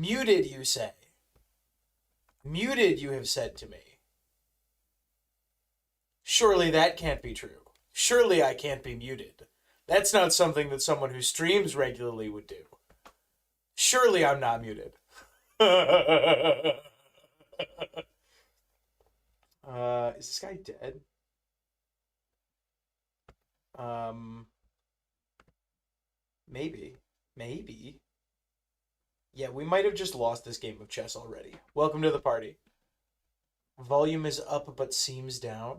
Muted, you say. Muted, you have said to me. Surely that can't be true. Surely I can't be muted. That's not something that someone who streams regularly would do. Surely I'm not muted. Is this guy dead? Maybe. Maybe. Yeah, we might have just lost this game of chess already. Welcome to the party. Volume is up but seems down.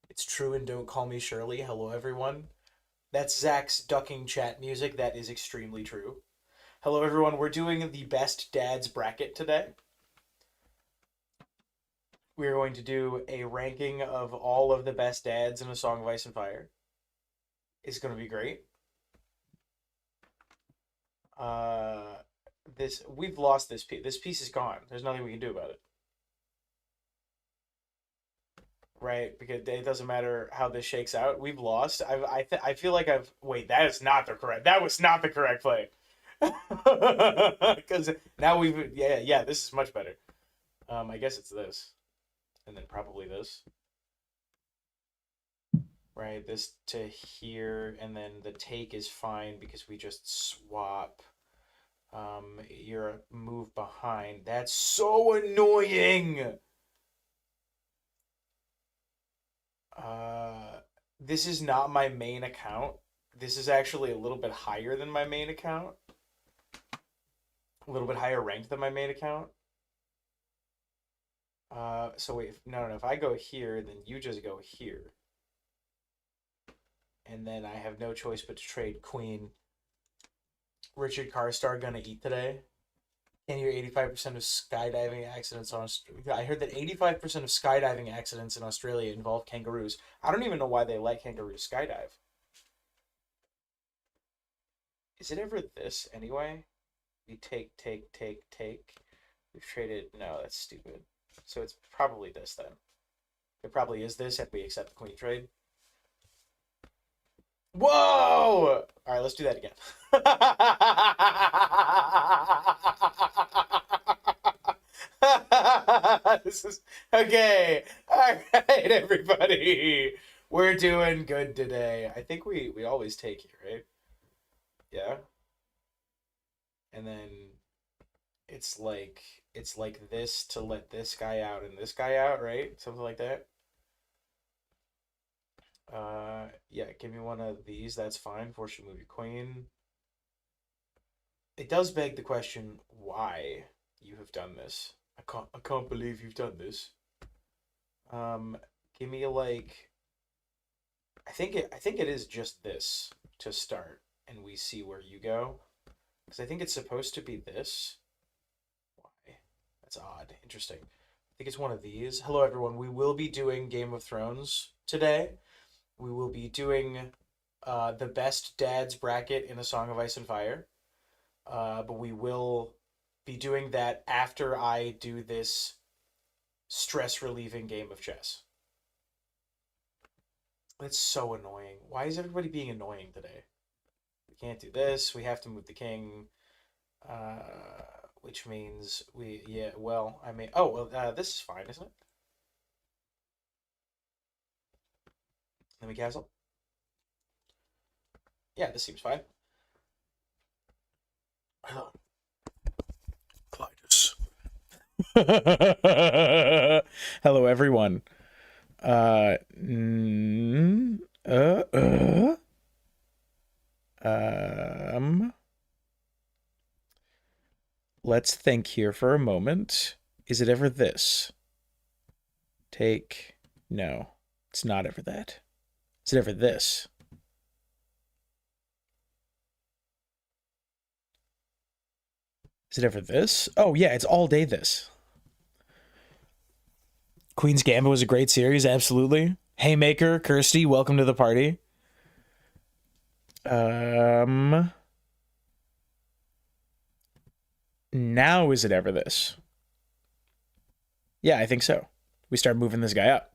It's true and don't call me Shirley. Hello, everyone. That's Zach's ducking chat music. That is extremely true. Hello, everyone. We're doing the best dads bracket today. We're going to do a ranking of all of the best dads in A Song of Ice and Fire. It's going to be great. We've lost this piece. This piece is gone. There's nothing we can do about it. Right, because it doesn't matter how this shakes out. We've lost. I feel like wait. That was not the correct play. Because now yeah. This is much better. I guess it's this, and then probably this. Right, this to here, and then the take is fine because we just swap. You're a move behind. That's so annoying. This is not my main account. This is actually a little bit higher than my main account. A little bit higher ranked than my main account. So wait, no. If I go here, then you just go here. And then I have no choice but to trade Queen. Richard Carstar gonna eat today. Can you hear 85% of skydiving accidents on... I heard that 85% of skydiving accidents in Australia involve kangaroos. I don't even know why they let kangaroos skydive. Is it ever this, anyway? We take. We've traded... No, that's stupid. So it's probably this, then. It probably is this, and we accept the queen trade. Whoa! Alright, let's do that again. This is okay. All right, everybody. We're doing good today. I think we always take here, right? Yeah. And then it's like this to let this guy out and this guy out, right? Something like that. Yeah, give me one of these. That's fine. Force you move your queen. It does beg the question why you have done this. I can't believe you've done this. Give me like I think it is just this to start and we see where you go. Because I think it's supposed to be this. Why? That's odd. Interesting. I think it's one of these. Hello everyone. We will be doing Game of Thrones today. We will be doing the best dads bracket in A Song of Ice and Fire. But we will be doing that after I do this stress-relieving game of chess. That's so annoying. Why is everybody being annoying today? We can't do this. We have to move the king. Which means this is fine, isn't it? Then we castle. Yeah, this seems fine. Clytus. Hello, everyone. Let's think here for a moment. Is it ever this? Take. No, it's not ever that. Is it ever this? Is it ever this? Oh, yeah, it's all day this. Queen's Gambit was a great series, absolutely. Haymaker, Kirsty, welcome to the party. Now is it ever this? Yeah, I think so. We start moving this guy up.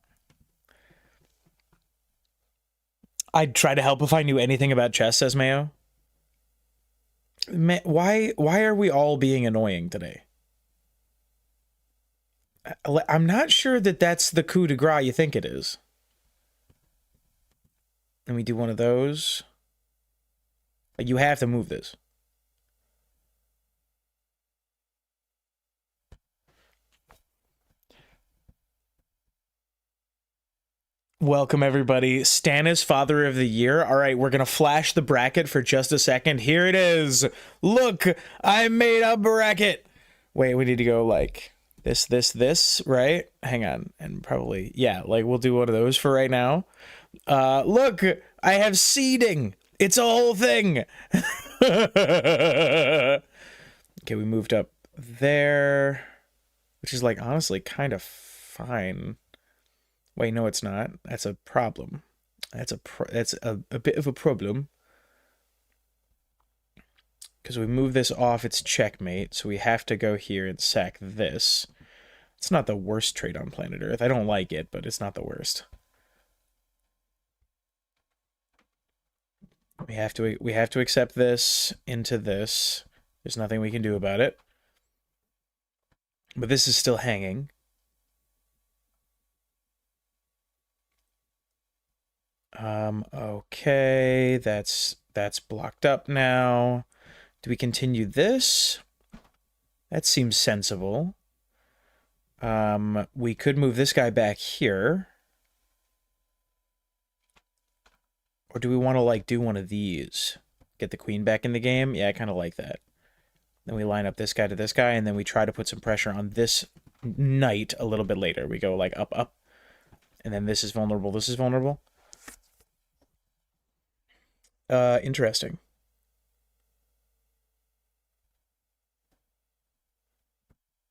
I'd try to help if I knew anything about chess, says Mayo. Man, why are we all being annoying today? I'm not sure that that's the coup de grace you think it is. And we do one of those. Like, you have to move this. Welcome, everybody. Stannis, Father of the Year. All right, we're going to flash the bracket for just a second. Here it is. Look, I made a bracket. Wait, we need to go like this, right? Hang on. And probably, yeah, like we'll do one of those for right now. Look, I have seeding. It's a whole thing. Okay, we moved up there, which is like honestly kind of fine. Wait, no, it's not. That's a problem. That's a bit of a problem. Because we move this off its checkmate, so we have to go here and sack this. It's not the worst trade on planet Earth. I don't like it, but it's not the worst. We have to accept this into this. There's nothing we can do about it. But this is still hanging. Okay, that's blocked up now. Do we continue this? That seems sensible. We could move this guy back here. Or do we want to, like, do one of these? Get the queen back in the game? Yeah, I kind of like that. Then we line up this guy to this guy, and then we try to put some pressure on this knight a little bit later. We go, like, up, up. And then this is vulnerable, this is vulnerable. Interesting.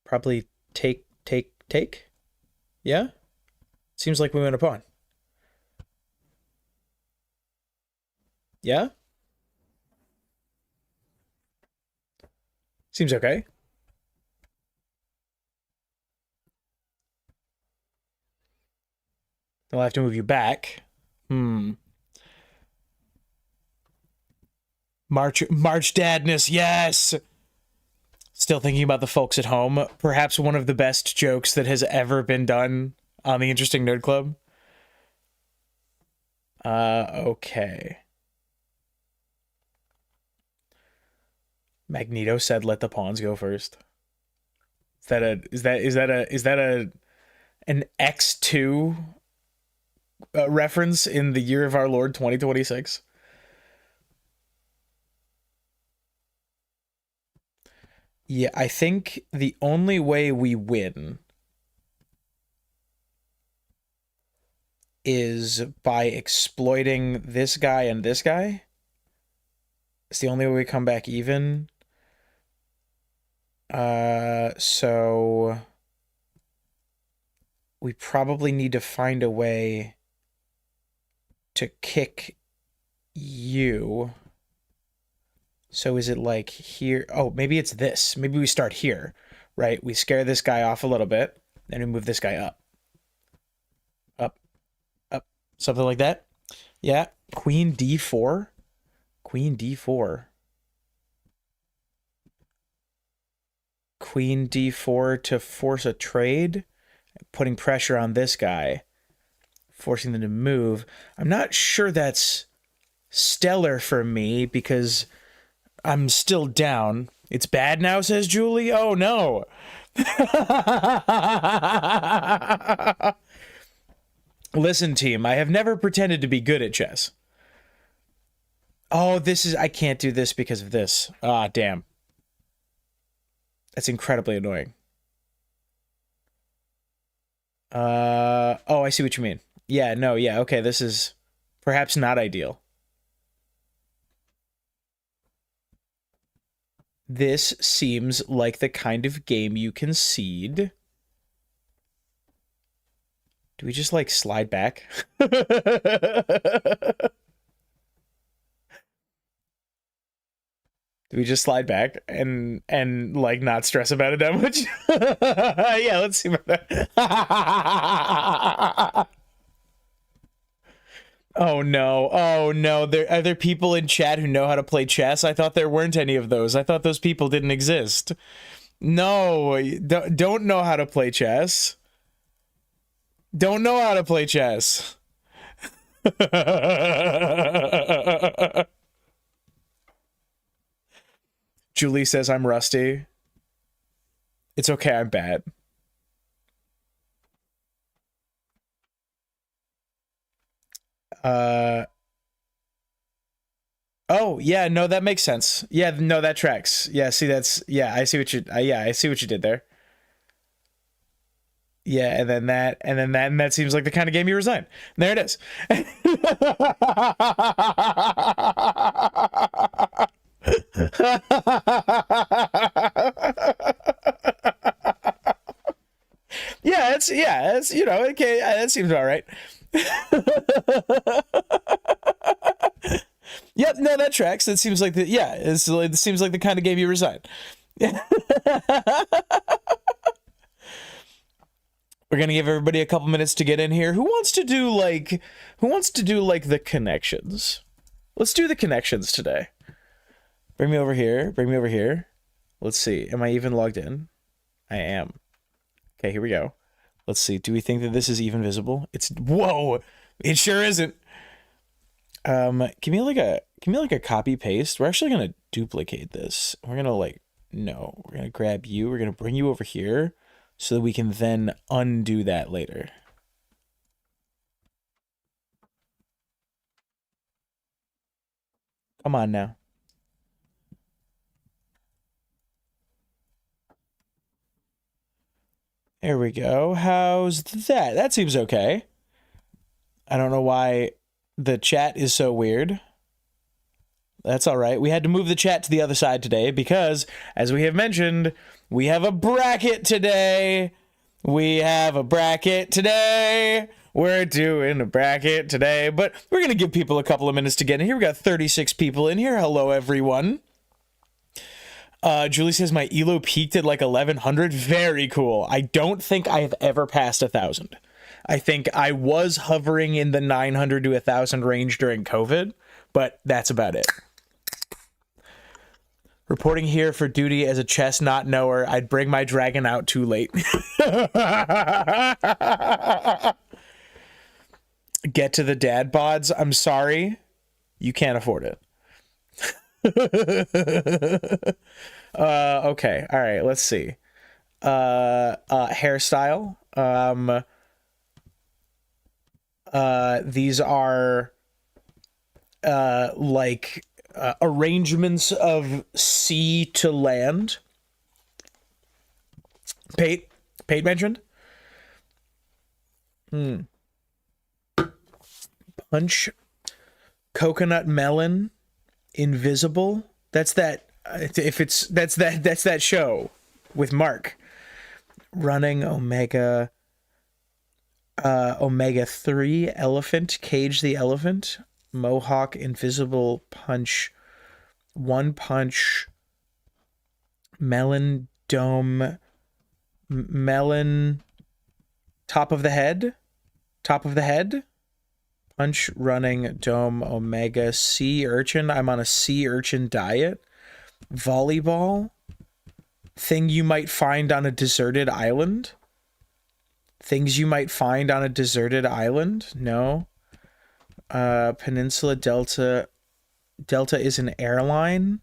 Probably take. Yeah? Seems like we went a pawn. Yeah? Seems okay. I'll have to move you back. March Dadness, yes! Still thinking about the folks at home. Perhaps one of the best jokes that has ever been done on the Interesting Nerd Club. Okay. Magneto said let the pawns go first. Is that an X2 reference in the year of our Lord 2026? Yeah, I think the only way we win is by exploiting this guy and this guy. It's the only way we come back even. So we probably need to find a way to kick you. So is it like here? Oh, maybe it's this. Maybe we start here, right? We scare this guy off a little bit, then we move this guy up. Up, up, something like that. Yeah, Queen D4. Queen D4. Queen D4 to force a trade, putting pressure on this guy, forcing them to move. I'm not sure that's stellar for me because I'm still down. It's bad now, says Julie. Oh, no. Listen, team, I have never pretended to be good at chess. Oh, I can't do this because of this. Ah, damn. That's incredibly annoying. Oh, I see what you mean. Yeah, no, yeah, okay, this is perhaps not ideal. This seems like the kind of game you concede. Do we just, like, slide back? Do we just slide back and like not stress about it that much? Yeah, let's see about that. Oh no. Oh no. Are there people in chat who know how to play chess? I thought there weren't any of those. I thought those people didn't exist. No, don't know how to play chess. Don't know how to play chess. Julie says I'm rusty. It's okay, I'm bad. Oh, yeah, no, that makes sense. Yeah, no, that tracks. Yeah, see that's yeah, I see what you yeah, I see what you did there. Yeah, and then that, and then that, and that seems like the kind of game you resign. There it is. It's you know, okay, that seems all right. Yep, no, that tracks. That seems like it seems like the kind of game you resign. We're gonna give everybody a couple minutes to get in here. Who wants to do like the connections? Let's do the connections today. Bring me over here. Bring me over here. Let's see. Am I even logged in? I am. Okay, here we go. Let's see. Do we think that this is even visible? It's whoa! It sure isn't. Give me like a copy paste. We're actually gonna duplicate this. We're gonna we're gonna grab you. We're gonna bring you over here so that we can then undo that later. Come on now. There we go. How's that? That seems okay. I don't know why the chat is so weird. That's all right. We had to move the chat to the other side today because, as we have mentioned, we have a bracket today. We have a bracket today. We're doing a bracket today, but we're going to give people a couple of minutes to get in here. We got 36 people in here. Hello, everyone. Julie says my ELO peaked at like 1100. Very cool. I don't think I have ever passed 1000. I think I was hovering in the 900 to 1000 range during COVID, but that's about it. Reporting here for duty as a chess not knower. I'd bring my dragon out too late. Get to the dad bods. I'm sorry. You can't afford it. Okay. All right. Let's see. Hairstyle. These are arrangements of sea to land. Pate mentioned. Punch. Coconut melon. Invisible. That's that. That's that show with Mark. Running Omega. Omega 3 elephant. Cage the elephant. Mohawk. Invisible. Punch. One punch. Melon dome. Melon. Top of the head. Punch, running, dome, omega, sea urchin. I'm on a sea urchin diet. Volleyball. Thing you might find on a deserted island. Things you might find on a deserted island. No. Peninsula Delta. Delta is an airline.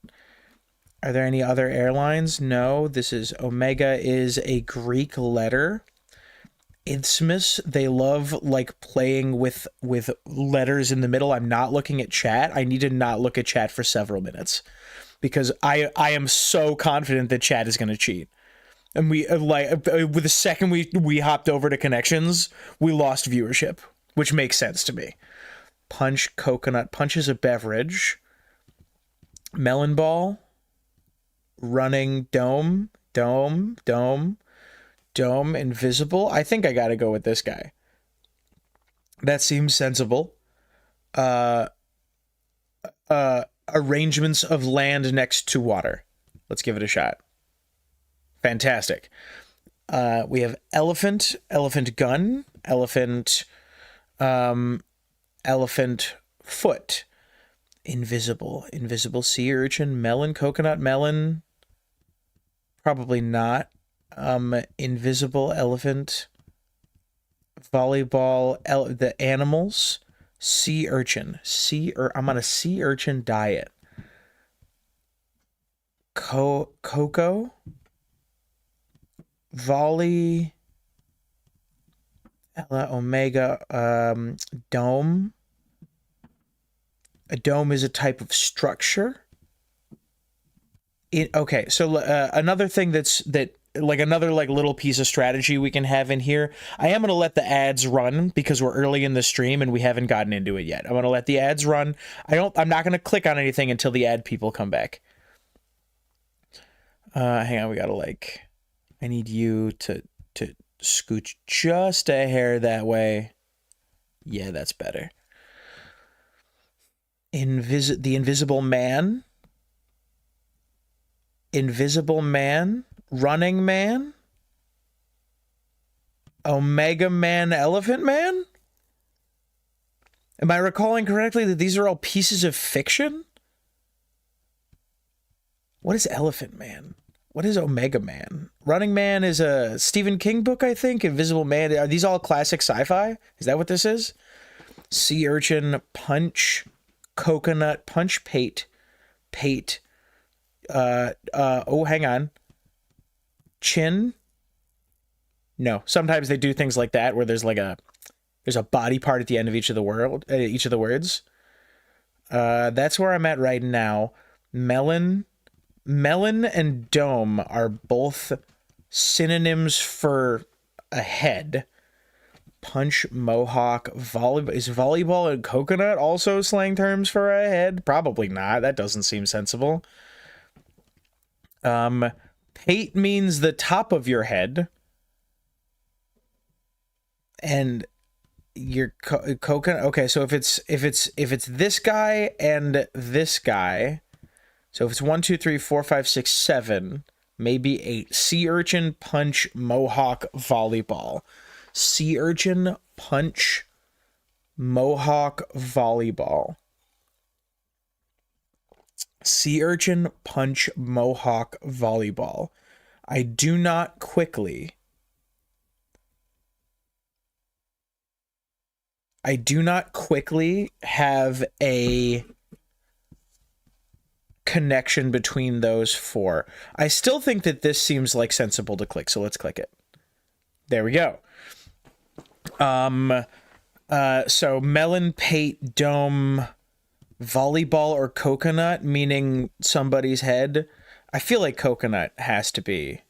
Are there any other airlines? No. This is Omega is a Greek letter. Isthmus, they love like playing with letters in the middle. I'm not looking at chat. I need to not look at chat for several minutes because I am so confident that chat is going to cheat. And we with the second we hopped over to connections, we lost viewership, which makes sense to me. Punch, coconut. Punch is a beverage. Melon ball. Running, dome, invisible. I think I gotta go with this guy. That seems sensible. Arrangements of land next to water. Let's give it a shot. Fantastic. We have elephant gun, elephant elephant foot. Invisible sea urchin, melon, coconut melon. Probably not. Invisible elephant, volleyball, the animals, sea urchin, I'm on a sea urchin diet. Cocoa, volley, omega, dome. A dome is a type of structure. Okay, so another thing that another little piece of strategy we can have in here. I am going to let the ads run because we're early in the stream and we haven't gotten into it yet. I'm going to let the ads run. I'm not going to click on anything until the ad people come back. Hang on, we got to I need you to scooch just a hair that way. Yeah, that's better. The Invisible Man. Invisible Man, Running Man, Omega Man, Elephant Man? Am I recalling correctly that these are all pieces of fiction? What is Elephant Man? What is Omega Man? Running Man is a Stephen King book, I think. Invisible Man, are these all classic sci-fi? Is that what this is? Sea Urchin, Punch, Coconut, Punch, Pate, hang on. Chin. No, sometimes they do things like that where there's there's a body part at the end of each of the words. That's where I'm at right now. Melon and dome are both synonyms for a head. Punch, mohawk, volleyball. Is volleyball and coconut also slang terms for a head? Probably not. That doesn't seem sensible. Pate means the top of your head, and your coconut. Okay, so if it's this guy and this guy, so if it's 1, 2, 3, 4, 5, 6, 7, maybe 8. Sea urchin, punch, mohawk, volleyball. Sea urchin, punch, mohawk, volleyball. Sea urchin, punch, mohawk, volleyball. I do not quickly have a connection between those four. I still think that this seems sensible to click, so let's click it. There we go. So melon, pate, dome, volleyball, or coconut, meaning somebody's head. I feel like coconut has to be.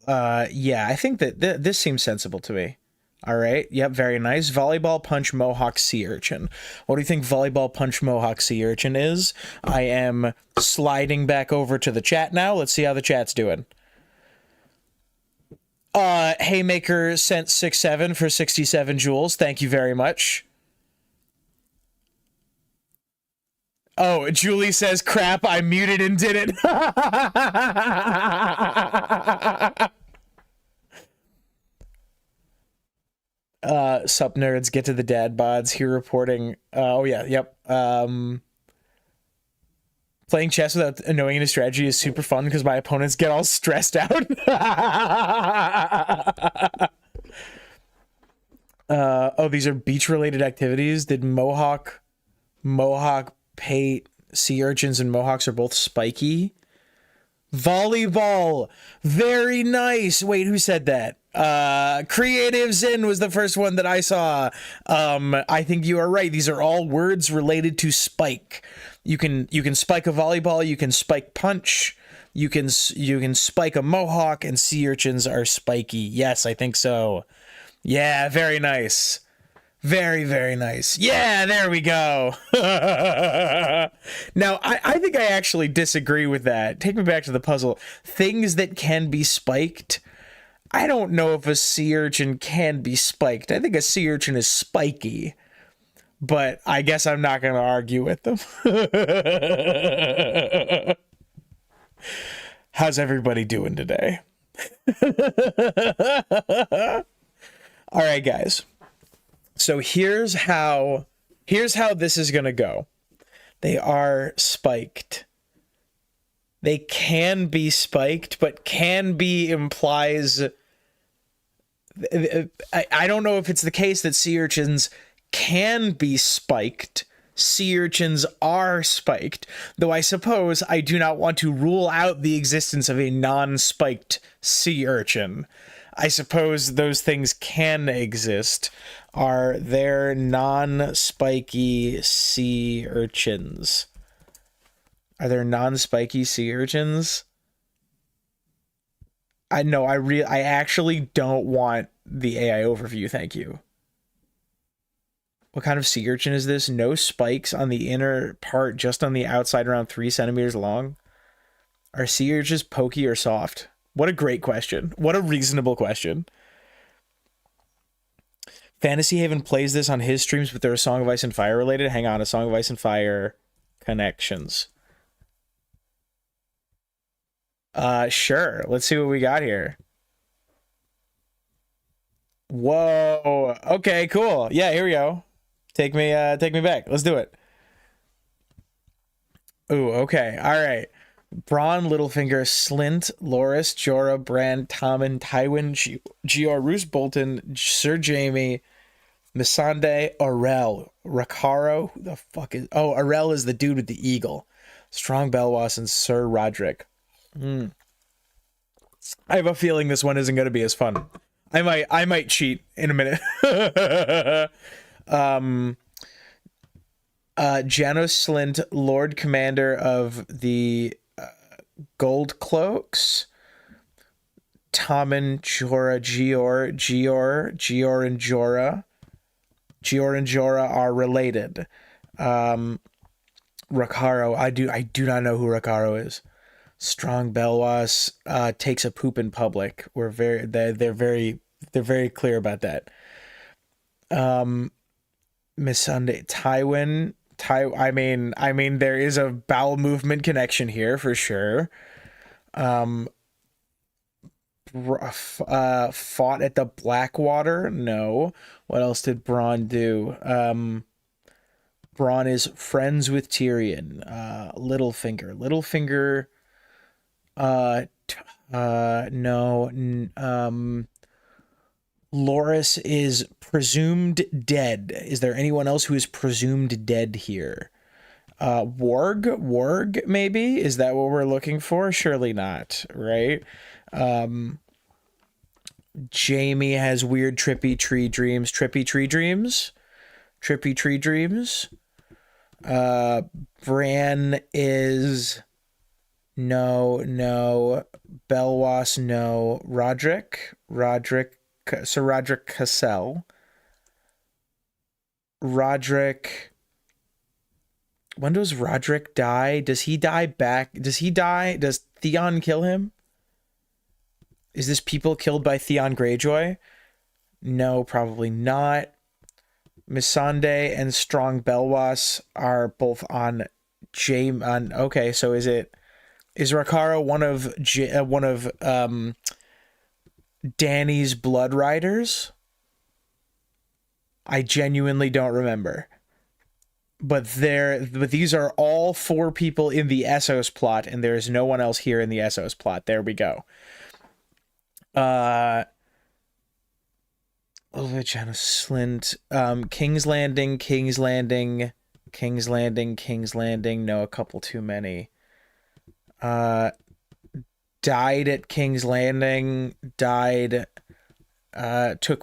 Yeah, I think that this seems sensible to me. All right. Yep, very nice. Volleyball, punch, mohawk, sea urchin. What do you think volleyball, punch, mohawk, sea urchin is? I am sliding back over to the chat now. Let's see how the chat's doing. Haymaker sent 6-7 for 67 jewels. Thank you very much. Oh, Julie says, crap, I muted and did it. Sup nerds, get to the dad bods here reporting. Oh yeah, yep. Playing chess without knowing any strategy is super fun because my opponents get all stressed out. Oh, these are beach-related activities. Did Mohawk, pate, sea urchins, and mohawks are both spiky? Volleyball! Very nice! Wait, who said that? Creative Zen was the first one that I saw. I think you are right. These are all words related to spike. You can spike a volleyball, you can spike punch, you can spike a mohawk, and sea urchins are spiky. Yes, I think so. Yeah, very nice. Very, very nice. Yeah, there we go. Now, I think I actually disagree with that. Take me back to the puzzle. Things that can be spiked. I don't know if a sea urchin can be spiked. I think a sea urchin is spiky. But I guess I'm not going to argue with them. How's everybody doing today? All right, guys. So here's how this is gonna go. They are spiked. They can be spiked, but can be implies. I don't know if it's the case that sea urchins can be spiked. Sea urchins are spiked, though I suppose I do not want to rule out the existence of a non-spiked sea urchin. I suppose those things can exist. Are there non-spiky sea urchins? Are there non-spiky sea urchins? I know I actually don't want the AI overview, thank you. What kind of sea urchin is this? No spikes on the inner part, just on the outside, around 3 centimeters long. Are sea urchins pokey or soft? What a great question. What a reasonable question. Fantasy Haven plays this on his streams, but they're a Song of Ice and Fire related. Hang on, a Song of Ice and Fire connections. Sure. Let's see what we got here. Whoa. Okay, cool. Yeah, here we go. Take me back. Let's do it. Ooh, okay. All right. Braun, Littlefinger, Slint, Loris, Jorah, Bran, Tommen, Tywin, Gior, Roose Bolton, Sir Jaime, Missandei, Orell, Rakaro. Who the fuck is... Oh, Orell is the dude with the eagle. Strong Belwas, and Sir Roderick. I have a feeling this one isn't going to be as fun. I might cheat in a minute. Janos Slint, Lord Commander of the Gold Cloaks. Tommen, Jorah, Gior, and Jorah. Gior and Jorah are related. Rakaro, I do not know who Rakaro is. Strong Belwas takes a poop in public. They're very clear about that. Missandei, Tywin. I mean, there is a bowel movement connection here for sure. Fought at the Blackwater. No. What else did Bronn do? Bronn is friends with Tyrion. Littlefinger. No. Loris is presumed dead. Is there anyone else who is presumed dead here? Warg, maybe? Is that what we're looking for? Surely not, right? Jamie has weird trippy tree dreams. Bran is... No. Belwas, no. Sir Roderick Cassell. Roderick... When does Roderick die? Does he die back? Does Theon kill him? Is this people killed by Theon Greyjoy? No, probably not. Missandei and Strong Belwas are both on okay, so is Rakaro one of Dany's blood riders? I genuinely don't remember. But these are all 4 people in the Essos plot, and there is no one else here in the Essos plot. There we go. Slint, King's Landing. No, a couple too many. Died at King's Landing. Took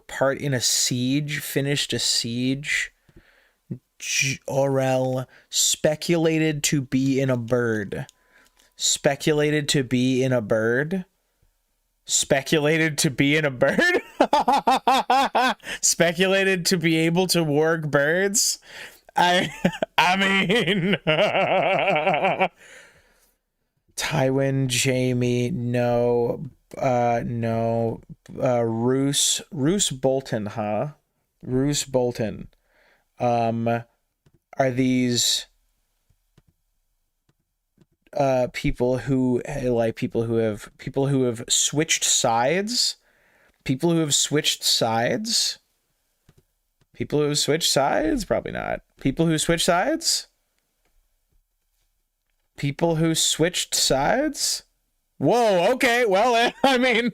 part in a siege. Finished a siege. Orell, speculated to be in a bird. Speculated to be able to warg birds. I mean Tywin, Jamie, no. Roose Bolton, huh? Roose Bolton. Are these people who have switched sides? People who switch sides? Probably not. People who switch sides? People who switched sides? Whoa, okay, well, I mean...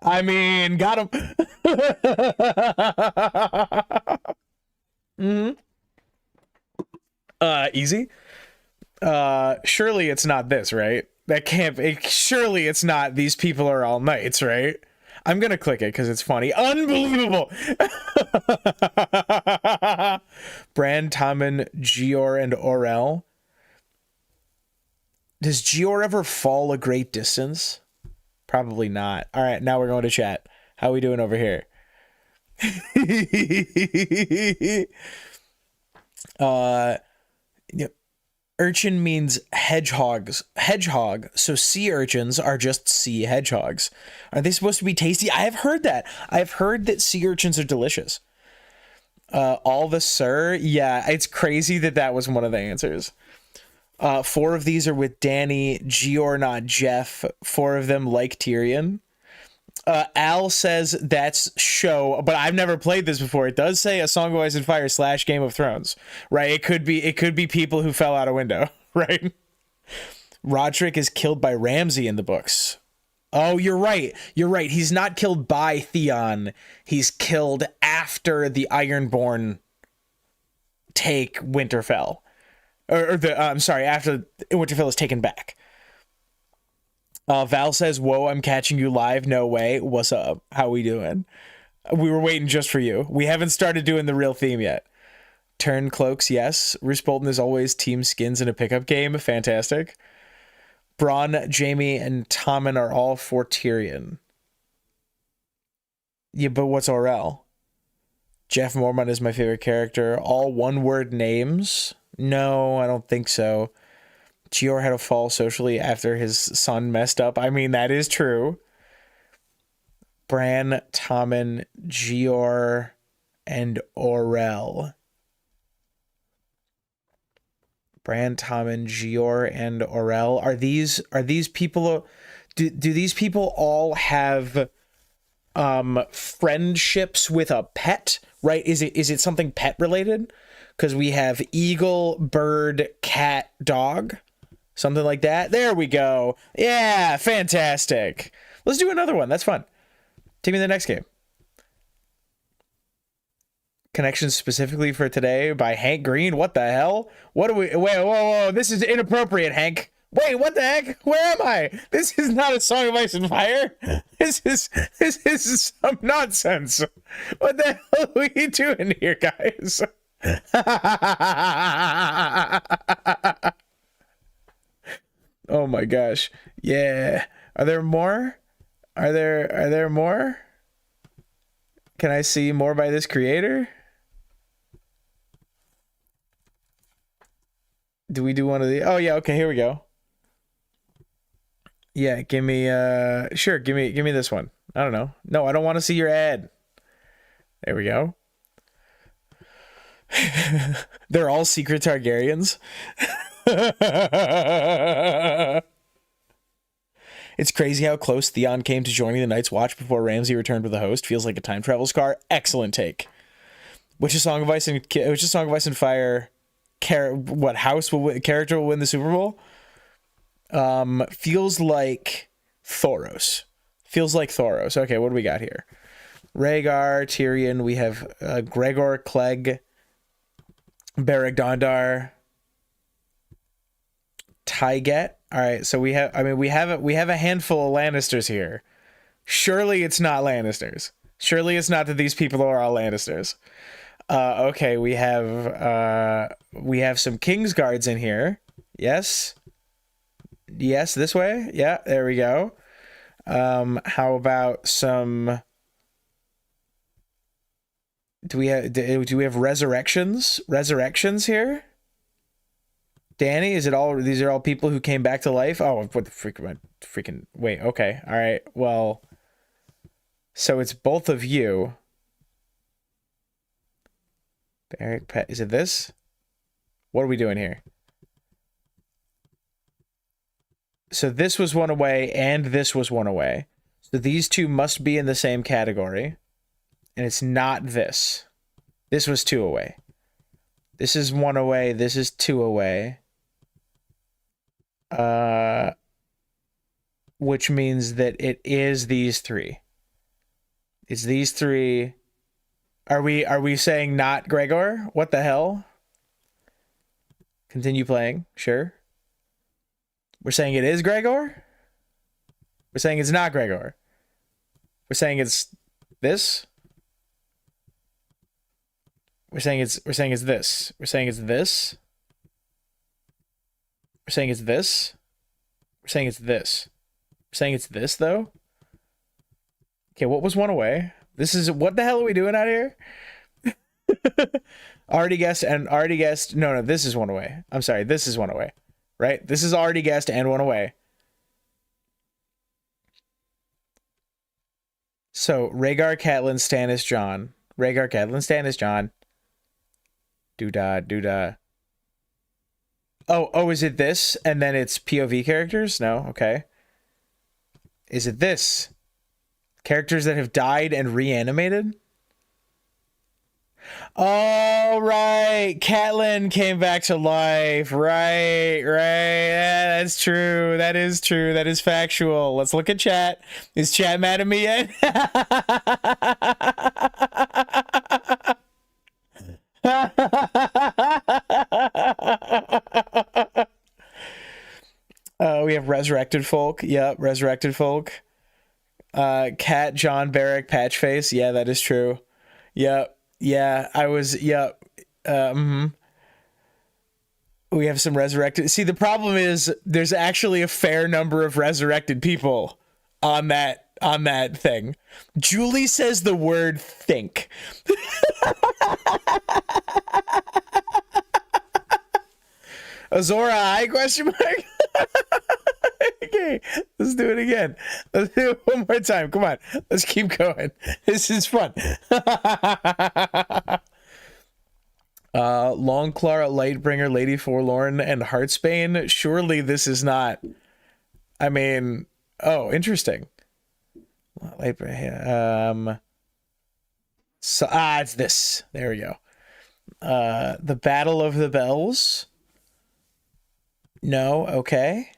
I mean, got him. Mm-hmm. Easy. Surely it's not this, right? That can't be. Surely it's not these people are all knights, right? I'm gonna click it because it's funny. Unbelievable. Bran, Tommen, Gior, and Orell. Does Gior ever fall a great distance? Probably not. All right, now we're going to chat. How are we doing over here? Urchin means hedgehog, so sea urchins are just sea hedgehogs. Are they supposed to be tasty? I have heard that. I've heard that sea urchins are delicious. All the sir, yeah, it's crazy that was one of the answers. 4 of these are with Danny, Gior, not Jeff. 4 of them like Tyrion. Al says that's show, but I've never played this before. It does say A Song of Ice and Fire / Game of Thrones, right? It could be people who fell out a window, right? Roderick is killed by Ramsay in the books. Oh, you're right. You're right. He's not killed by Theon. He's killed after the Ironborn take Winterfell. I'm sorry, after Winterfell is taken back. Val says, whoa, I'm catching you live. No way. What's up? How we doing? We were waiting just for you. We haven't started doing the real theme yet. Turn cloaks, yes. Roose Bolton is always team skins in a pickup game. Fantastic. Bronn, Jaime, and Tommen are all for Tyrion. Yeah, but what's Orell? Jeff Mormont is my favorite character. All one-word names? No, I don't think so. Gior had a fall socially after his son messed up. I mean, that is true. Bran, Tommen, Gior, and Orell. Bran, Tommen, Gior, and Orell. Are these people? Do these people all have friendships with a pet? Right? Is it something pet related? Because we have eagle, bird, cat, dog. Something like that. There we go. Yeah, fantastic. Let's do another one. That's fun. Take me to the next game. Connections specifically for today by Hank Green. What the hell? What do we... Wait, whoa. This is inappropriate, Hank. Wait, what the heck? Where am I? This is not A Song of Ice and Fire. This is some nonsense. What the hell are we doing here, guys? Oh my gosh. Yeah. Are there more? Are there more? Can I see more by this creator? Do we do one of the... Oh yeah, okay, here we go. Yeah, give me sure, give me this one. I don't know. No, I don't want to see your ad. There we go. They're all secret Targaryens. It's crazy how close Theon came to joining the Night's Watch before Ramsay returned with the host. Feels like a time travel scar. Excellent take. Which is Song of Ice and Fire? What character will win the Super Bowl? Feels like Thoros. Okay, what do we got here? Rhaegar, Tyrion. We have Gregor, Clegg, Beric Dondarr, Tyget. All right, so we have a handful of Lannisters here. Surely it's not Lannisters. Surely it's not that these people are all Lannisters. Okay, we have some Kingsguards in here. Yes, this way. Yeah, there we go. How about some? Do we have resurrections? Resurrections here? Danny, these are all people who came back to life? Oh, what the freaking wait, okay. All right. Well, so it's both of you. Beric Pet, is it this? What are we doing here? So this was one away and this was one away. So these two must be in the same category. And it's not this. This was 2 away. This is 1 away. This is 2 away. Which means that it is these 3. It's these 3. Are we saying not Gregor? What the hell? Continue playing. Sure. We're saying it is Gregor? We're saying it's not Gregor. We're saying it's this? We're saying it's this. We're saying it's this. We're saying it's this. We're saying it's this. We're saying it's this though. Okay, what was 1 away? This is what the hell are we doing out here? Already guessed. No, this is 1 away. I'm sorry, this is 1 away. Right? This is already guessed and 1 away. So Rhaegar, Catelyn, Stannis, Jon. Rhaegar, Catelyn, Stannis, Jon. Doodah. Oh, is it this? And then it's POV characters? No, okay. Is it this? Characters that have died and reanimated? Oh, right. Catelyn came back to life. Right. Yeah, that's true. That is true. That is factual. Let's look at chat. Is chat mad at me yet? We have resurrected folk. Yep, resurrected folk. Cat, John, Barrack, Patchface. Yeah, that is true. Yep. Yeah, I was. Yep. We have some resurrected. See, the problem is there's actually a fair number of resurrected people on that thing. Julie says the word think. Azora Eye question mark? Okay, let's do it again. Let's do it one more time. Come on. Let's keep going. This is fun. Longclaw, Lightbringer, Lady Forlorn, and Heartsbane. Surely this is not. I mean, oh, interesting. So, it's this. There we go. The Battle of the Bells. No, okay.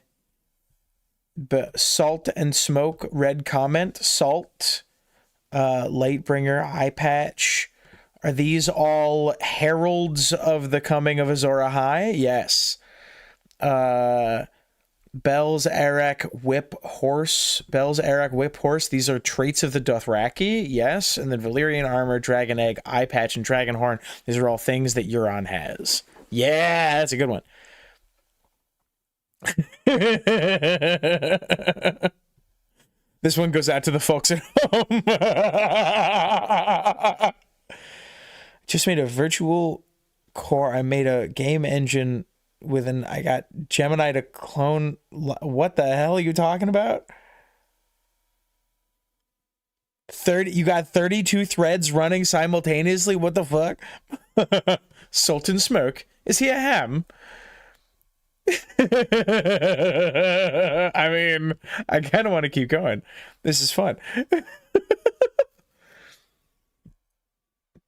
But Salt and Smoke, red comment. Salt, Lightbringer, Eye Patch. Are these all heralds of the coming of Azor Ahai? Yes. Bells, Arak, Whip Horse. Bells, Arak, Whip Horse. These are traits of the Dothraki. Yes. And then Valyrian Armor, Dragon Egg, Eye Patch, and Dragon Horn. These are all things that Euron has. Yeah, that's a good one. This one goes out to the folks at home. Just made a virtual core. I made a game engine with I got Gemini to clone. What the hell are you talking about? 30. You got 32 threads running simultaneously. What the fuck? Sultan Smoke. Is he a ham? I mean, I kind of want to keep going. This is fun.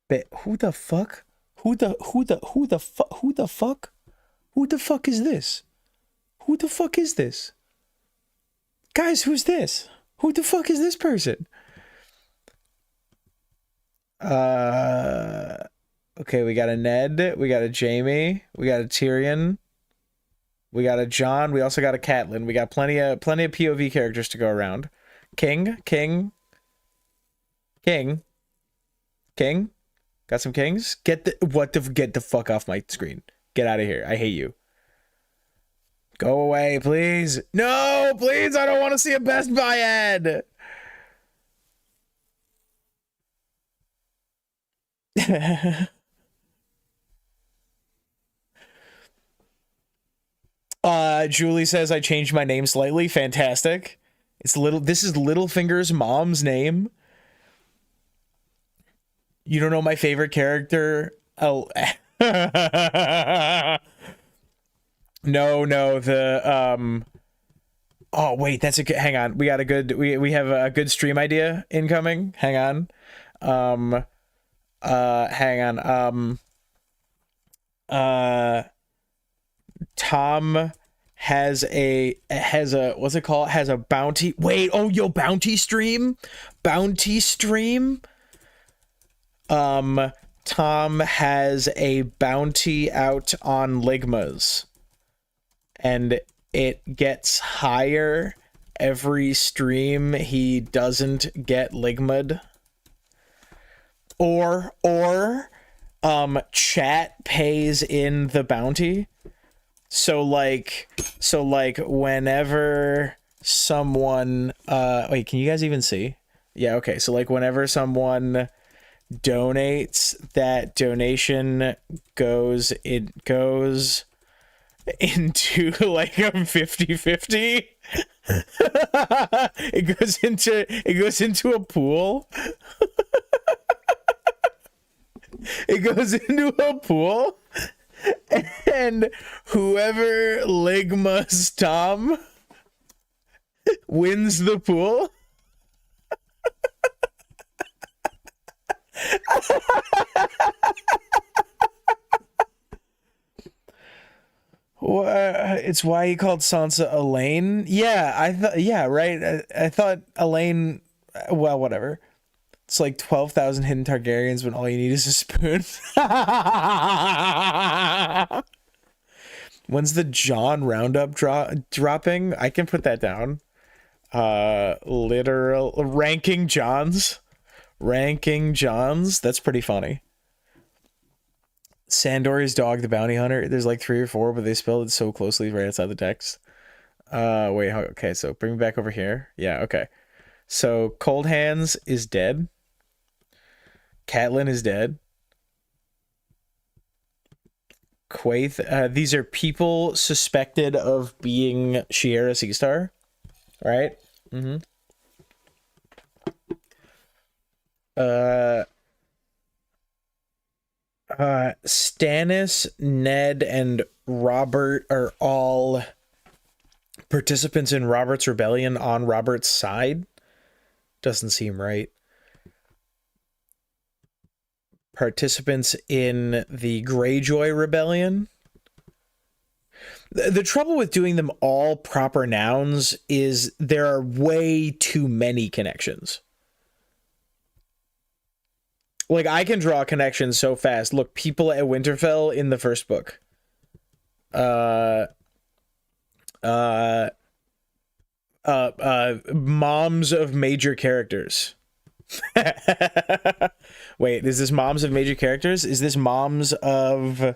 But who the fuck? Who the fuck is this? Who the fuck is this? Guys, who's this? Who the fuck is this person? Okay, we got a Ned, we got a Jamie, we got a Tyrion. We got a John. We also got a Catelyn. We got plenty of POV characters to go around. King. Got some kings. Get the fuck off my screen. Get out of here. I hate you. Go away, please. No, please. I don't want to see a Best Buy ad. Julie says I changed my name slightly. Fantastic. This is Littlefinger's mom's name. You don't know my favorite character? Oh. No, Oh wait, that's a good. Hang on, we got a good. We have a good stream idea incoming. Hang on. Um. Hang on. Uh. Tom has a what's it called? Has a bounty. Wait. Oh, yo, bounty stream. Bounty stream. Tom has a bounty out on Ligmas, and it gets higher every stream he doesn't get Ligma'd. Or chat pays in the bounty. So like whenever someone wait, can you guys even see? Yeah, okay. So like whenever someone donates, that donation goes into like a 50-50. It goes into a pool. It goes into a pool, and whoever Ligma's Tom wins the pool. It's why he called Sansa Elaine. Yeah, I thought. Yeah, right. I thought Elaine. Well, whatever. It's like 12,000 hidden Targaryens when all you need is a spoon. When's the John Roundup dropping? I can put that down. Literal ranking Johns. Ranking Johns. That's pretty funny. Sandor's dog, the bounty hunter. There's like 3 or 4, but they spelled it so closely right outside the text. Wait, okay, so bring me back over here. Yeah, okay. So Cold Hands is dead. Catelyn is dead. Quaithe. These are people suspected of being Shiera Seastar, right? Mm-hmm. Stannis, Ned, and Robert are all participants in Robert's rebellion on Robert's side. Doesn't seem right. Participants in the Greyjoy rebellion. The trouble with doing them all proper nouns is there are way too many connections. Like, I can draw connections so fast. Look, people at Winterfell in the first book. Moms of major characters. Wait, is this moms of major characters? Is this moms of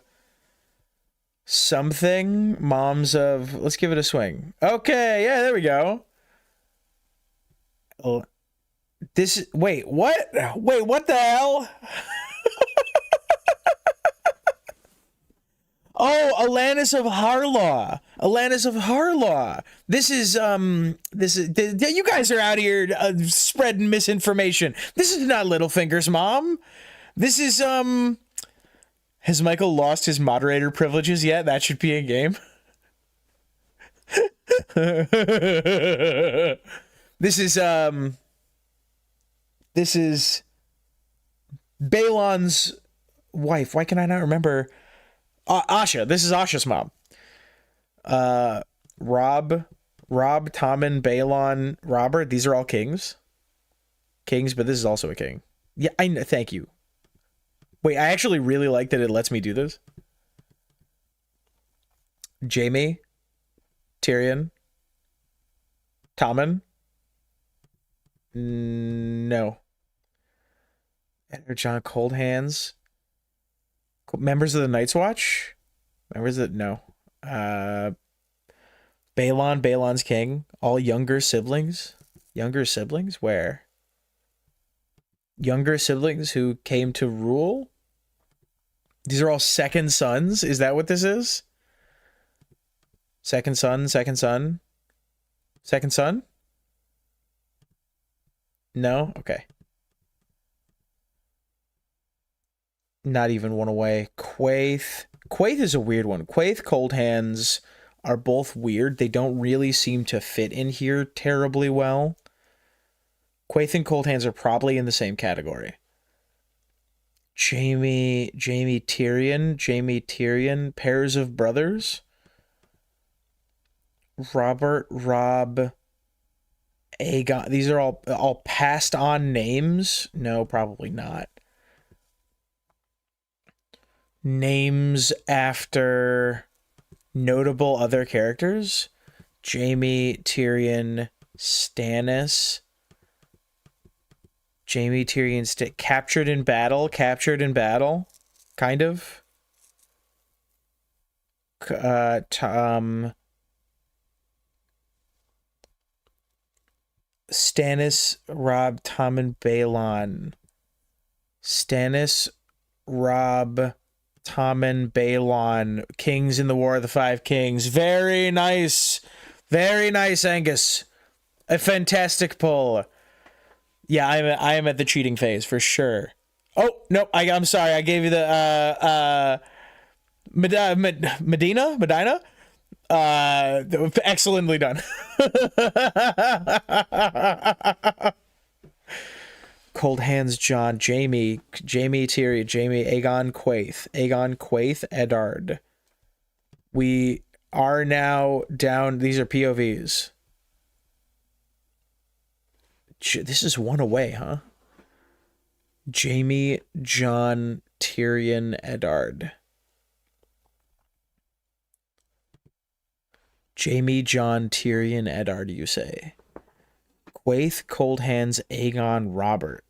something? Moms of... Let's give it a swing. Okay, yeah, there we go. Oh, this... Wait, what? Wait, what the hell? Oh, Alanis of Harlaw. Alanis of Harlaw. This is you guys are out here spreading misinformation. This is not Littlefinger's mom. This is has Michael lost his moderator privileges yet? That should be a game. This is Balon's wife. Why can I not remember? Asha. This is Asha's mom. Rob, Tommen, Balon, Robert. These are all kings. Kings, but this is also a king. Yeah, I know. Thank you. Wait, I actually really like that it lets me do this. Jaime, Tyrion, Tommen. No. Edward John Cold Hands. Members of the Night's Watch? Members of... No. Balon's king. All younger siblings? Younger siblings? Where? Younger siblings who came to rule? These are all second sons? Is that what this is? Second son, second son? Second son? No? Okay. Not even one away. Quaithe is a weird one. Quaithe, Cold Hands are both weird. They don't really seem to fit in here terribly well. Quaith and Cold Hands are probably in the same category. Jamie Tyrion, pairs of brothers. Robert, Rob, Aegon. These are all passed on names. No, probably not. Names after notable other characters. Jamie, Tyrion, Stannis. Jamie, Tyrion, captured in battle, kind of. Stannis, Rob, Tommen, Balon. Stannis, Rob, Tommen, Balon, kings in the War of the Five Kings. Very nice, Angus. A fantastic pull. Yeah, I am at the cheating phase for sure. Oh no, I'm sorry. I gave you the Medina. Excellently done. Cold Hands, John, Jamie, Tyrion, Jamie, Aegon Quaith, Eddard. We are now down. These are POVs. This is one away, huh? Jamie, John, Tyrion, Eddard. Jamie, John, Tyrion, Eddard, you say. Quaith, Cold Hands, Aegon, Robert.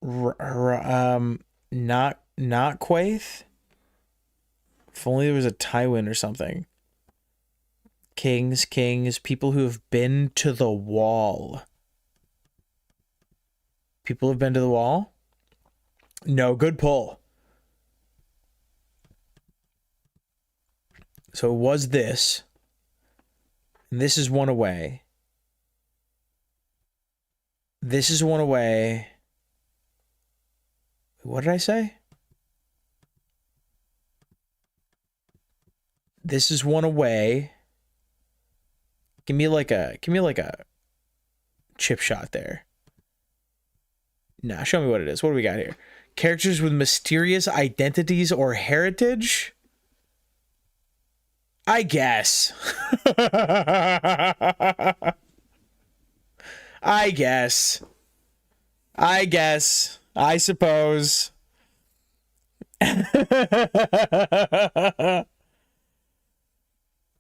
Not Quaith? If only there was a Tywin or something. Kings, people who have been to the wall. People have been to the wall? No, good pull. So it was this. And this is one away. This is one away. What did I say? This is one away. Give me like a chip shot there. Nah, show me what it is. What do we got here? Characters with mysterious identities or heritage? I guess. I suppose.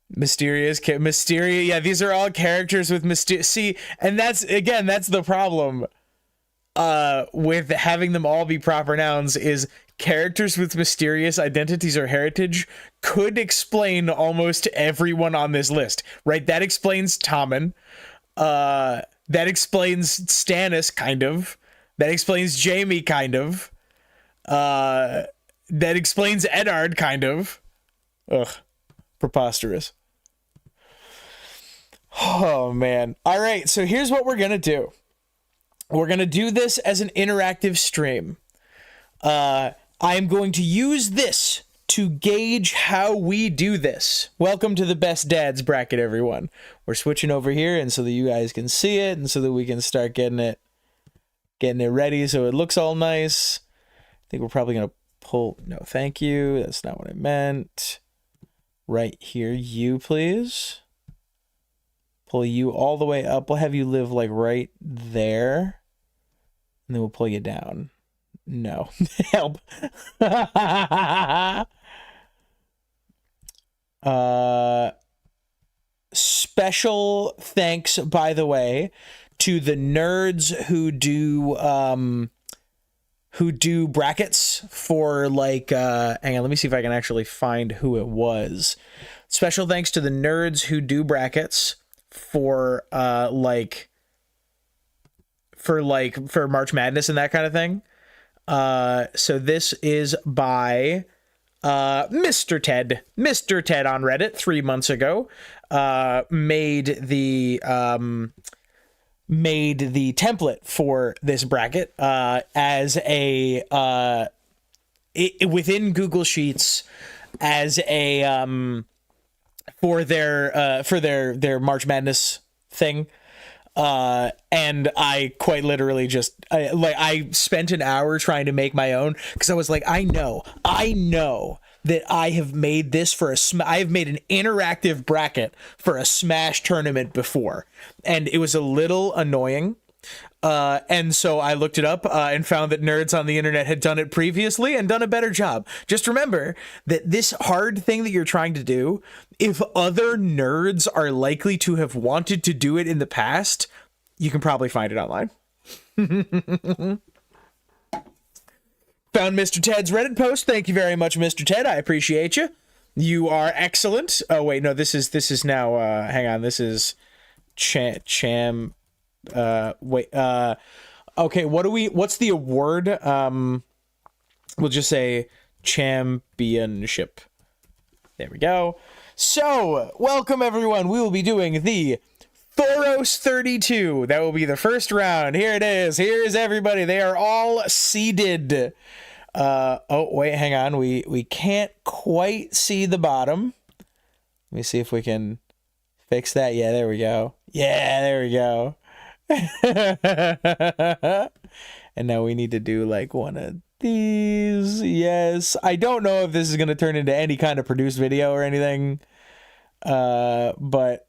Mysterious. Yeah, these are all characters with mysterious. See, and that's the problem with having them all be proper nouns is characters with mysterious identities or heritage could explain almost everyone on this list, right? That explains Tommen. That explains Stannis, kind of. That explains Jamie, kind of. That explains Eddard, kind of. Ugh. Preposterous. Oh, man. All right, so here's what we're going to do. We're going to do this as an interactive stream. I'm going to use this to gauge how we do this. Welcome to the Best Dads bracket, everyone. We're switching over here, and so that you guys can see it, and so that we can start getting it ready so it looks all nice. I think we're probably going to pull... No, thank you. That's not what I meant. Right here, you, please. Pull you all the way up. We'll have you live like right there. And then we'll pull you down. No. Help. Special thanks, by the way, to the nerds who do brackets for like hang on, let me see if I can actually find who it was. Special thanks to the nerds who do brackets for March Madness and that kind of thing. So this is by Mr. Ted on Reddit 3 months ago. Made the template for this bracket as a within Google Sheets as a for their March Madness thing. And I quite literally just I spent an hour trying to make my own, because I was like, I know that I have made this for I have made an interactive bracket for a Smash tournament before, and it was a little annoying. And so I looked it up and found that nerds on the internet had done it previously and done a better job. Just remember that this hard thing that you're trying to do, if other nerds are likely to have wanted to do it in the past, you can probably find it online. Found Mr. Ted's Reddit post. Thank you very much, Mr. Ted. I appreciate you. You are excellent. Oh wait, no, this is now hang on, this is okay, what's the award? We'll just say championship. There we go. So, welcome everyone. We will be doing the Thoros 32. That will be the first round. Here it is. Here's everybody. They are all seeded. Oh, wait, hang on. We can't quite see the bottom. Let me see if we can fix that. Yeah, there we go. Yeah, there we go. And now we need to do like one of these. Yes. I don't know if this is going to turn into any kind of produced video or anything. But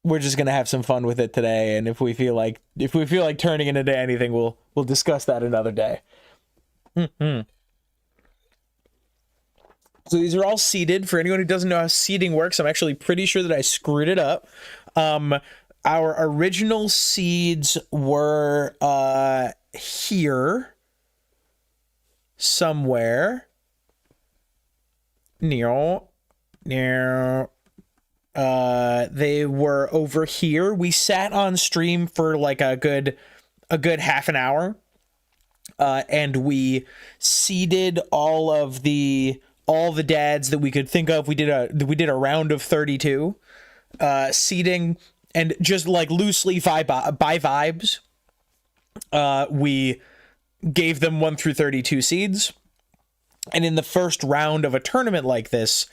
we're just going to have some fun with it today, and if we feel like turning it into anything, we'll discuss that another day. So these are all seeded. For anyone who doesn't know how seeding works, I'm actually pretty sure that I screwed it up. Our original seeds were here somewhere. They were over here. We sat on stream for like a good half an hour, and we seeded all the dads that we could think of. We did a round of 32 seeding, and just like loosely by vibes, we gave them 1 through 32 seeds. And in the first round of a tournament like this,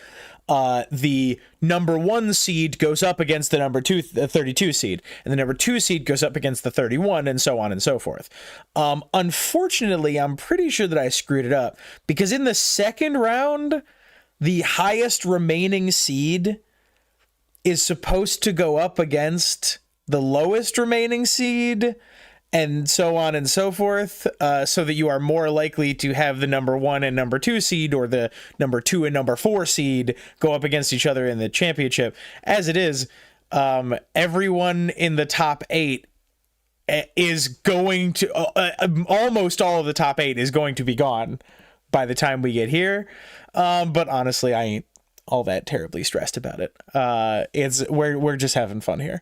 the number 1 seed goes up against the number 32 seed, and the number 2 seed goes up against the 31, and so on and so forth. Unfortunately, I'm pretty sure that I screwed it up, because in the second round, the highest remaining seed is supposed to go up against the lowest remaining seed, and so on and so forth, so that you are more likely to have the number 1 and number 2 seed, or the number 2 and number 4 seed go up against each other in the championship. As it is, everyone in the top 8 is going to, almost all of the top 8 is going to be gone by the time we get here. But honestly, I ain't all that terribly stressed about it. We're just having fun here.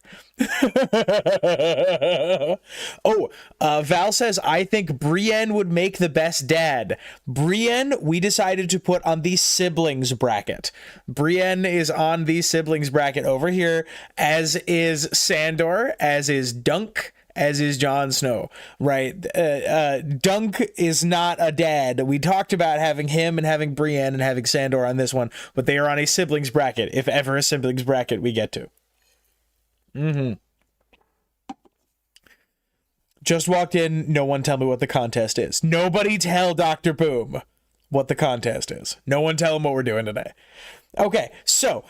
Val says, I think Brienne would make the best dad. Brienne, we decided to put on the siblings bracket. Brienne is on the siblings bracket over here, as is Sandor, as is Dunk, as is Jon Snow, right? Dunk is not a dad. We talked about having him and having Brienne and having Sandor on this one, but they are on a siblings bracket, if ever a siblings bracket we get to. Just walked in, no one tell me what the contest is. Nobody tell Dr. Boom what the contest is. No one tell him what we're doing today. Okay, so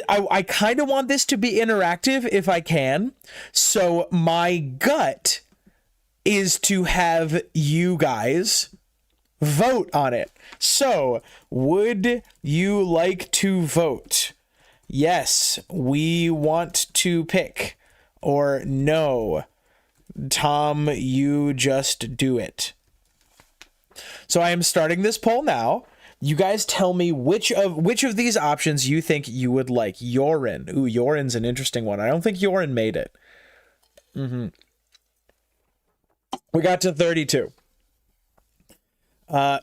I kind of want this to be interactive if I can. So my gut is to have you guys vote on it. So would you like to vote? Yes, we want to pick. Or no, Tom, you just do it. So I am starting this poll now. You guys tell me which of these options you think you would like. Yorin. Ooh, Yorin's an interesting one. I don't think Yorin made it. We got to 32.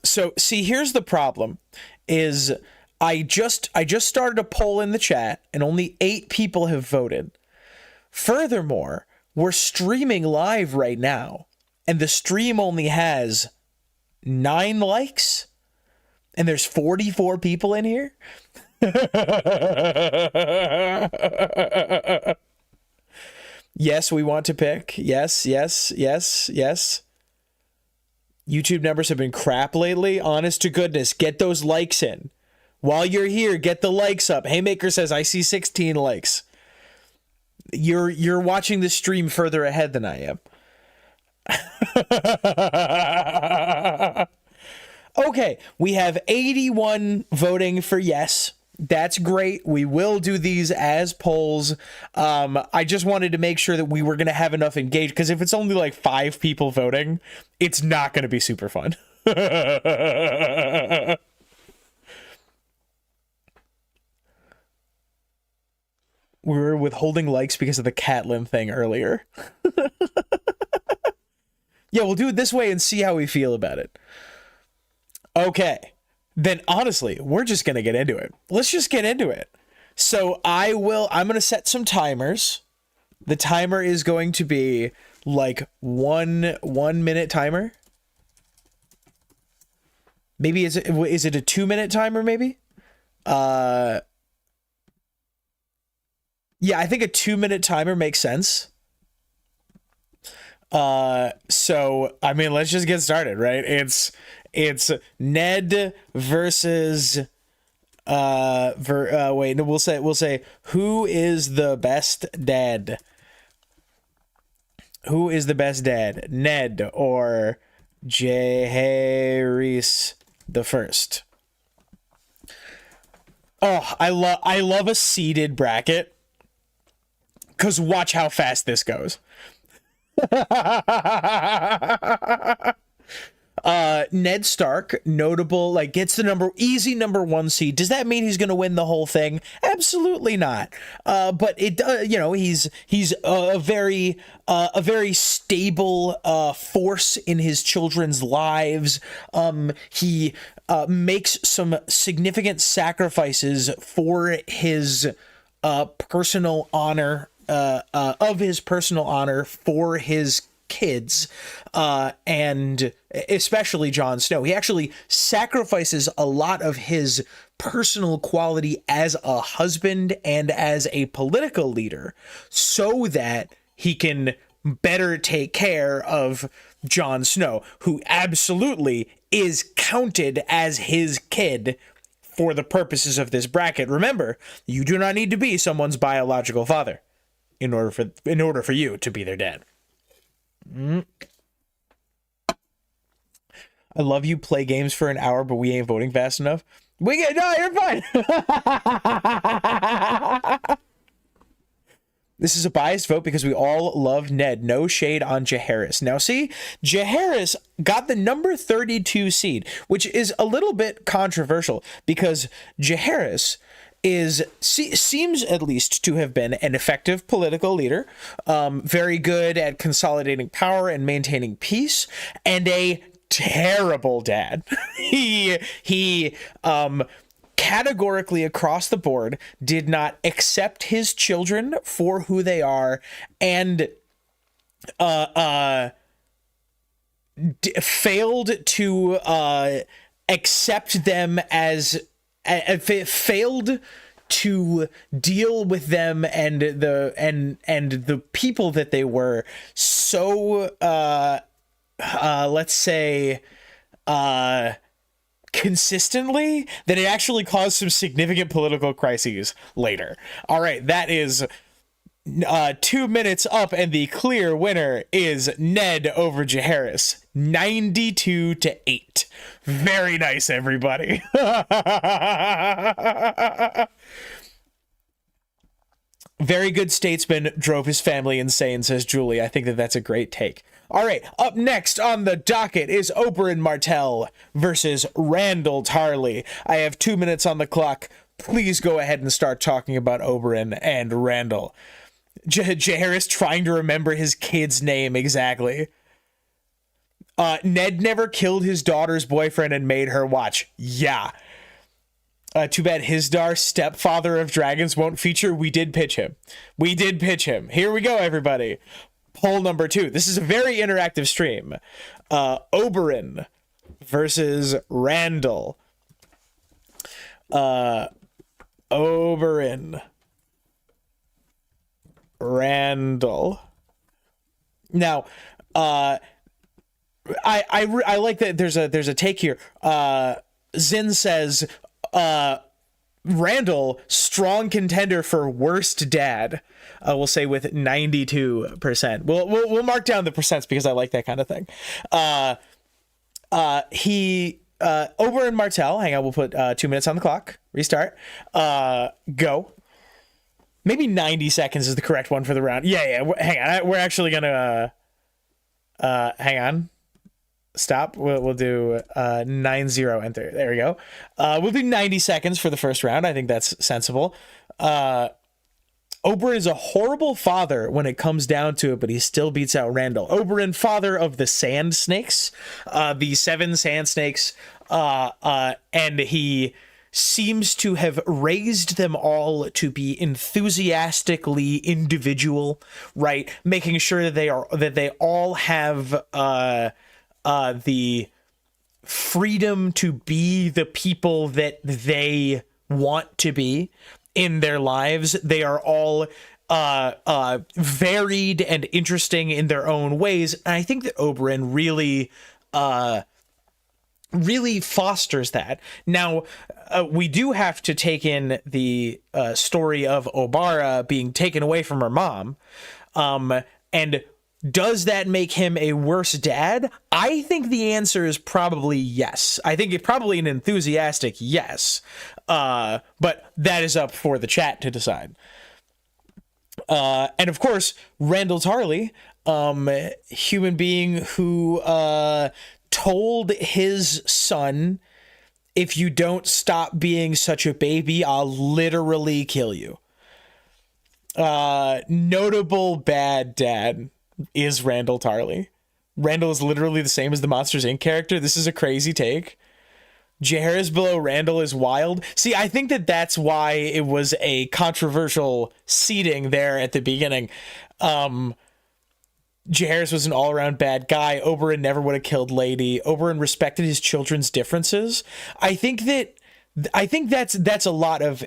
So see, here's the problem is I just started a poll in the chat and only 8 people have voted. Furthermore, we're streaming live right now and the stream only has 9 likes, and there's 44 people in here. Yes, we want to pick. Yes. YouTube numbers have been crap lately. Honest to goodness, get those likes in. While you're here, get the likes up. Haymaker says, I see 16 likes. You're watching the stream further ahead than I am. Okay, we have 81 voting for yes. That's great. We will do these as polls. I just wanted to make sure that we were going to have enough engaged, because if it's only like 5 people voting, it's not going to be super fun. We were withholding likes because of the Catelyn thing earlier. Yeah, we'll do it this way and see how we feel about it. Okay. Then honestly, we're just going to get into it. Let's just get into it. So I'm going to set some timers. The timer is going to be like 1 minute timer. Maybe is it a 2-minute timer maybe? Yeah, I think a 2-minute timer makes sense. So I mean, let's just get started, right? It's Ned versus we'll say who is the best dad? Who is the best dad? Ned or Jaehaerys the First? Oh, I love a seeded bracket, cuz watch how fast this goes. Ned Stark, notable, like, gets the easy number 1 seed. Does that mean he's going to win the whole thing? Absolutely not. But it does, he's a very stable force in his children's lives. He makes some significant sacrifices for his personal honor, of his personal honor for his kids, and especially Jon Snow. He actually sacrifices a lot of his personal quality as a husband and as a political leader so that he can better take care of Jon Snow, who absolutely is counted as his kid for the purposes of this bracket. Remember, you do not need to be someone's biological father in order for you to be their dad. I love you play games for an hour, but we ain't voting fast enough. No, you're fine. This is a biased vote because we all love Ned. No shade on Jaehaerys. Now see, Jaehaerys got the number 32 seed, which is a little bit controversial because Jaehaerys seems at least to have been an effective political leader, very good at consolidating power and maintaining peace, and a terrible dad. he categorically across the board did not accept his children for who they are, and failed to accept them as failed to deal with them and the people that they were so let's say consistently that it actually caused some significant political crises later. All right, that is 2 minutes up, and the clear winner is Ned over Jaehaerys, 92-8. Very nice, everybody. Very good statesman, drove his family insane, says Julie. I think that's a great take. All right, up next on the docket is Oberyn Martell versus Randall Tarley. I have 2 minutes on the clock. Please go ahead and start talking about Oberyn and Randall. Jaehaerys trying to remember his kid's name exactly. Ned never killed his daughter's boyfriend and made her watch. Yeah. Too bad Hisdar, stepfather of dragons, won't feature. We did pitch him. Here we go, everybody. Poll number 2. This is a very interactive stream. Oberyn versus Randall. Oberyn. Randall. Now, I like that there's a take here. Zin says, Randall, strong contender for worst dad. We'll say with 92%. We'll mark down the percents because I like that kind of thing. Oberyn Martell. Hang on, we'll put 2 minutes on the clock. Restart. Go. Maybe 90 seconds is the correct one for the round. Yeah. Hang on. We're actually gonna. Hang on. Stop. We'll do 9-0 enter. There we go. We'll do 90 seconds for the first round. I think that's sensible. Oberyn is a horrible father when it comes down to it, but he still beats out Randall. Oberyn, father of the Sand Snakes, the 7 Sand Snakes, and he seems to have raised them all to be enthusiastically individual, right? Making sure that they all have the freedom to be the people that they want to be in their lives. They are all varied and interesting in their own ways. And I think that Oberyn really fosters that. Now, we do have to take in the story of Obara being taken away from her mom. And does that make him a worse dad? I think the answer is probably yes. I think it's probably an enthusiastic yes. But that is up for the chat to decide. And of course, Randall Tarley, human being who told his son, if you don't stop being such a baby, I'll literally kill you. Notable bad dad is Randall Tarley. Randall is literally the same as the Monsters Inc. character. This is a crazy take. Jaehaerys below Randall is wild. See, I think that that's why it was a controversial seating there at the beginning. Jaehaerys was an all-around bad guy. Oberyn never would have killed Lady. Oberyn respected his children's differences. I think that's a lot of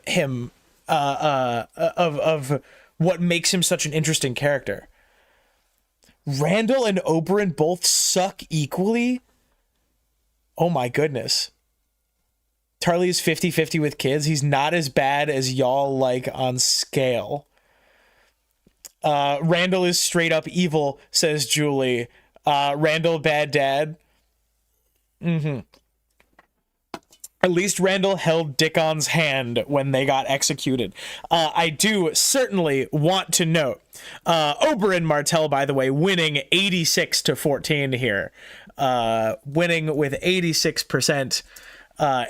him, of what makes him such an interesting character. Randall and Oberyn both suck equally. Oh my goodness. Tarly is 50-50 with kids. He's not as bad as y'all like on scale. Randall is straight up evil, says Julie. Randall, bad dad. At least Randall held Dickon's hand when they got executed. I do certainly want to note, Oberyn Martell, by the way, winning 86-14 here. Winning with 86%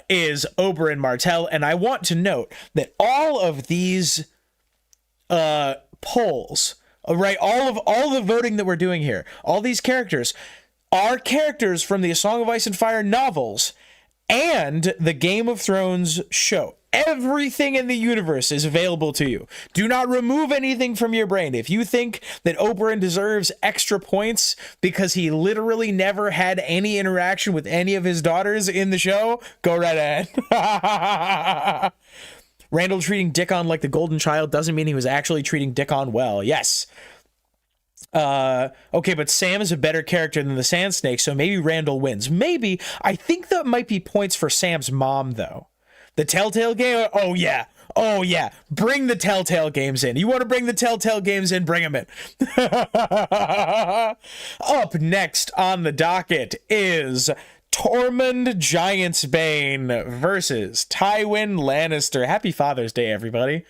is Oberyn Martell. And I want to note that all of these polls, right, all the voting that we're doing here, all these characters are characters from the A Song of Ice and Fire novels and the Game of Thrones show. Everything in the universe is available to you. Do not remove anything from your brain. If you think that Oberyn deserves extra points because he literally never had any interaction with any of his daughters in the show, go right ahead. Randall treating Dickon like the golden child doesn't mean he was actually treating Dickon well. Yes. Okay, but Sam is a better character than the Sand Snake, so maybe Randall wins. Maybe. I think that might be points for Sam's mom, though. The Telltale game? Oh, yeah. Oh, yeah. Bring the Telltale games in. You want to bring the Telltale games in? Bring them in. Up next on the docket is Tormund Giantsbane versus Tywin Lannister. Happy Father's Day, everybody.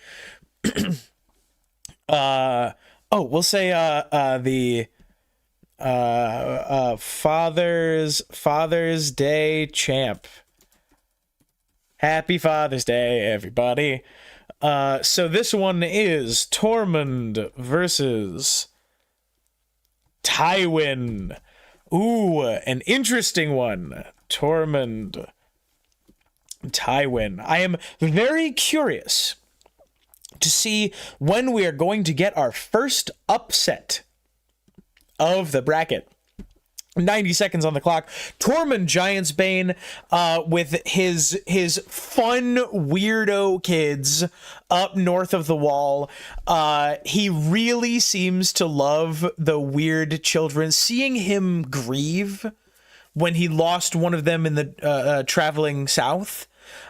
We'll say the Father's Day champ. Happy Father's Day, everybody. So this one is Tormund versus Tywin. Ooh, an interesting one. Tormund, Tywin. I am very curious to see when we are going to get our first upset of the bracket. 90 seconds on the clock. Tormund Giantsbane, with his fun weirdo kids up north of the wall. He really seems to love the weird children. Seeing him grieve when he lost one of them in the traveling south,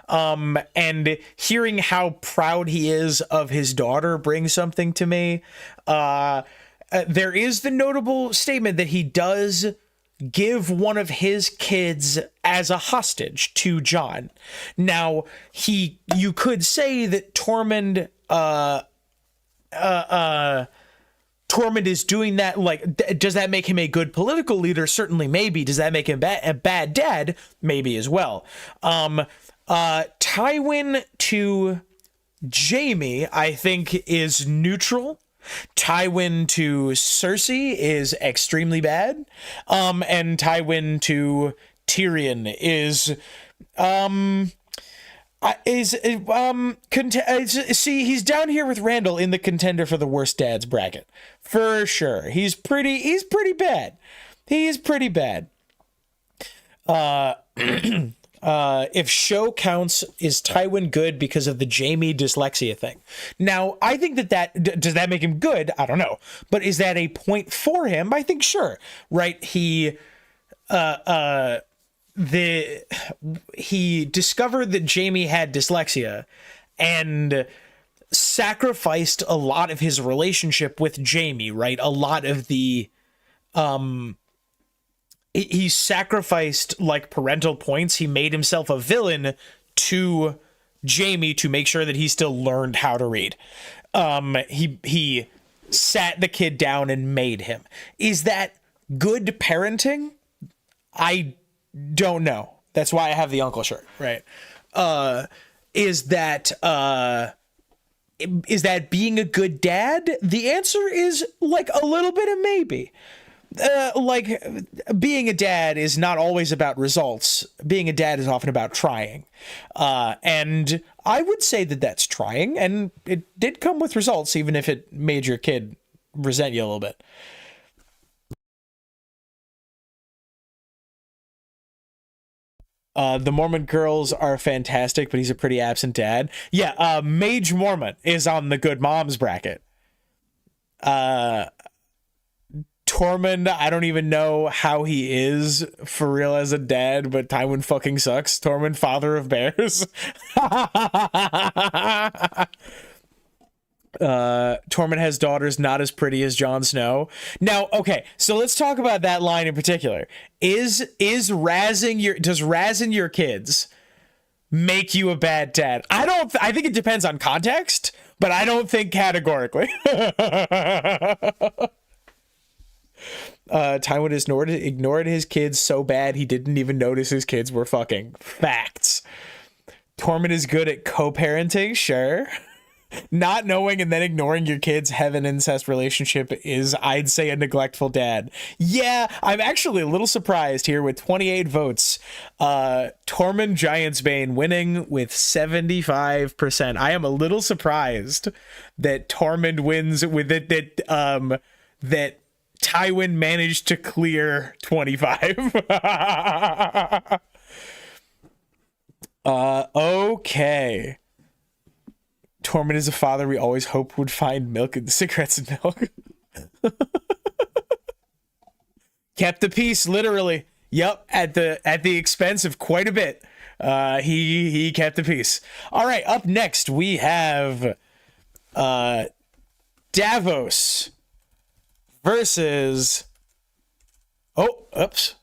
and hearing how proud he is of his daughter brings something to me. There is the notable statement that he does give one of his kids as a hostage to Jon. Now, you could say that Tormund is doing that, like, does that make him a good political leader? Certainly, maybe. Does that make him a bad dad? Maybe as well. Tywin to Jaime, I think, is neutral. Tywin to Cersei is extremely bad. And Tywin to Tyrion see, he's down here with Randall in the contender for the worst dads bracket. For sure. He's pretty bad. He is pretty bad. If show counts, is Tywin good because of the Jaime dyslexia thing? Now, I think does that make him good? I don't know. But is that a point for him? I think sure. Right? He discovered that Jaime had dyslexia and sacrificed a lot of his relationship with Jaime, right? A lot of the he sacrificed like parental points. He made himself a villain to Jaime to make sure that he still learned how to read. He sat the kid down and made him. Is that good parenting? I don't know. That's why I have the uncle shirt, right? Is that being a good dad? The answer is like a little bit of maybe. Like, being a dad is not always about results. Being a dad is often about trying. And I would say that that's trying, and it did come with results, even if it made your kid resent you a little bit. The Mormon girls are fantastic, but he's a pretty absent dad. Yeah, Mage Mormon is on the good moms bracket. Tormund, I don't even know how he is for real as a dad, but Tywin fucking sucks. Tormund, father of bears. Tormund has daughters not as pretty as Jon Snow. Now, okay, so let's talk about that line in particular. Does razzing your kids make you a bad dad? I think it depends on context, but I don't think categorically. Tywin ignored his kids so bad he didn't even notice his kids were fucking. Facts. Tormund is good at co-parenting, sure. Not knowing and then ignoring your kids' heaven incest relationship is, I'd say, a neglectful dad. Yeah, I'm actually a little surprised here with 28 votes. Tormund Giantsbane winning with 75%. I am a little surprised that Tormund wins with it, that Tywin managed to clear 25. Okay. Tormund is a father we always hoped would find milk in the cigarettes and milk. Kept the peace, literally. Yep, at the expense of quite a bit. He kept the peace. All right, up next we have Davos versus... Oh, oops.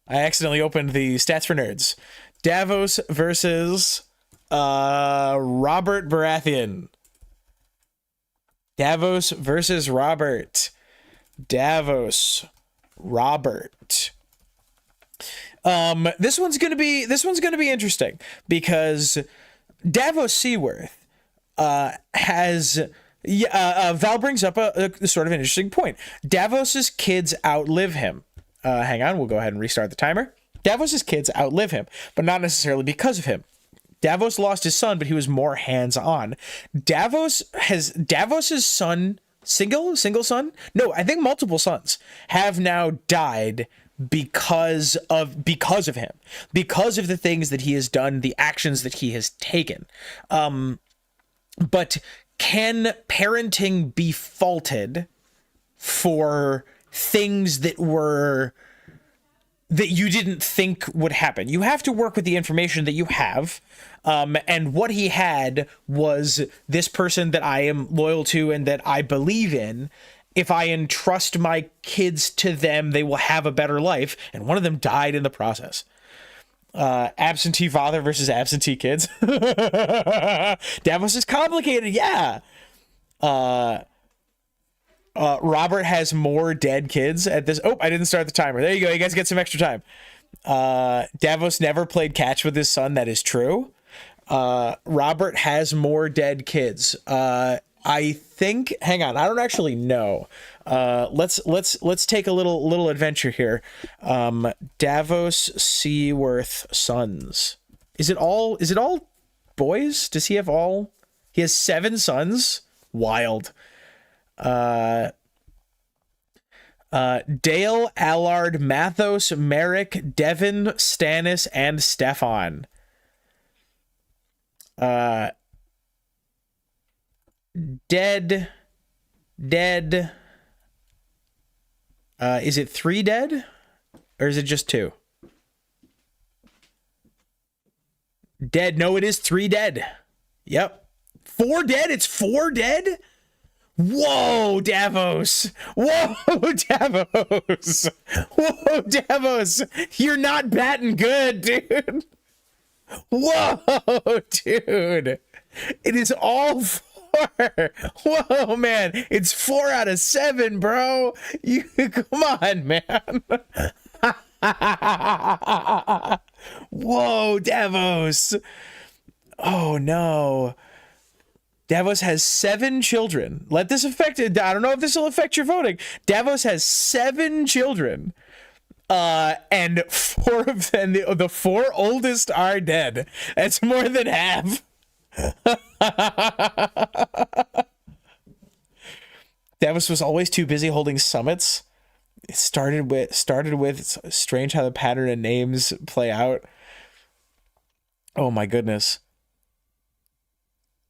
I accidentally opened the stats for nerds. Davos versus Robert Baratheon. Davos versus Robert. Davos. Robert. This one's gonna be interesting because Davos Seaworth has... Val brings up a sort of an interesting point. Davos's kids outlive him. Hang on, we'll go ahead and restart the timer. Davos's kids outlive him, but not necessarily because of him. Davos lost his son, but he was more hands-on. Davos's son, single son? No, I think multiple sons have now died because of him, because of the things that he has done, the actions that he has taken. But can parenting be faulted for things that you didn't think would happen? You have to work with the information that you have. And what he had was this person that I am loyal to and that I believe in. If I entrust my kids to them, they will have a better life. And one of them died in the process. Absentee father versus absentee kids. Davos is complicated. Yeah. Robert has more dead kids at this. Oh, I didn't start the timer. There you go. You guys get some extra time. Davos never played catch with his son. That is true. Robert has more dead kids. I think, hang on, I don't actually know. Let's take a little adventure here. Davos Seaworth sons. Is it all boys? Does he have all? He has 7 sons. Wild. Dale, Allard, Mathos, Merrick, Devon, Stannis, and Stefan. Dead. Is it 3 dead? Or is it just 2? Dead. No, it is 3 dead. Yep. 4 dead? It's 4 dead? Whoa, Davos. Whoa, Davos. Whoa, Davos. You're not batting good, dude. Whoa, dude. It is all 4. Whoa, man. It's 4 out of 7, bro. You come on, man. Whoa, Davos. Oh, no. Davos has 7 children. Let this affect it. I don't know if this will affect your voting. Davos has 7 children. And 4 of them, the 4 oldest are dead. That's more than half. Davos was always too busy holding summits. It started with it's strange how the pattern of names play out. Oh my goodness.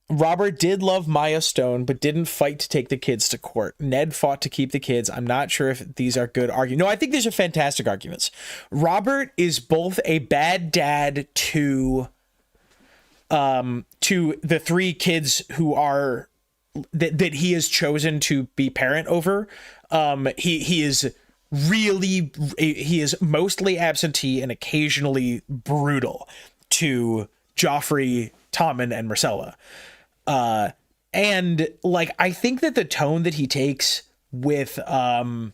Robert did love Maya Stone, but didn't fight to take the kids to court. Ned fought to keep the kids. I'm not sure if these are good arguments. No, I think these are fantastic arguments. Robert is both a bad dad to the 3 kids who are that he has chosen to be parent over. He is mostly absentee and occasionally brutal to Joffrey, Tommen, and Myrcella. And like, I think that the tone that he takes with, that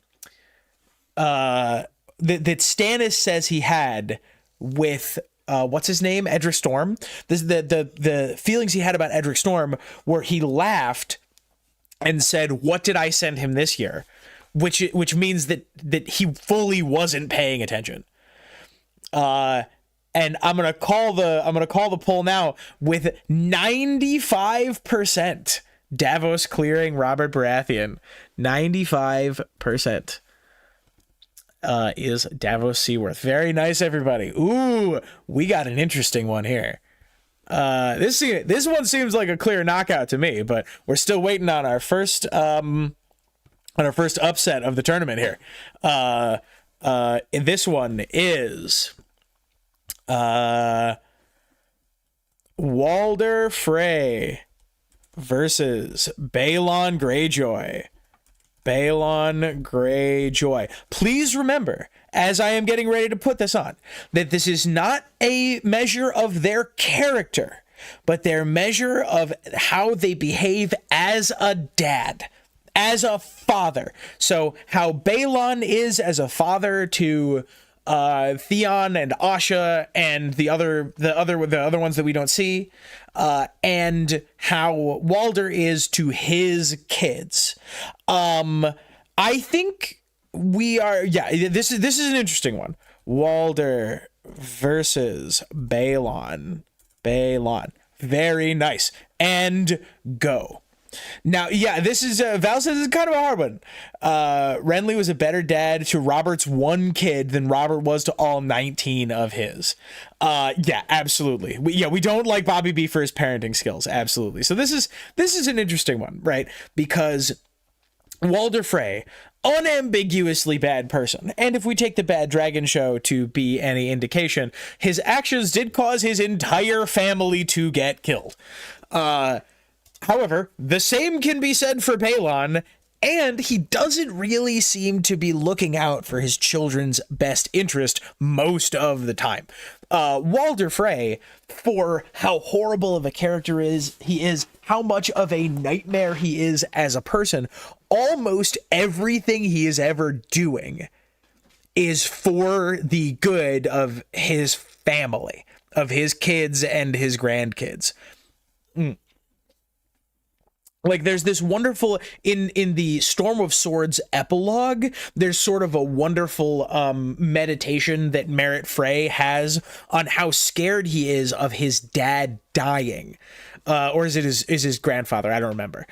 Stannis says he had with, what's his name? Edric Storm. The feelings he had about Edric Storm, where he laughed and said, "What did I send him this year?" Which means that he fully wasn't paying attention. And I'm gonna call the poll now with 95% Davos clearing Robert Baratheon. 95% is Davos Seaworth. Very nice, everybody. Ooh, we got an interesting one here. This one seems like a clear knockout to me, but we're still waiting on our first upset of the tournament here. This one is Walder Frey versus Balon Greyjoy. Balon Greyjoy. Please remember, as I am getting ready to put this on, that this is not a measure of their character, but their measure of how they behave as a dad, as a father. So how Balon is as a father to Theon and Asha and the other ones that we don't see, and how Walder is to his kids. I think we are. Yeah, this is an interesting one. Walder versus Balon. Very nice. And go. Now, yeah, this is Val says it's kind of a hard one. Renly was a better dad to Robert's one kid than Robert was to all 19 of his. Yeah, absolutely. We don't like Bobby B for his parenting skills. Absolutely. So this is an interesting one, right? Because Walder Frey, unambiguously bad person, and if we take the Bad Dragon show to be any indication, his actions did cause his entire family to get killed. However, the same can be said for Balon, and he doesn't really seem to be looking out for his children's best interest most of the time. Walder Frey, for how horrible of a character he is, how much of a nightmare he is as a person, almost everything he is ever doing is for the good of his family, of his kids and his grandkids. Like, there's this wonderful, in the Storm of Swords epilogue, there's sort of a wonderful meditation that Merritt Frey has on how scared he is of his dad dying. Or is it his grandfather? I don't remember.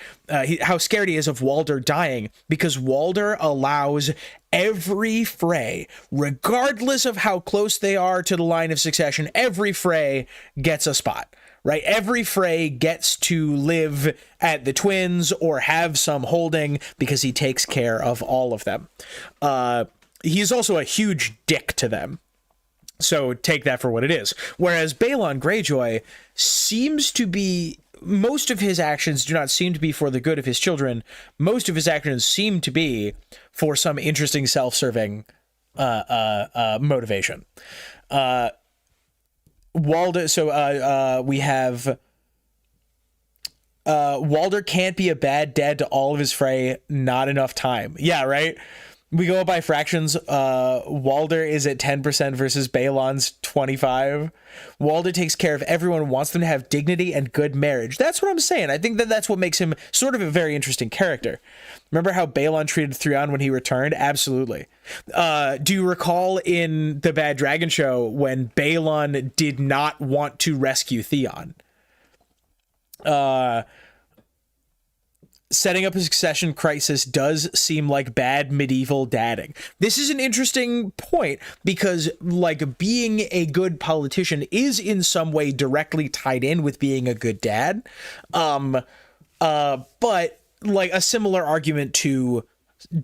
How scared he is of Walder dying, because Walder allows every Frey, regardless of how close they are to the line of succession, every Frey gets a spot. Right? Every Frey gets to live at the twins or have some holding because he takes care of all of them. He's also a huge dick to them. So take that for what it is. Whereas Balon Greyjoy seems to be, most of his actions do not seem to be for the good of his children. Most of his actions seem to be for some interesting self-serving motivation. Walder, so we have Walder can't be a bad dad to all of his Frey, not enough time. Yeah, right? We go up by fractions. Walder is at 10% versus Balon's 25. Walder takes care of everyone, wants them to have dignity and good marriage. That's what I'm saying. I think that's what makes him sort of a very interesting character. Remember how Balon treated Thrawn when he returned? Absolutely. Do you recall in the Bad Dragon show when Balon did not want to rescue Theon? Setting up a succession crisis does seem like bad medieval dadding. This is an interesting point because, like, being a good politician is in some way directly tied in with being a good dad. But like a similar argument to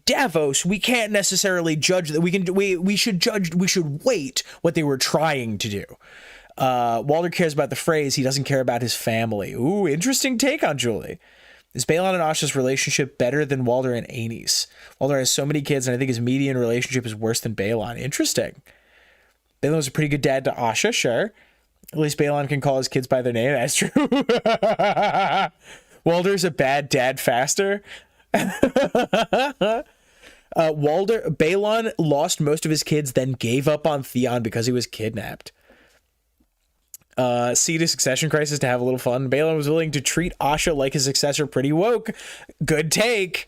Davos, we can't necessarily judge that. We should wait what they were trying to do. Walder cares about the phrase. He doesn't care about his family. Ooh, interesting take on Julie. Is Balon and Asha's relationship better than Walder and Aenys? Walder has so many kids, and I think his median relationship is worse than Balon. Interesting. Balon was a pretty good dad to Asha, sure. At least Balon can call his kids by their name. That's true. Walder's a bad dad faster. Balon lost most of his kids, then gave up on Theon because he was kidnapped. See the succession crisis to have a little fun. Balon was willing to treat Asha like his successor. Pretty woke. Good take.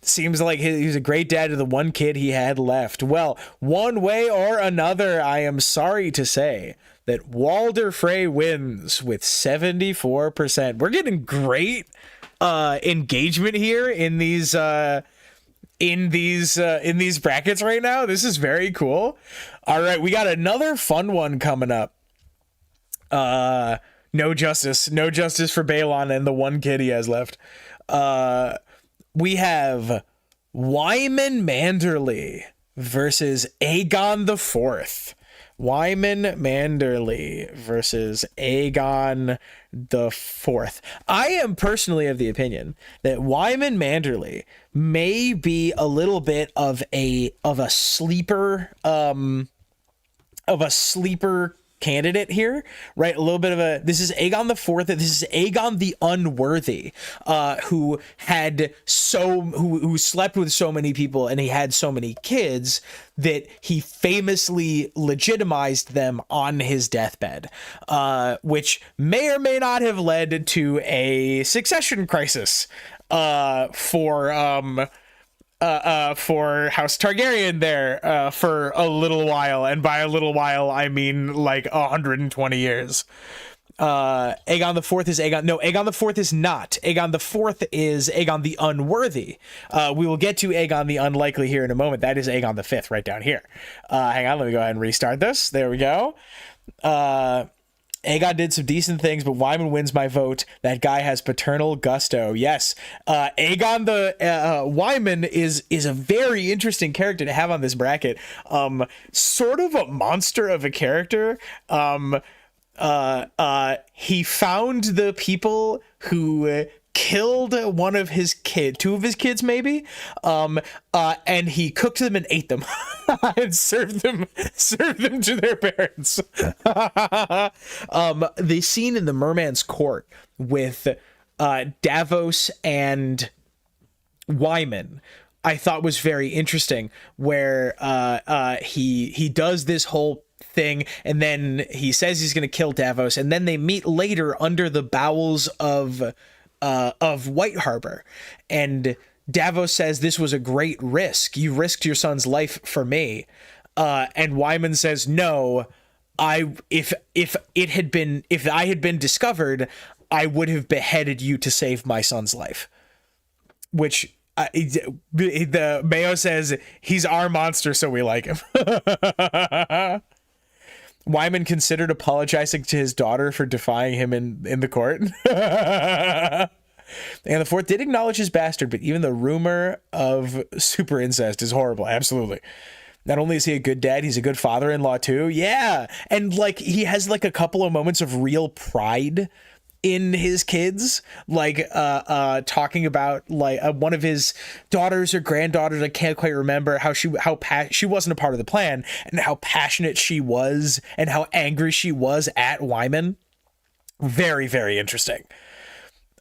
Seems like he was a great dad to the one kid he had left. Well, one way or another, I am sorry to say that Walder Frey wins with 74%. We're getting great engagement here in these brackets right now. This is very cool. All right, we got another fun one coming up. No justice for Balon and the one kid he has left. We have Wyman Manderley versus Aegon the Fourth. Wyman Manderley versus Aegon the Fourth. I am personally of the opinion that Wyman Manderley may be a little bit of a sleeper candidate here, right? A little bit of this is Aegon the Fourth. This is Aegon the Unworthy, who slept with so many people and he had so many kids that he famously legitimized them on his deathbed, which may or may not have led to a succession crisis for House Targaryen there for a little while, and by a little while I mean like 120 years. Aegon the Fourth is Aegon. No, Aegon the Fourth is not. Aegon the Fourth is Aegon the Unworthy. We will get to Aegon the Unlikely here in a moment. That is Aegon the Fifth right down here. Hang on, let me go ahead and restart this. There we go. Aegon did some decent things, but Wyman wins my vote. That guy has paternal gusto. Yes, Aegon the Wyman is a very interesting character to have on this bracket. Sort of a monster of a character. He found the people who killed one of his two of his kids maybe, and he cooked them and ate them and served them to their parents. The scene in the Merman's Court with Davos and Wyman I thought was very interesting, where he does this whole thing, and then he says he's going to kill Davos, and then they meet later under the bowels of White Harbor, and Davos says, "This was a great risk. You risked your son's life for me." And Wyman says, "No, if I had been discovered, I would have beheaded you to save my son's life." Which the Mayo says, he's our monster, so we like him. Wyman considered apologizing to his daughter for defying him in the court. And the Fourth did acknowledge his bastard, but even the rumor of super incest is horrible. Absolutely. Not only is he a good dad, he's a good father-in-law too. Yeah. And like, he has like a couple of moments of real pride in his kids, like talking about like one of his daughters or granddaughters, I can't quite remember, how she wasn't a part of the plan, and how passionate she was and how angry she was at Wyman. Very, very interesting.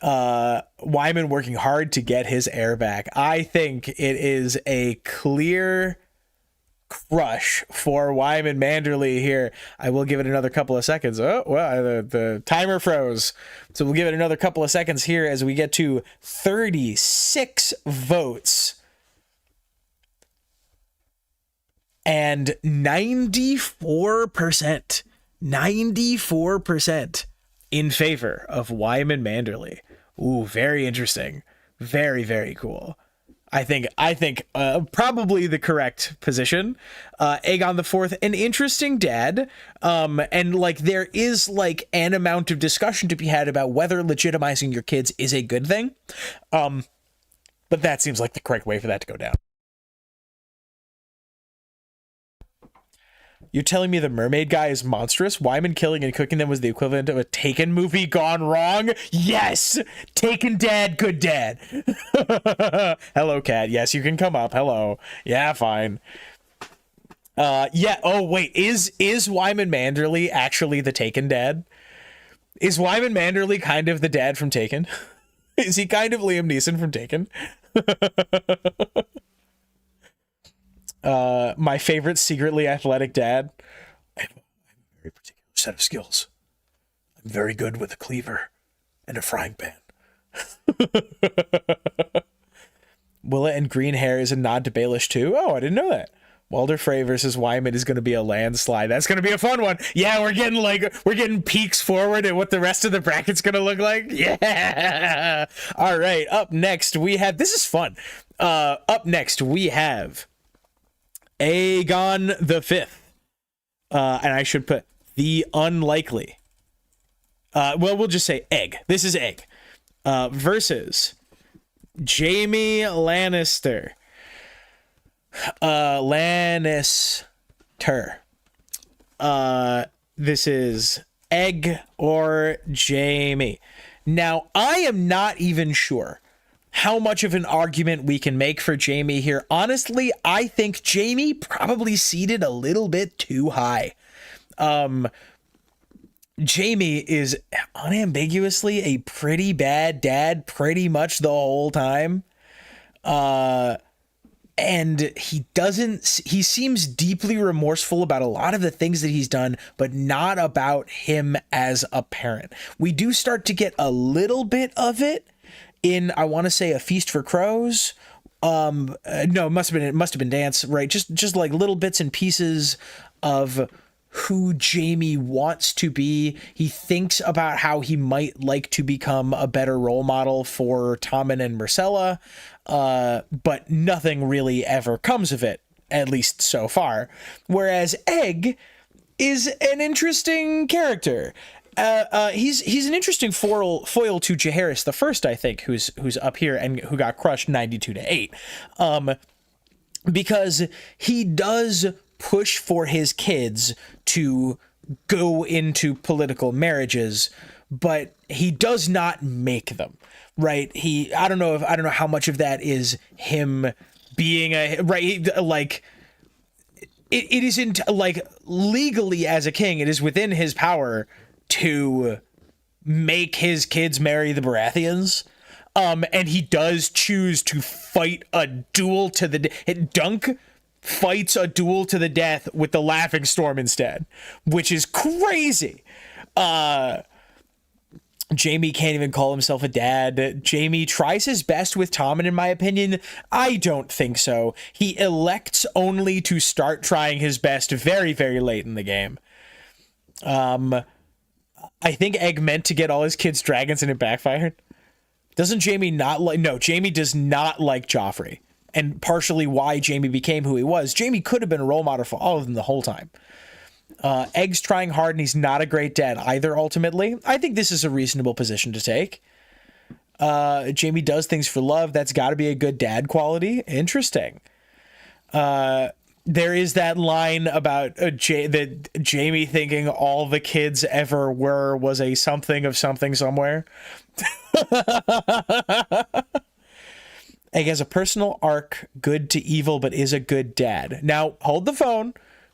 Wyman working hard to get his heir back. I think it is a clear crush for Wyman Manderly here. I will give it another couple of seconds. Oh, well, the timer froze. So we'll give it another couple of seconds here as we get to 36 votes. And 94% in favor of Wyman Manderly. Ooh, very interesting. Very, very cool. I think probably the correct position. Aegon the Fourth, an interesting dad. And like, there is like an amount of discussion to be had about whether legitimizing your kids is a good thing. But that seems like the correct way for that to go down. You're telling me the mermaid guy is monstrous? Wyman killing and cooking them was the equivalent of a Taken movie gone wrong? Yes! Taken dad, good dad. Hello, cat. Yes, you can come up. Hello. Yeah, fine. Yeah. Oh, wait. Is Wyman Manderly actually the Taken dad? Is Wyman Manderly kind of the dad from Taken? Is he kind of Liam Neeson from Taken? My favorite secretly athletic dad. I have a very particular set of skills. I'm very good with a cleaver and a frying pan. Willa and green hair is a nod to Baelish too. Oh, I didn't know that. Walder Frey versus Wyman is going to be a landslide. That's going to be a fun one. Yeah, we're getting peeks forward at what the rest of the bracket's going to look like. Yeah. All right. Up next we have, this is fun. Up next we have Aegon the Fifth, and I should put the Unlikely. Well, we'll just say Egg. This is Egg versus Jaime Lannister. This is Egg or Jaime. Now, I am not even sure how much of an argument we can make for Jaime here. Honestly, I think Jaime probably seated a little bit too high. Jaime is unambiguously a pretty bad dad pretty much the whole time. And he seems deeply remorseful about a lot of the things that he's done, but not about him as a parent. We do start to get a little bit of it in, I want to say, A Feast for Crows. No, it must have been Dance, right? Just like little bits and pieces of who Jaime wants to be. He thinks about how he might like to become a better role model for Tommen and Myrcella, but nothing really ever comes of it, at least so far. Whereas Egg is an interesting character. He's an interesting foil to Jaehaerys the First, I think, who's up here and who got crushed 92-8, because he does push for his kids to go into political marriages, but he does not make them, right? I don't know how much of that is him being like it isn't like legally as a king, it is within his power to make his kids marry the Baratheons. And he does choose to fight a duel to the Dunk fights a duel to the death with the Laughing Storm instead, which is crazy. Jaime can't even call himself a dad. Jaime tries his best with Tommen, in my opinion. I don't think so. He elects only to start trying his best very, very late in the game. I think Egg meant to get all his kids dragons and it backfired. Doesn't Jaime not like... No, Jaime does not like Joffrey. And partially why Jaime became who he was. Jaime could have been a role model for all of them the whole time. Egg's trying hard and he's not a great dad either, ultimately. I think this is a reasonable position to take. Jaime does things for love. That's got to be a good dad quality. Interesting. There is that line about that Jaime thinking all the kids ever were was a something of something somewhere. Egg has a personal arc, good to evil, but is a good dad. Now, hold the phone.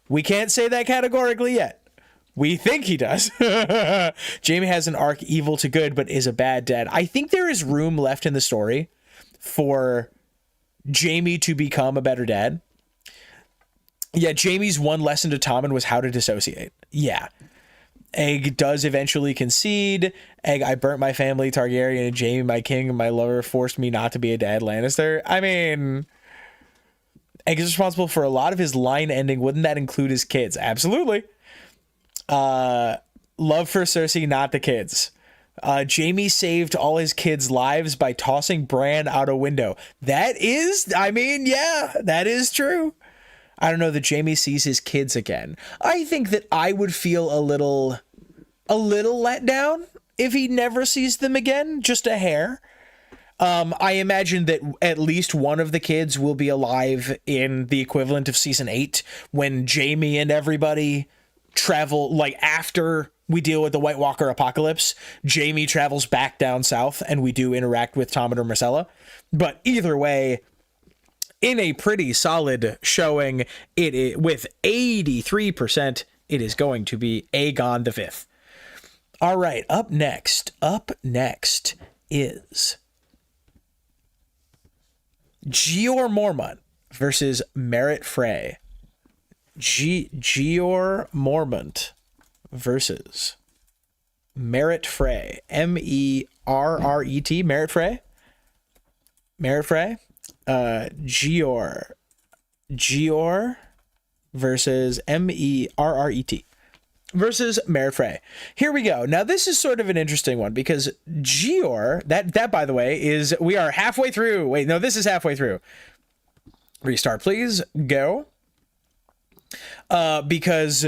We can't say that categorically yet. We think he does. Jaime has an arc, evil to good, but is a bad dad. I think there is room left in the story for Jaime to become a better dad. Yeah, Jaime's one lesson to Tommen was how to dissociate. Yeah. Egg does eventually concede. Egg, I burnt my family Targaryen, and Jaime, my king and my lover, forced me not to be a dad Lannister. I mean, Egg is responsible for a lot of his line ending. Wouldn't that include his kids? Absolutely. Love for Cersei, not the kids. Jaime saved all his kids' lives by tossing Bran out a window. That is true. I don't know that Jaime sees his kids again. I think that I would feel a little let down if he never sees them again, just a hair. I imagine that at least one of the kids will be alive in the equivalent of season 8 when Jaime and everybody travel, like after we deal with the White Walker apocalypse, Jaime travels back down south and we do interact with Tommen or Myrcella. But either way, in a pretty solid showing, with 83%, it is going to be Aegon V. All right, up next is Jeor Mormont versus Merryt Frey. Jeor Mormont versus Merryt Frey. Merret, Merryt Frey. Merryt Frey. Jeor versus Merret versus Merryt Frey. Here we go. Now this is sort of an interesting one because Jeor, that by the way we are halfway through. Wait, no, this is halfway through. Restart, please. Go. Because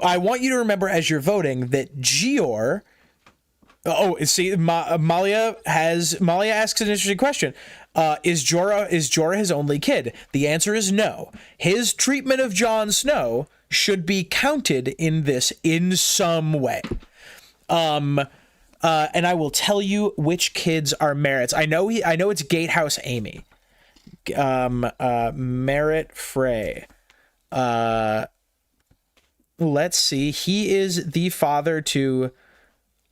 I want you to remember as you're voting that Jeor. Oh, see, Malia asks an interesting question. Is Jorah his only kid? The answer is no. His treatment of Jon Snow should be counted in this in some way. And I will tell you which kids are Merryt's. I know it's Gatehouse Amy. Merryt Frey. Let's see. He is the father to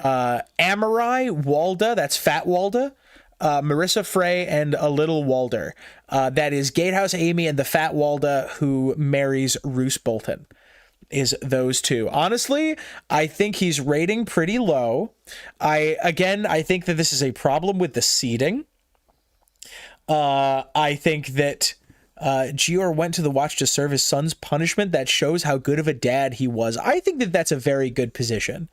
Amorai, Walda, that's Fat Walda, Marissa Frey, and a little Walder. That is Gatehouse Amy and the Fat Walda who marries Roose Bolton. Is those two. Honestly, I think he's rating pretty low. I think that this is a problem with the seeding. I think that Gior went to the watch to serve his son's punishment. That shows how good of a dad he was. I think that that's a very good position.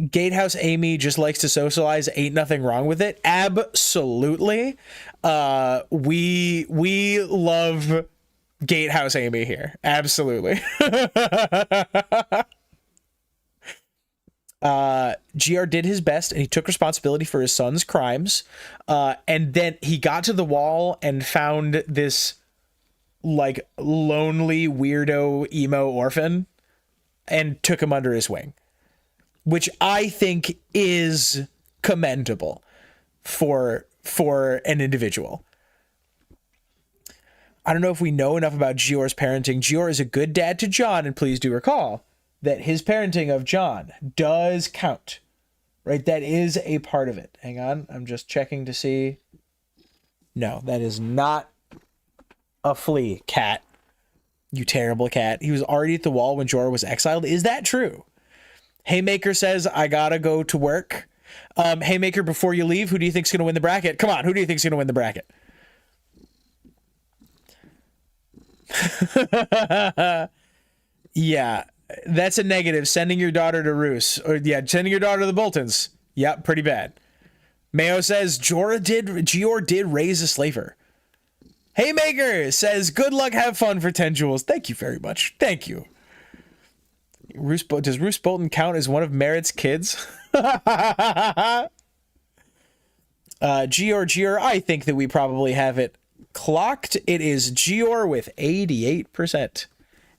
Gatehouse Amy just likes to socialize. Ain't nothing wrong with it. Absolutely. We love Gatehouse Amy here. Absolutely. GR did his best and he took responsibility for his son's crimes. And then he got to the wall and found this like lonely weirdo emo orphan and took him under his wing, which I think is commendable for an individual. I don't know if we know enough about Gior's parenting. Gior is a good dad to John, and please do recall that his parenting of John does count, right? That is a part of it. Hang on, I'm just checking to see. No, that is not a flea, cat. You terrible cat. He was already at the wall when Jorah was exiled. Is that true? Haymaker says, I gotta go to work. Haymaker, before you leave, who do you think's gonna win the bracket? Come on, who do you think's gonna win the bracket? Yeah, that's a negative. Sending your daughter to Roos. Or yeah, sending your daughter to the Boltons. Yep, pretty bad. Mayo says, Gior did raise a slaver. Haymaker says, good luck, have fun for 10 jewels. Thank you very much. Thank you. Does Roose Bolton count as one of Merritt's kids? Gior, I think that we probably have it clocked. It is Gior with 88%.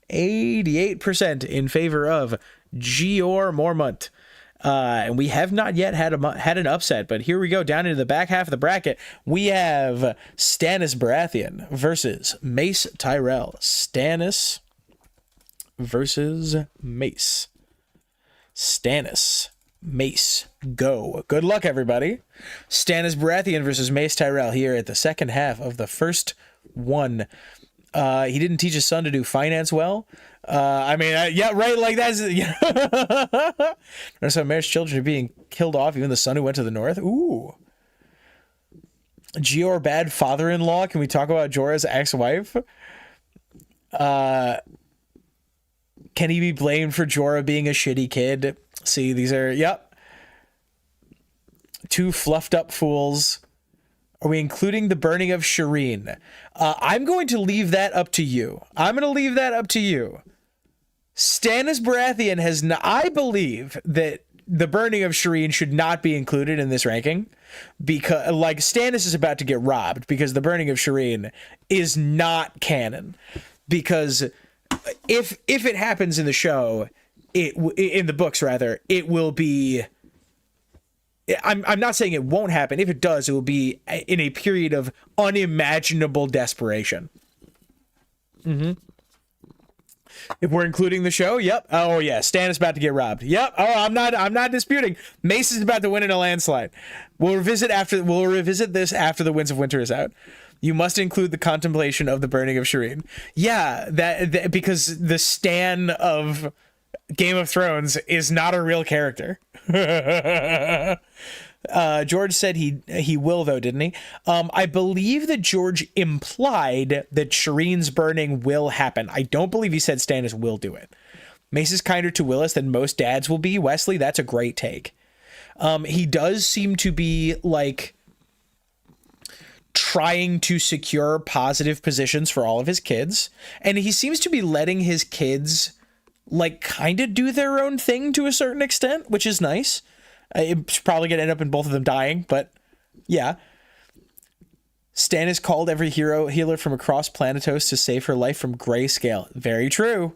88% in favor of Gior Mormont. And we have not yet had an upset, but here we go down into the back half of the bracket. We have Stannis Baratheon versus Mace Tyrell. Stannis versus Mace. Stannis, Mace, go. Good luck, everybody. Stannis Baratheon versus Mace Tyrell here at the second half of the first one. He didn't teach his son to do finance well. Yeah, right. Like that's, Notice how Mare's children are being killed off, even the son who went to the north. Ooh. Gior bad father-in-law. Can we talk about Jorah's ex-wife? Can he be blamed for Jorah being a shitty kid? See, these are, yep. Two fluffed up fools. Are we including the burning of Shireen? I'm going to leave that up to you. Stannis Baratheon has not, I believe that the burning of Shireen should not be included in this ranking because like Stannis is about to get robbed because the burning of Shireen is not canon, because if it happens in the show, in the books rather, it will be, I'm not saying it won't happen. If it does, it will be in a period of unimaginable desperation. Mm-hmm. If we're including the show, yep. Oh yeah, Stannis about to get robbed. Yep. Oh, I'm not disputing. Mace is about to win in a landslide. We'll revisit this after the Winds of Winter is out. You must include the contemplation of the burning of Shireen. Yeah, that because the Stan of Game of Thrones is not a real character. George said he will though, didn't he? I believe that George implied that Shireen's burning will happen. I don't believe he said Stannis will do it. Mace is kinder to Willis than most dads will be. Wesley, that's a great take. He does seem to be like trying to secure positive positions for all of his kids, and he seems to be letting his kids like kind of do their own thing to a certain extent, which is nice. It's probably going to end up in both of them dying, but yeah. Stannis called every healer from across Planetos to save her life from Grayscale. Very true.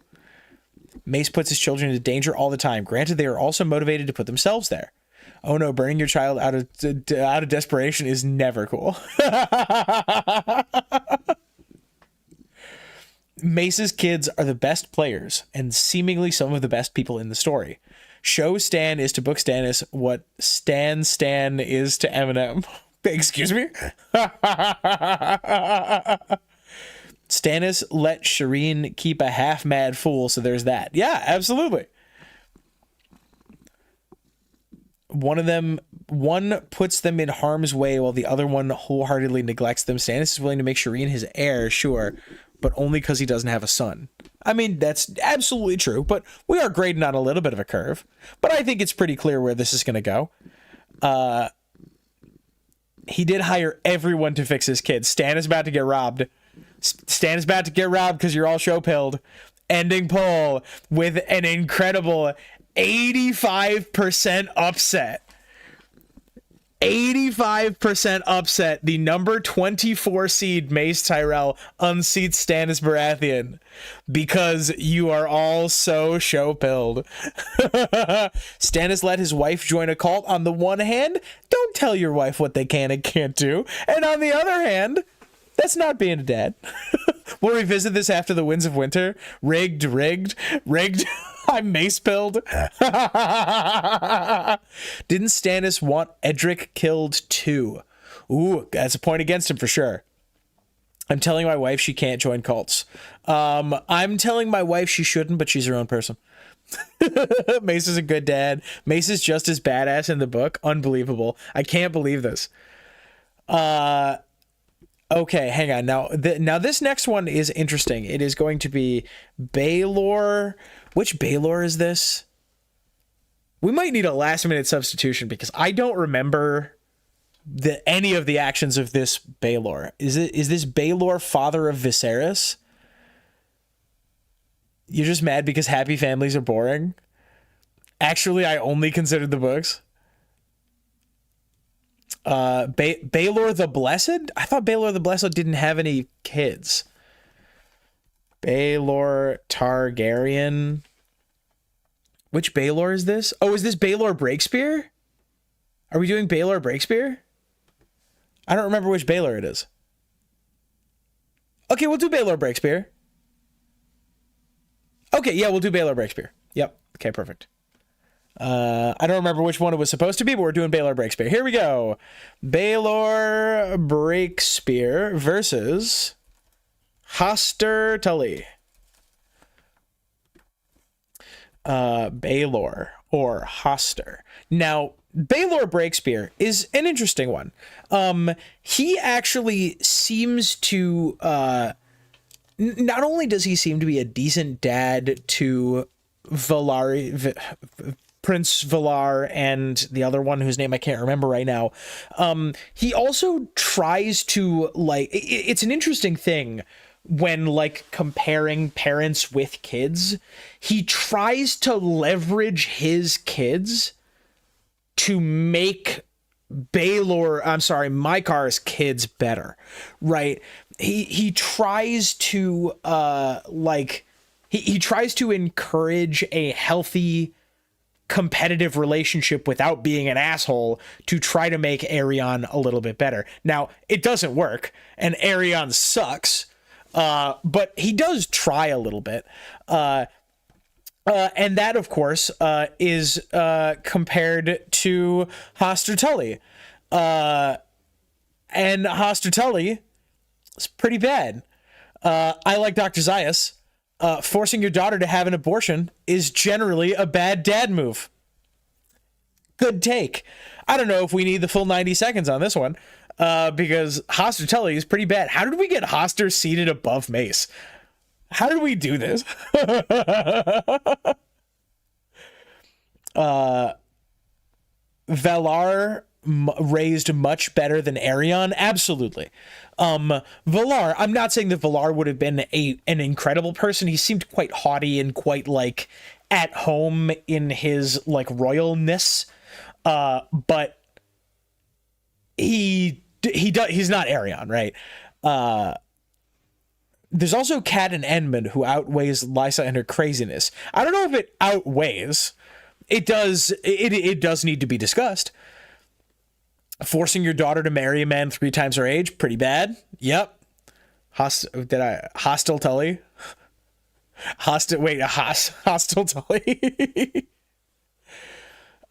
Mace puts his children into danger all the time. Granted, they are also motivated to put themselves there. Oh no, burning your child out of desperation is never cool. Mace's kids are the best players and seemingly some of the best people in the story. Show Stan is to book Stannis what Stan is to Eminem. Excuse me? Stannis let Shireen keep a half-mad fool, so there's that. Yeah, absolutely. one puts them in harm's way while the other one wholeheartedly neglects them. Stannis is willing to make Shireen his heir, sure, but only because he doesn't have a son. I mean, that's absolutely true, but we are grading on a little bit of a curve. But I think it's pretty clear where this is going to go. He did hire everyone to fix his kids. Stan is about to get robbed. Stan is about to get robbed because you're all show-pilled. Ending poll with an incredible 85% upset. 85% upset. The number 24 seed Mace Tyrell unseats Stannis Baratheon because you are all so show-pilled. Stannis let his wife join a cult. On the one hand, don't tell your wife what they can and can't do. And on the other hand, that's not being a dad. We'll revisit this after the Winds of Winter. Rigged. I'm mace-pilled. Didn't Stannis want Edric killed too? Ooh, that's a point against him for sure. I'm telling my wife she can't join cults. I'm telling my wife she shouldn't, but she's her own person. Mace is a good dad. Mace is just as badass in the book. Unbelievable. I can't believe this. Okay, hang on. Now this next one is interesting. It is going to be Baelor. Which Baelor is this? We might need a last-minute substitution because I don't remember any of the actions of this Baelor. Is this Baelor, father of Viserys? You're just mad because happy families are boring? Actually, I only considered the books. Baelor the Blessed? I thought Baelor the Blessed didn't have any kids. Baelor Targaryen. Which Baelor is this? Oh, is this Baelor Breakspear? Are we doing Baelor Breakspear? I don't remember which Baelor it is. Okay, we'll do Baelor Breakspear. Okay, yeah, we'll do Baelor Breakspear. Yep. Okay, perfect. I don't remember which one it was supposed to be, but we're doing Baelor Breakspear. Here we go. Baelor Breakspear versus Hoster Tully. Baelor or Hoster. Now, Baelor Breakspear is an interesting one. He actually seems to not only does he seem to be a decent dad to Prince Valar and the other one whose name I can't remember right now. He also tries to, like, it's an interesting thing when, like, comparing parents with kids. He tries to leverage his kids to make Mykar's kids better, right? He tries to he tries to encourage a healthy competitive relationship without being an asshole to try to make Aerion a little bit better. Now, it doesn't work, and Aerion sucks, but he does try a little bit. And that, of course, is compared to Hoster Tully. And Hoster Tully is pretty bad. I like Dr. Zaius. Forcing your daughter to have an abortion is generally a bad dad move. Good take. I don't know if we need the full 90 seconds on this one, because Hoster Tully is pretty bad. How did we get Hoster seated above Mace? How did we do this? Valar raised much better than Aerion, absolutely. Valar, I'm not saying that Valar would have been an incredible person. He seemed quite haughty and quite, like, at home in his, like, royalness, but he's not Aerion, right? There's also Kat and Edmund, who outweighs Lysa and her craziness. I don't know if it outweighs. It does need to be discussed. Forcing your daughter to marry a man 3 times her age, pretty bad. Yep. Hostile Tully? Hostile Tully.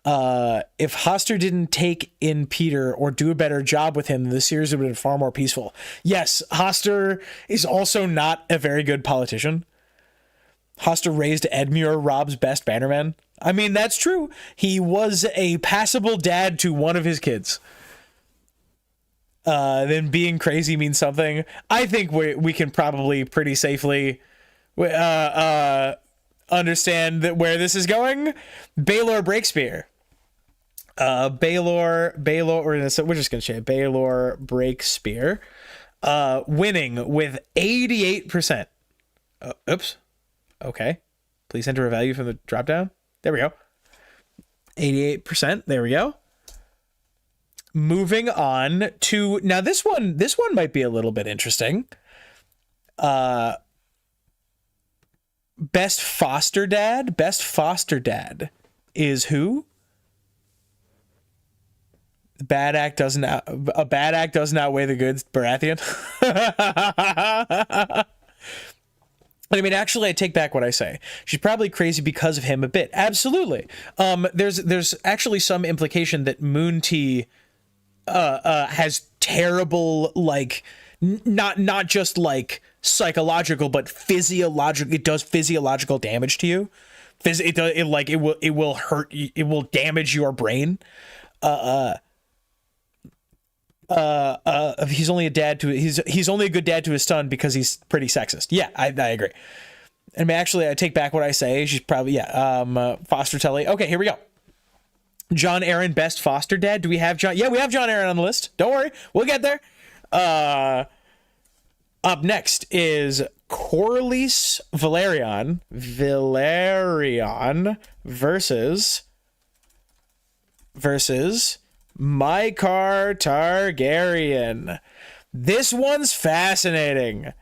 If Hoster didn't take in Peter or do a better job with him, the series would have been far more peaceful. Yes, Hoster is also not a very good politician. Hoster raised Edmure, Robb's best bannerman. I mean, that's true. He was a passable dad to one of his kids. Then being crazy means something. I think we can probably pretty safely understand that where this is going. Baylor Breakspear. Baylor, we're just gonna say Baylor Breakspear, winning with 88%. Oops. Okay. Please enter a value from the drop down. There we go. 88%. There we go. Moving on to now this one might be a little bit interesting. Best foster dad is who? A bad act doesn't outweigh the good, Baratheon. I mean, actually, I take back what I say. She's probably crazy because of him a bit. Absolutely. There's actually some implication that Moon Tea has terrible, like, not just like psychological, but physiological. It does physiological damage to you. It will hurt you. It will damage your brain. He's only a dad to he's only a good dad to his son because he's pretty sexist. Yeah, I agree. I mean, actually, I take back what I say. She's probably foster Telly. Okay, here we go. John Aaron, best foster dad. Do we have John? Yeah, we have John Aaron on the list. Don't worry, we'll get there. Up next is Corlys Valerion versus Mycor Targaryen. This one's fascinating.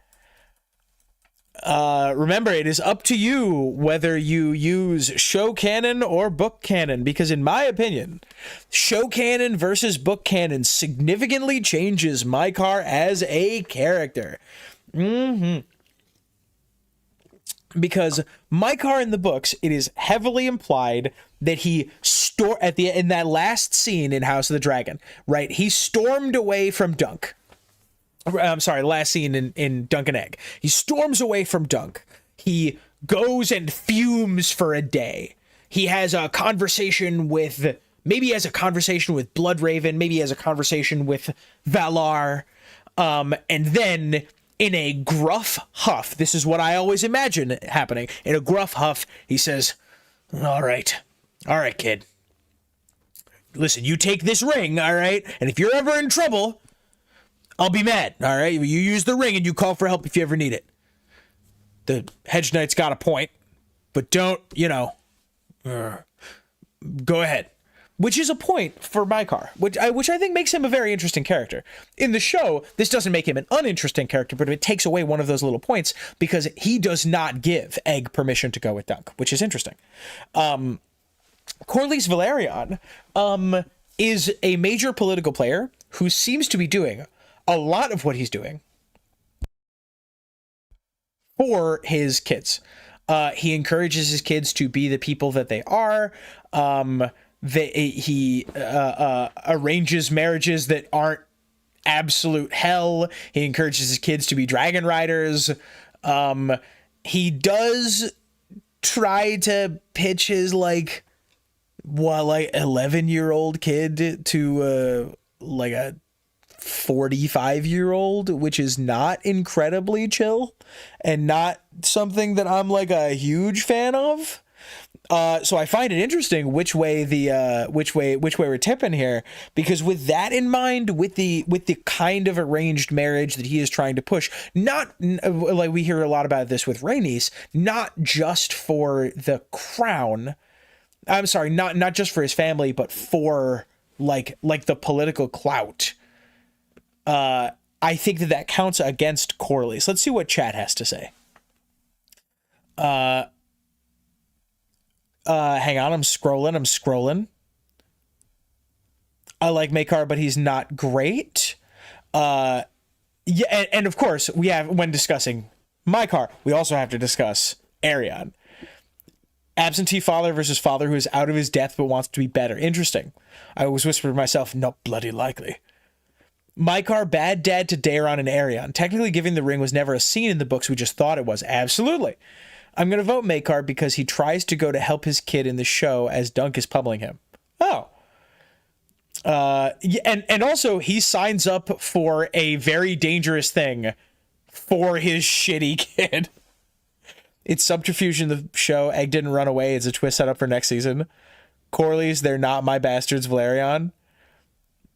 Remember, it is up to you whether you use show canon or book canon, because in my opinion, show canon versus book canon significantly changes Mycor as a character. Because Mycor in the books, it is heavily implied that he in that last scene in House of the Dragon, right? He stormed away from Dunk. I'm sorry, last scene in Dunk and Egg. He storms away from Dunk. He goes and fumes for a day. He has a conversation with, maybe he has a conversation with Bloodraven, maybe he has a conversation with Valar, and then in a gruff huff, this is what I always imagine happening, in a gruff huff, he says, all right, kid. Listen, you take this ring, all right? And if you're ever in trouble, I'll be mad, all right? You use the ring and you call for help if you ever need it. The Hedge Knight's got a point, but don't, go ahead. Which is a point for Mycor, which I think makes him a very interesting character. In the show, this doesn't make him an uninteresting character, but it takes away one of those little points because he does not give Egg permission to go with Dunk, which is interesting. Corlys Valerion is a major political player who seems to be doing a lot of what he's doing for his kids. He encourages his kids to be the people that they are. He arranges marriages that aren't absolute hell. He encourages his kids to be dragon riders. He does try to pitch his 11-year-old kid to a 45-year-old, which is not incredibly chill and not something that I'm a huge fan of. So I find it interesting which way we're tipping here, because with that in mind, with the kind of arranged marriage that he is trying to push, not like we hear a lot about this with Rhaenys, not just for the crown. I'm sorry, not just for his family, but for like the political clout. I think that counts against Corlys. Let's see what chat has to say. Hang on, I'm scrolling. I like Mycor, but he's not great. Yeah, and of course, when discussing Mycor, we also have to discuss Aerion. Absentee father versus father who is out of his depth but wants to be better. Interesting. I always whisper to myself, not bloody likely. Mycor, bad dad to Daeron and Aerion. Technically, giving the ring was never a scene in the books. We just thought it was. Absolutely. I'm going to vote Maekar because he tries to go to help his kid in the show as Dunk is pummeling him. Oh. And also he signs up for a very dangerous thing for his shitty kid. It's subterfuge in the show. Egg didn't run away. It's a twist set up for next season. Corlys, they're not my bastards, Valerian.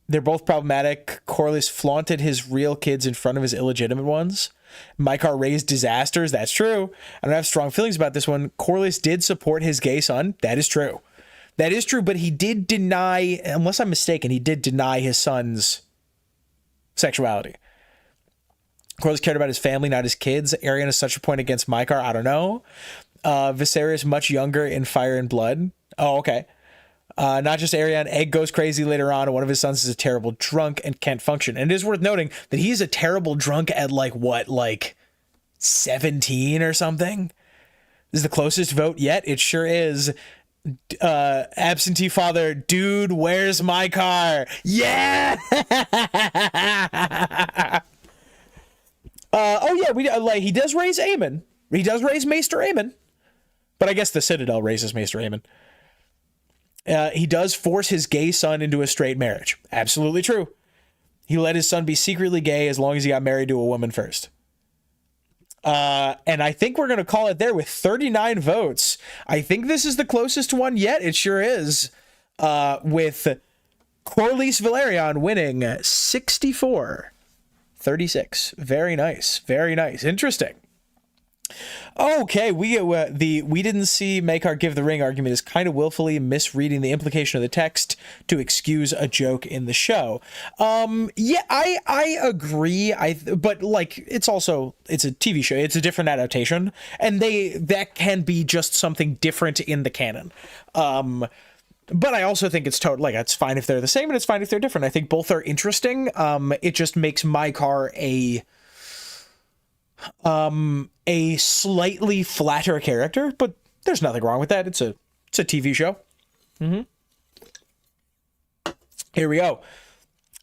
They're both problematic. Corlys flaunted his real kids in front of his illegitimate ones. Maekar raised disasters. That's true. I don't have strong feelings about this one. Corlys did support his gay son. That is true. That is true, but he did deny, unless I'm mistaken, he did deny his son's sexuality. Corlys cared about his family, not his kids. Aerion is such a point against Maekar. I don't know. Viserys much younger in Fire and Blood. Oh, okay. Not just Aerion. Egg goes crazy later on. One of his sons is a terrible drunk and can't function. And it is worth noting that he's a terrible drunk at like 17 or something. This is the closest vote yet. It sure is. Absentee father, dude, where's my car? Yeah. Oh yeah, he does raise Aemon. He does raise Maester Aemon, but I guess the Citadel raises Maester Aemon. He does force his gay son into a straight marriage. Absolutely true. He let his son be secretly gay as long as he got married to a woman first. And I think we're going to call it there with 39 votes. I think this is the closest one yet. It sure is. With Corlys Valerian winning 64-36. Very nice. Very nice. Interesting. Okay, we didn't see Maekar give the ring argument is kind of willfully misreading the implication of the text to excuse a joke in the show. Yeah, I agree. But like it's a TV show. It's a different adaptation, and that can be just something different in the canon. But I also think it's totally it's fine if they're the same, and it's fine if they're different. I think both are interesting. It just makes Maekar a slightly flatter character, but there's nothing wrong with that. It's a TV show. Here we go.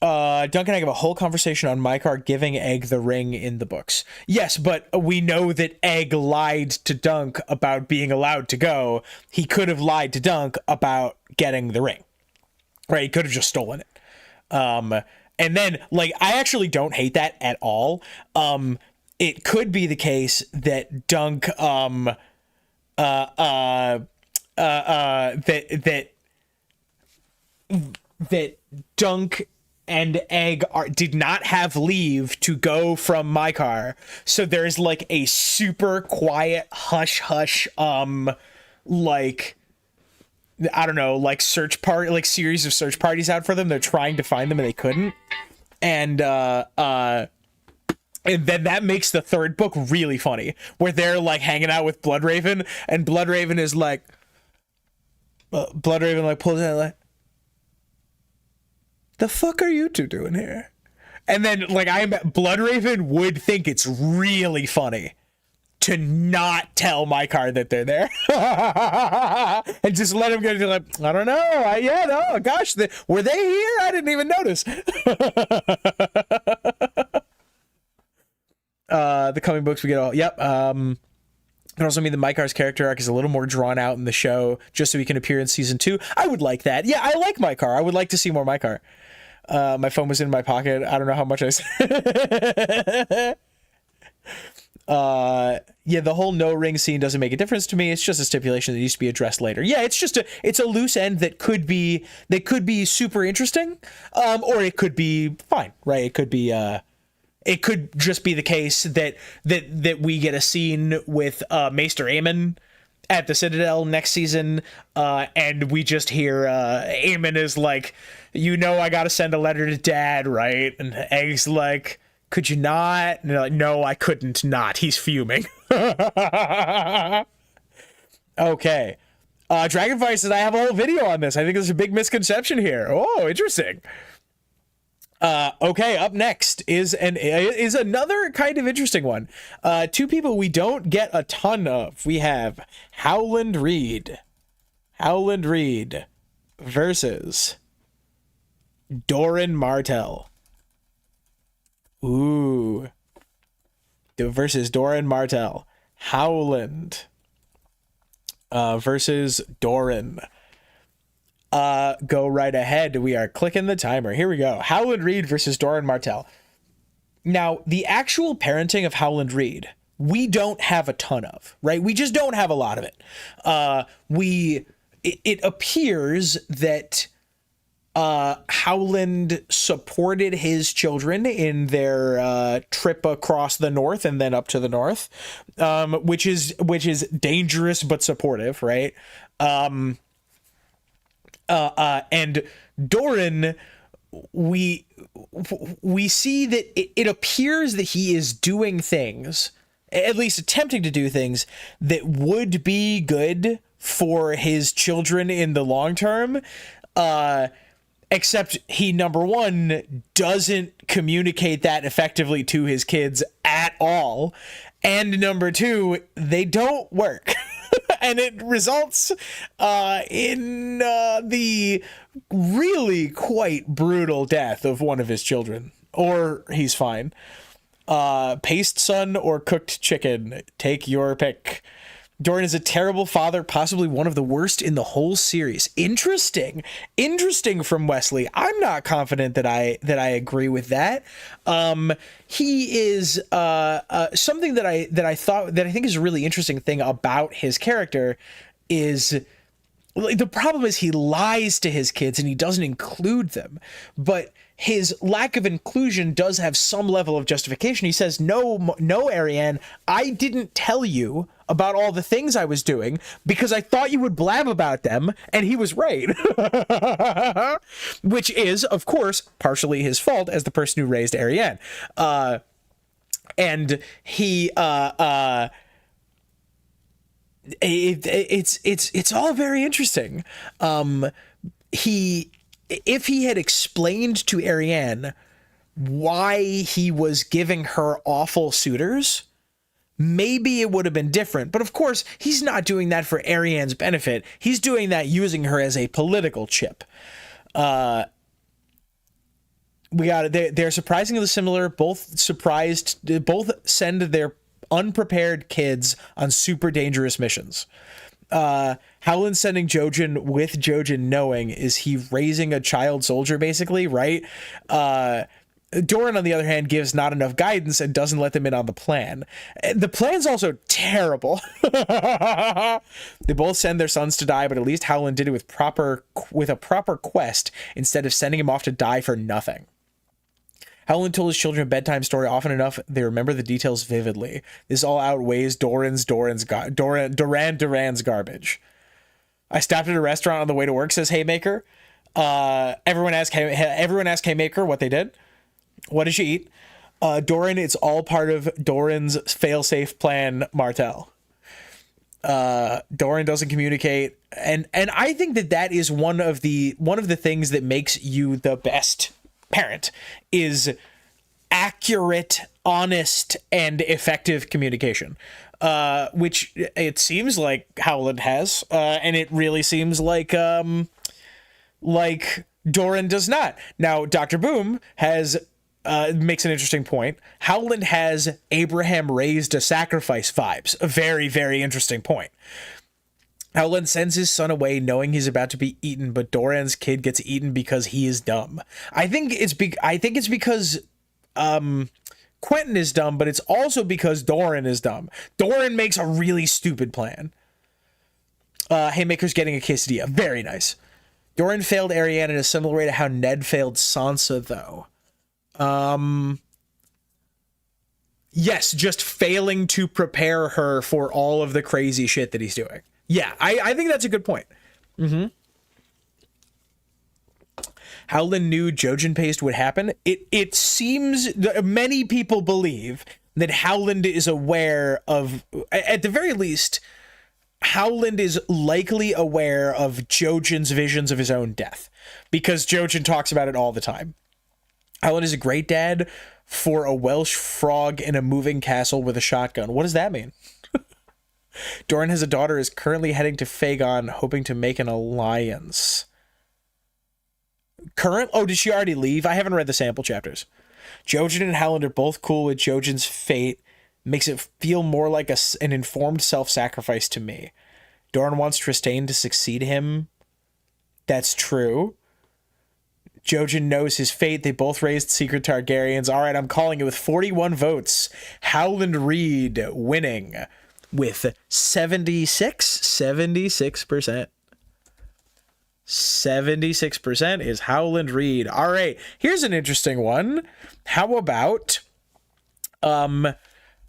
Duncan and I have a whole conversation on Maekar giving Egg the ring in the books. Yes, but we know that Egg lied to Dunk about being allowed to go. He could have lied to Dunk about getting the ring. Right? He could have just stolen it. And then, I actually don't hate that at all. It could be the case that Dunk, that Dunk and Egg did not have leave to go from Maekar, so there's a super quiet hush, I don't know, search party, series of search parties out for them. They're trying to find them and they couldn't, and then that makes the third book really funny, where they're hanging out with Bloodraven, and Bloodraven is pulls out the fuck are you two doing here? And then Bloodraven would think it's really funny to not tell Maekar that they're there, and just let him get I don't know, gosh, were they here? I didn't even notice. The coming books we get all. Yep. It also mean that Maekar's character arc is a little more drawn out in the show, just so he can appear in season 2. I would like that. Yeah, I like Maekar. I would like to see more Maekar. My phone was in my pocket. I don't know how much I said. Yeah, the whole no ring scene doesn't make a difference to me. It's just a stipulation that needs to be addressed later. Yeah, it's a loose end that could be super interesting, or it could be fine, right? It could be it could just be the case that we get a scene with Maester Aemon at the Citadel next season, and we just hear Aemon is I gotta send a letter to Dad, right? And Egg's could you not? And they're no, I couldn't not. He's fuming. Okay. Dragonfire says, I have a whole video on this. I think there's a big misconception here. Oh, interesting. Okay, up next is another kind of interesting one. Two people we don't get a ton of. We have Howland Reed versus Doran Martell. Ooh. Versus Doran Martell. Howland versus Doran. Go right ahead. We are clicking the timer. Here we go. Howland Reed versus Doran Martell. Now, the actual parenting of Howland Reed, we don't have a ton of, right? We just don't have a lot of it. It appears that Howland supported his children in their trip across the north and then up to the north, which is dangerous but supportive, right? And Doran, we see that it appears that he is doing things, at least attempting to do things, that would be good for his children in the long term, except he, number one, doesn't communicate that effectively to his kids at all, and number two, they don't work. And it results in the really quite brutal death of one of his children. Or he's fine. Paste son or cooked chicken. Take your pick. Doran is a terrible father, possibly one of the worst in the whole series. Interesting from Wesley. I'm not confident that I agree with that. He is something that I think is a really interesting thing about his character is, the problem is he lies to his kids and he doesn't include them, but his lack of inclusion does have some level of justification. He says, no, Ariane, I didn't tell you about all the things I was doing because I thought you would blab about them. And he was right. Which is, of course, partially his fault as the person who raised Ariane. And he, it's all very interesting. If he had explained to Ariane why he was giving her awful suitors, maybe it would have been different. But of course, he's not doing that for Ariane's benefit. He's doing that using her as a political chip. They're surprisingly similar. Both send their unprepared kids on super dangerous missions. Howland sending Jojen with Jojen knowing, is he raising a child soldier basically, right? Doran, on the other hand, gives not enough guidance and doesn't let them in on the plan. The plan's also terrible. They both send their sons to die, but at least Howland did it with a proper quest instead of sending him off to die for nothing. Howland told his children a bedtime story often enough they remember the details vividly. This all outweighs Duran's garbage. I stopped at a restaurant on the way to work, says Haymaker. Everyone asked Haymaker what they did. What did she eat? Doran, it's all part of Doran's fail-safe plan, Martell. Doran doesn't communicate, and I think that is one of the things that makes you the best parent, is accurate, honest, and effective communication, which it seems like Howland has, and it really seems like Doran does not. Now, Dr. Boom makes an interesting point. Howland has Abraham raised a sacrifice vibes. A very, very interesting point. Howland sends his son away knowing he's about to be eaten, but Doran's kid gets eaten because he is dumb. I think it's because Quentin is dumb, but it's also because Doran is dumb. Doran makes a really stupid plan. Haymaker's getting a quesadilla. Very nice. Doran failed Ariane in a similar way to how Ned failed Sansa, though. Yes, just failing to prepare her for all of the crazy shit that he's doing. Yeah, I think that's a good point. Mm-hmm. Howland knew Jojen paste would happen. It seems many people believe that Howland is aware of, at the very least, Howland is likely aware of Jojen's visions of his own death, because Jojen talks about it all the time. Howland is a great dad for a Welsh frog in a moving castle with a shotgun. What does that mean? Doran has a daughter, is currently heading to Fagon, hoping to make an alliance. Did she already leave? I haven't read the sample chapters. Jojen and Howland are both cool with Jojen's fate. Makes it feel more like an informed self-sacrifice to me. Dorne wants Trystane to succeed him. That's true. Jojen knows his fate. They both raised secret Targaryens. All right, I'm calling it with 41 votes. Howland Reed winning with 76%. 76% is Howland Reed. All right, here's an interesting one. How about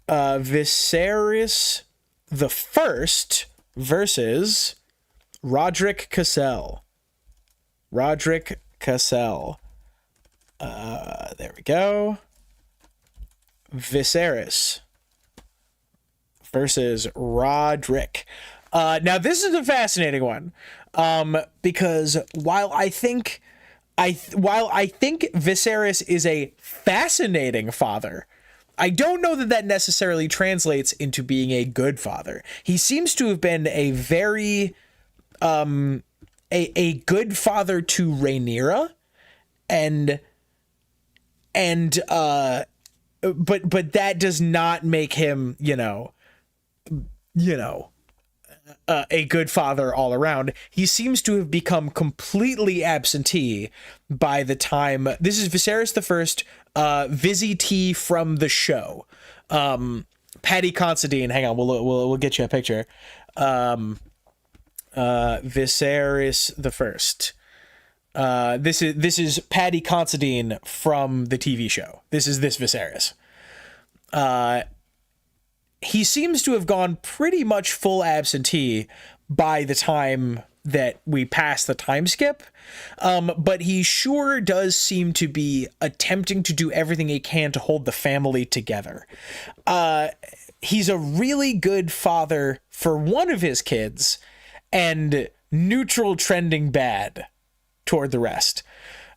Viserys the First versus Roderick Cassel. Roderick Cassel. There we go. Viserys versus Roderick. Now this is a fascinating one, because while I think Viserys is a fascinating father, I don't know that necessarily translates into being a good father. He seems to have been a very a good father to Rhaenyra, but that does not make him, a good father all around. He seems to have become completely absentee by the time this is Viserys the First, Vizzy T from the show. Paddy Considine, hang on, we'll get you a picture. Viserys the First. This is Paddy Considine from the TV show. This is Viserys. He seems to have gone pretty much full absentee by the time that we pass the time skip. But he sure does seem to be attempting to do everything he can to hold the family together. He's a really good father for one of his kids and neutral trending bad toward the rest.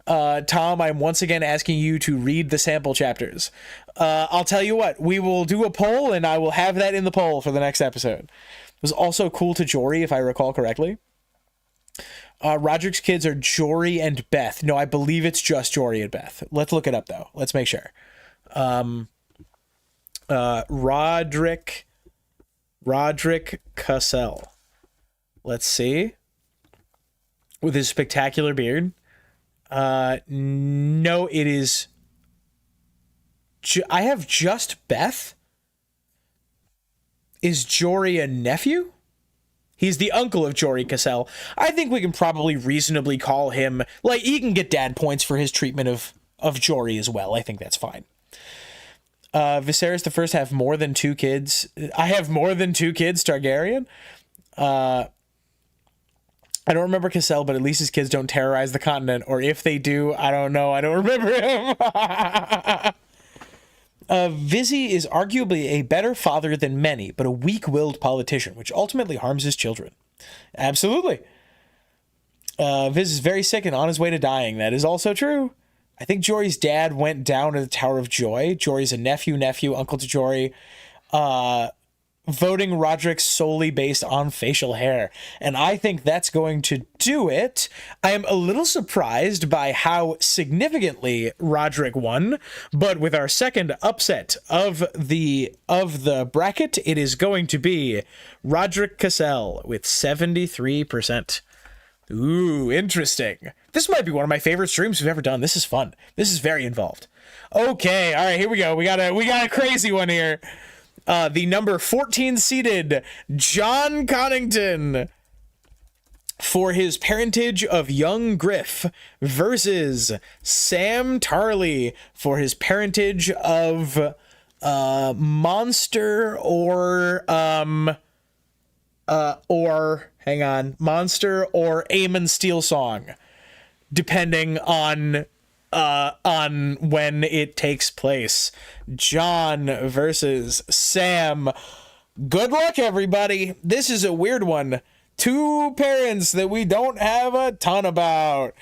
Tom, I'm once again asking you to read the sample chapters. I'll tell you what, we will do a poll and I will have that in the poll for the next episode. It was also cool to Jory, if I recall correctly. Roderick's kids are Jory and Beth. No, I believe it's just Jory and Beth. Let's look it up though. Let's make sure. Roderick Cassel. Let's see. With his spectacular beard. No, it is. I have just Beth. Is Jory a nephew? He's the uncle of Jory Cassel. I think we can probably reasonably call him, like, he can get dad points for his treatment of Jory as well. I think that's fine. Viserys the First have more than 2 kids. I have more than 2 kids, Targaryen. I don't remember Cassel, but at least his kids don't terrorize the continent. Or if they do, I don't know. I don't remember him. Vizzy is arguably a better father than many, but a weak-willed politician, which ultimately harms his children. Absolutely. Viz is very sick and on his way to dying. That is also true. I think Jory's dad went down to the Tower of Joy. Jory's a nephew, uncle to Jory. Voting Roderick solely based on facial hair. And I think that's going to do it. I am a little surprised by how significantly Roderick won, but with our second upset of the bracket, it is going to be Roderick Cassel with 73%. Ooh, interesting. This might be one of my favorite streams we've ever done. This is fun. This is very involved. Okay, all right, here we go. We got a crazy one here. The number 14 seeded John Connington for his parentage of young Griff versus Sam Tarley for his parentage of Monster or Monster or Aemon Steelsong, depending on when it takes place. John versus Sam. Good luck, everybody. This is a weird one. 2 parents that we don't have a ton about.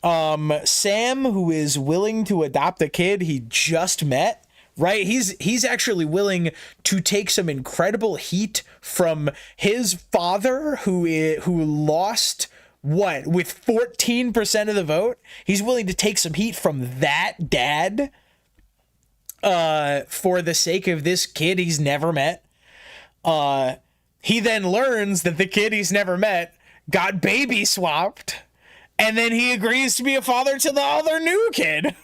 Sam, who is willing to adopt a kid he just met, right? He's actually willing to take some incredible heat from his father, who lost with 14% of the vote. He's willing to take some heat from that dad for the sake of this kid he's never met. He then learns that the kid he's never met got baby swapped, and then he agrees to be a father to the other new kid.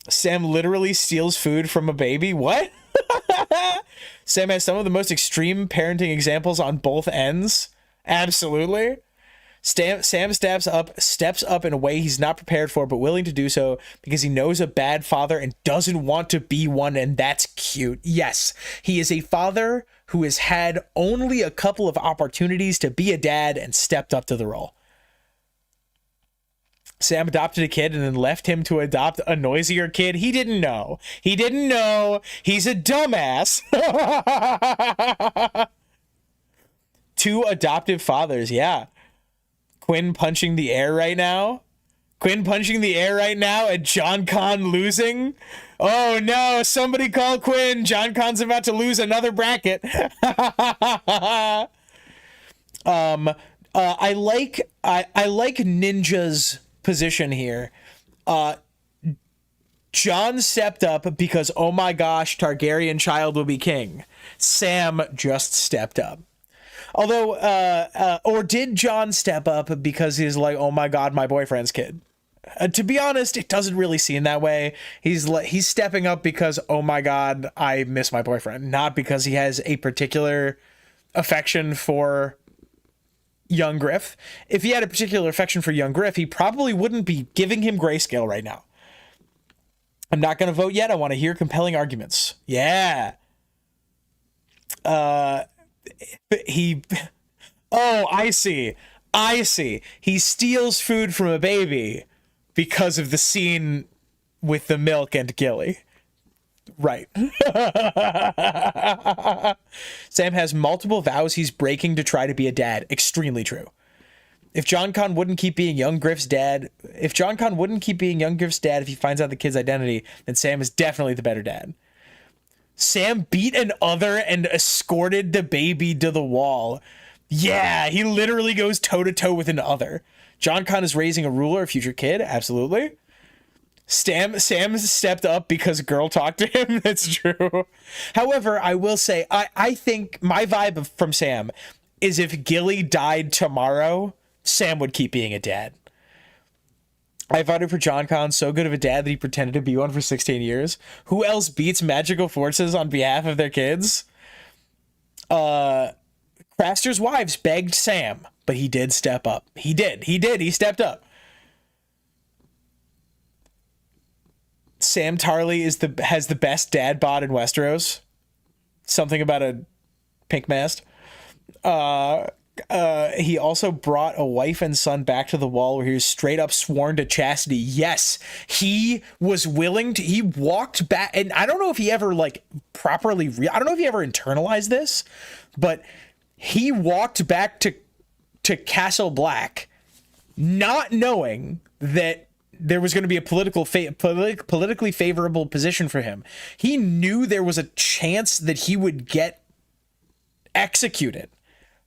Sam literally steals food from a baby. What? Sam has some of the most extreme parenting examples on both ends. Absolutely. Sam steps up in a way he's not prepared for, but willing to do so because he knows a bad father and doesn't want to be one, and that's cute. Yes, he is a father who has had only a couple of opportunities to be a dad and stepped up to the role. Sam adopted a kid and then left him to adopt a noisier kid. He didn't know. He didn't know. He's a dumbass. 2 adoptive fathers, yeah. Quinn punching the air right now. Quinn punching the air right now and John Con losing. Oh no, somebody call Quinn. John Con's about to lose another bracket. I like Ninja's position here. John stepped up because, oh my gosh, Targaryen child will be king. Sam just stepped up. Although, or did John step up because he's like, oh my god, my boyfriend's kid? To be honest, it doesn't really seem that way. He's stepping up because, oh my god, I miss my boyfriend, not because he has a particular affection for young Griff. If he had a particular affection for young Griff, he probably wouldn't be giving him grayscale right now. I'm not going to vote yet. I want to hear compelling arguments. Yeah. Oh, I see. He steals food from a baby because of the scene with the milk and Gilly. Right. Sam has multiple vows he's breaking to try to be a dad. Extremely true. If John Con wouldn't keep being young Griff's dad, if he finds out the kid's identity, then Sam is definitely the better dad. Sam beat an other and escorted the baby to the wall. Yeah, he literally goes toe-to-toe with an other. John Con is raising a ruler, a future kid. Absolutely. Sam stepped up because a girl talked to him. That's true. However, I will say, I think my vibe from Sam is if Gilly died tomorrow, Sam would keep being a dad. I voted for John Con, so good of a dad that he pretended to be one for 16 years. Who else beats magical forces on behalf of their kids? Craster's wives begged Sam, but he did step up. He stepped up. Sam Tarly has the best dad bod in Westeros. Something about a pink mast. He also brought a wife and son back to the wall where he was straight up sworn to chastity. Yes, he was willing to. He walked back, and I don't know if he ever properly. I don't know if he ever internalized this, but he walked back to Castle Black, not knowing that there was going to be a politically favorable position for him. He knew there was a chance that he would get executed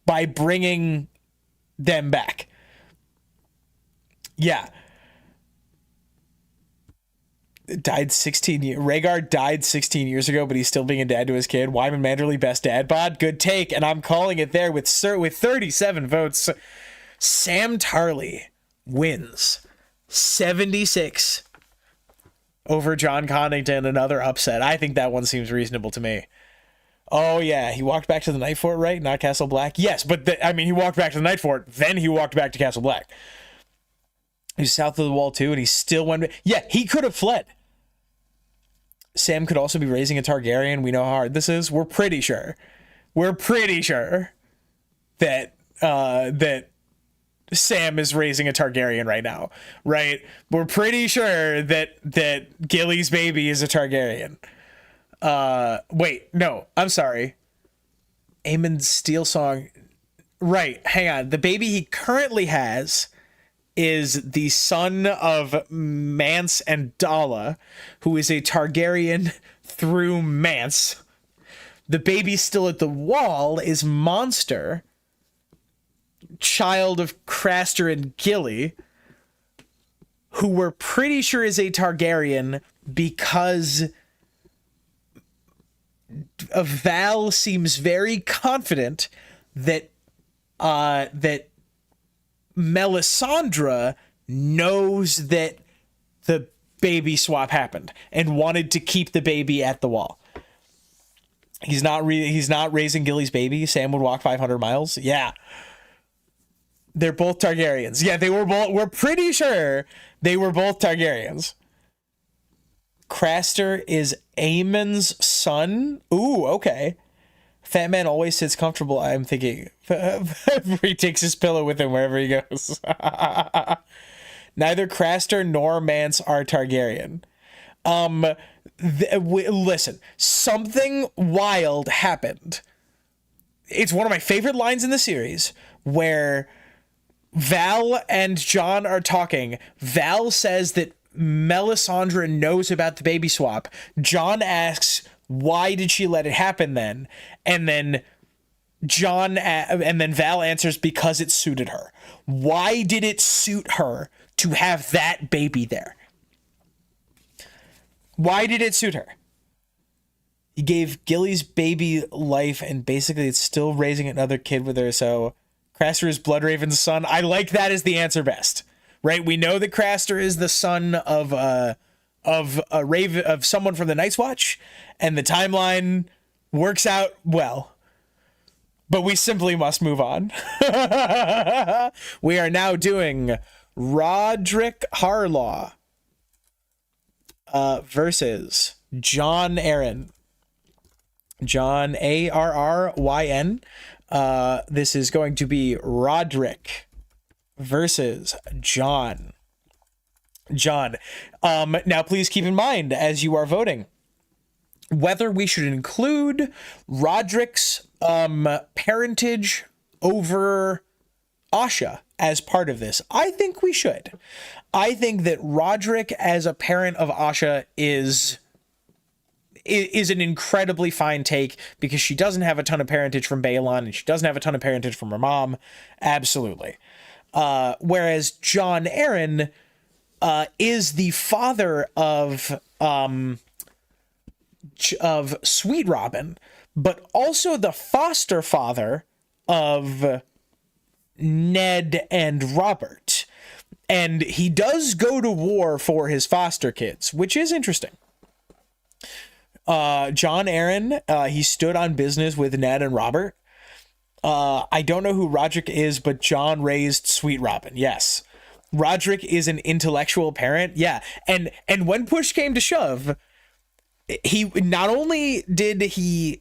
by bringing them back. Yeah. Rhaegar died 16 years ago, but he's still being a dad to his kid. Wyman Manderley, best dad bod. Good take, and I'm calling it there with 37 votes. Sam Tarly wins 76 over John Connington, another upset. I think that one seems reasonable to me. Oh, yeah, he walked back to the Night Fort, right? Not Castle Black? Yes, but he walked back to the Night Fort, then he walked back to Castle Black. He was south of the wall, too, and he still went... Yeah, he could have fled. Sam could also be raising a Targaryen. We know how hard this is. We're pretty sure that Sam is raising a Targaryen right now, right? We're pretty sure that Gilly's baby is a Targaryen. Wait, no, I'm sorry. Aemon's Steel Song. Right, hang on. The baby he currently has is the son of Mance and Dalla, who is a Targaryen through Mance. The baby still at the wall is Monster, child of Craster and Gilly, who we're pretty sure is a Targaryen because Val seems very confident that that Melisandre knows that the baby swap happened and wanted to keep the baby at the wall. He's not raising Gilly's baby. Sam would walk 500 miles. Yeah. They're both Targaryens. Yeah, they were both. We're pretty sure they were both Targaryens. Craster is Aemon's son. Ooh, okay. Fat man always sits comfortable. I'm thinking he takes his pillow with him wherever he goes. Neither Craster nor Mance are Targaryen. Listen, something wild happened. It's one of my favorite lines in the series where Val and Jon are talking. Val says that Melisandre knows about the baby swap. Jon asks, why did she let it happen then? And then Val answers, because it suited her. Why did it suit her to have that baby there? Why did it suit her? He gave Gilly's baby life, and basically it's still raising another kid with her, so Craster is Bloodraven's son. I like that as the answer best. Right? We know that Craster is the son of someone from the Night's Watch, and the timeline works out well. But we simply must move on. We are now doing Roderick Harlaw versus Jon Arryn. Jon Arryn. This is going to be Roderick versus Jon. Now please keep in mind as you are voting whether we should include Roderick's parentage over Asha as part of this. I think we should. I think that Roderick as a parent of Asha is an incredibly fine take, because she doesn't have a ton of parentage from Baelon and she doesn't have a ton of parentage from her mom. Absolutely. Whereas Jon Arryn is the father of Sweet Robin, but also the foster father of Ned and Robert. And he does go to war for his foster kids, which is interesting. Jon Arryn, he stood on business with Ned and Robert. I don't know who Roderick is, but Jon raised Sweet Robin. Yes. Roderick is an intellectual parent. Yeah. And when push came to shove, he not only did he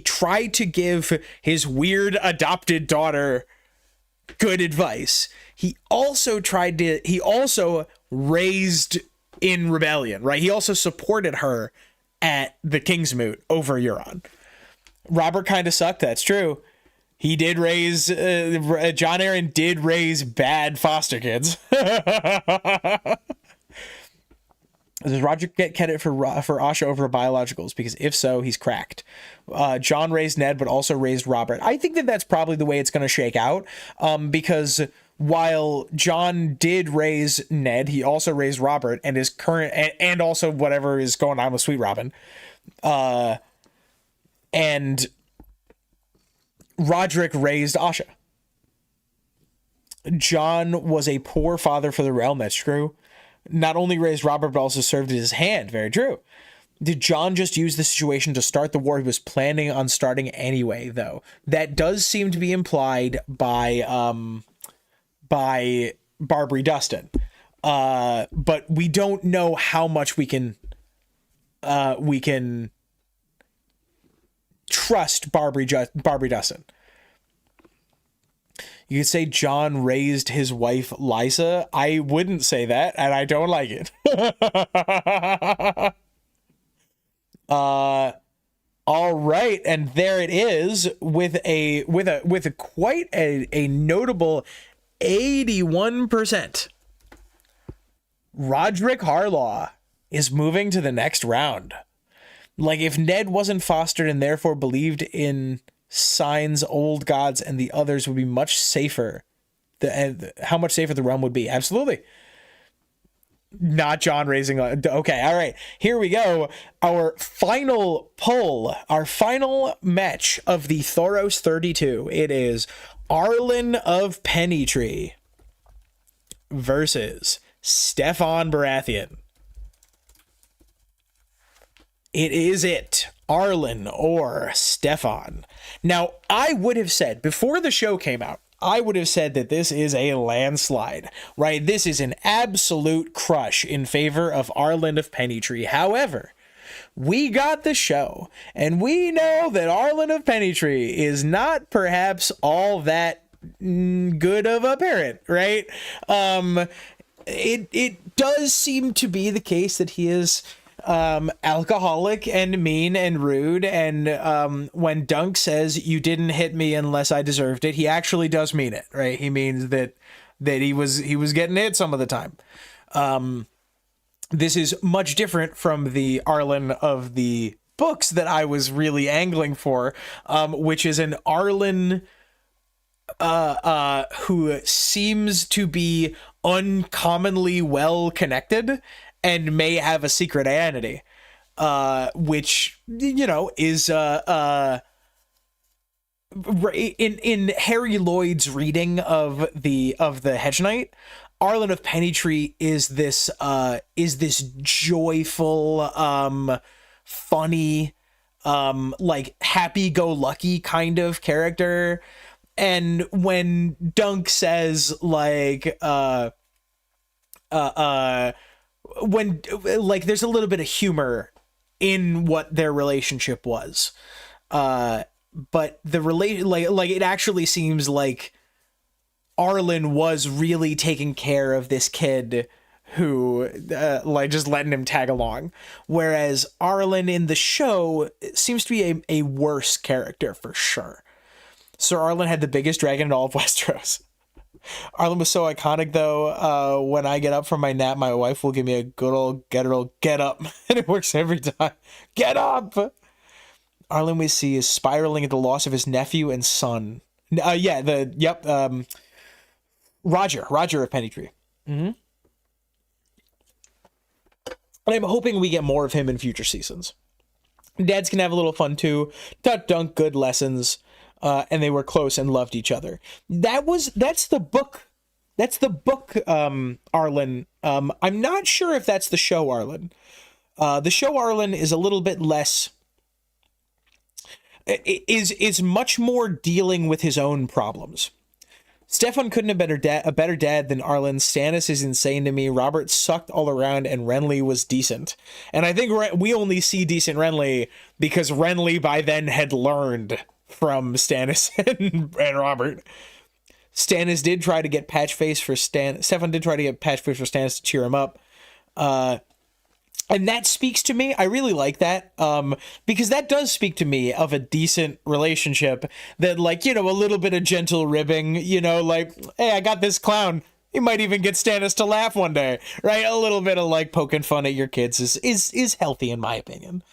try to give his weird adopted daughter good advice, he also raised in rebellion, right? He also supported her at the Kingsmoot over Euron. Robert kind of sucked. That's true. He did raise, Jon Arryn did raise bad foster kids. Does Roger get credit for Asha over biologicals? Because if so, he's cracked. Jon raised Ned, but also raised Robert. I think that that's probably the way it's going to shake out. Because while Jon did raise Ned, he also raised Robert and his current, and also whatever is going on with Sweet Robin. And Roderick raised Asha. Jon was a poor father for the realm. That's true. Not only raised Robert, but also served as his hand. Very true. Did Jon just use the situation to start the war he was planning on starting anyway, though? That does seem to be implied by Barbary Dustin. But we don't know how much we can trust Barbary Dustin. You could say Jon raised his wife Lysa. I wouldn't say that, and I don't like it. All right, and there it is with quite a notable 81%. Roderick Harlaw is moving to the next round. Like, if Ned wasn't fostered and therefore believed in Signs, old gods, and the others, would be much safer. How much safer the realm would be. Absolutely. Not John raising. Okay, all right. Here we go. Our final poll, our final match of the Thoros 32. It is Arlen of Pennytree versus Stefan Baratheon. It is Arlen or Stefan. Now, I would have said, before the show came out, I would have said that this is a landslide, right? This is an absolute crush in favor of Arlen of Pennytree. However, we got the show, and we know that Arlen of Pennytree is not perhaps all that good of a parent, right? It does seem to be the case that he is alcoholic and mean and rude, and when Dunk says you didn't hit me unless I deserved it, he actually does mean it, right? He means that he was getting hit some of the time. This is much different from the Arlen of the books that I was really angling for, which is an Arlen who seems to be uncommonly well connected and may have a secret identity, which, you know, is in Harry Lloyd's reading of the Hedge Knight, Arlen of Pennytree is this joyful, funny, like happy-go-lucky kind of character. And when Dunk says like when like there's a little bit of humor in what their relationship was, but the like it actually seems like Arlen was really taking care of this kid who like just letting him tag along, whereas Arlen in the show seems to be a worse character for sure. Sir Arlen had the biggest dragon in all of Westeros. Arlen was so iconic, though. When I get up from my nap, my wife will give me a good old get up, and it works every time. Get up! Arlen we see is spiraling at the loss of his nephew and son. Roger of Pennytree. Mm-hmm. And I'm hoping we get more of him in future seasons. Dads can have a little fun too. Taught Dunk good lessons. And they were close and loved each other. That's the book. That's the book, Arlen. I'm not sure if that's the show Arlen. The show Arlen is a little bit less, is much more dealing with his own problems. Stefan couldn't have been a better dad than Arlen. Stannis is insane to me. Robert sucked all around, and Renly was decent. And I think we only see decent Renly because Renly by then had learned from Stannis and Robert. Stannis did try to get Patchface for Stefan did try to get Patchface for Stannis to cheer him up. And that speaks to me. I really like that. Because that does speak to me of a decent relationship that, like, you know, a little bit of gentle ribbing, you know, like, hey, I got this clown. You might even get Stannis to laugh one day, right? A little bit of like poking fun at your kids is healthy in my opinion.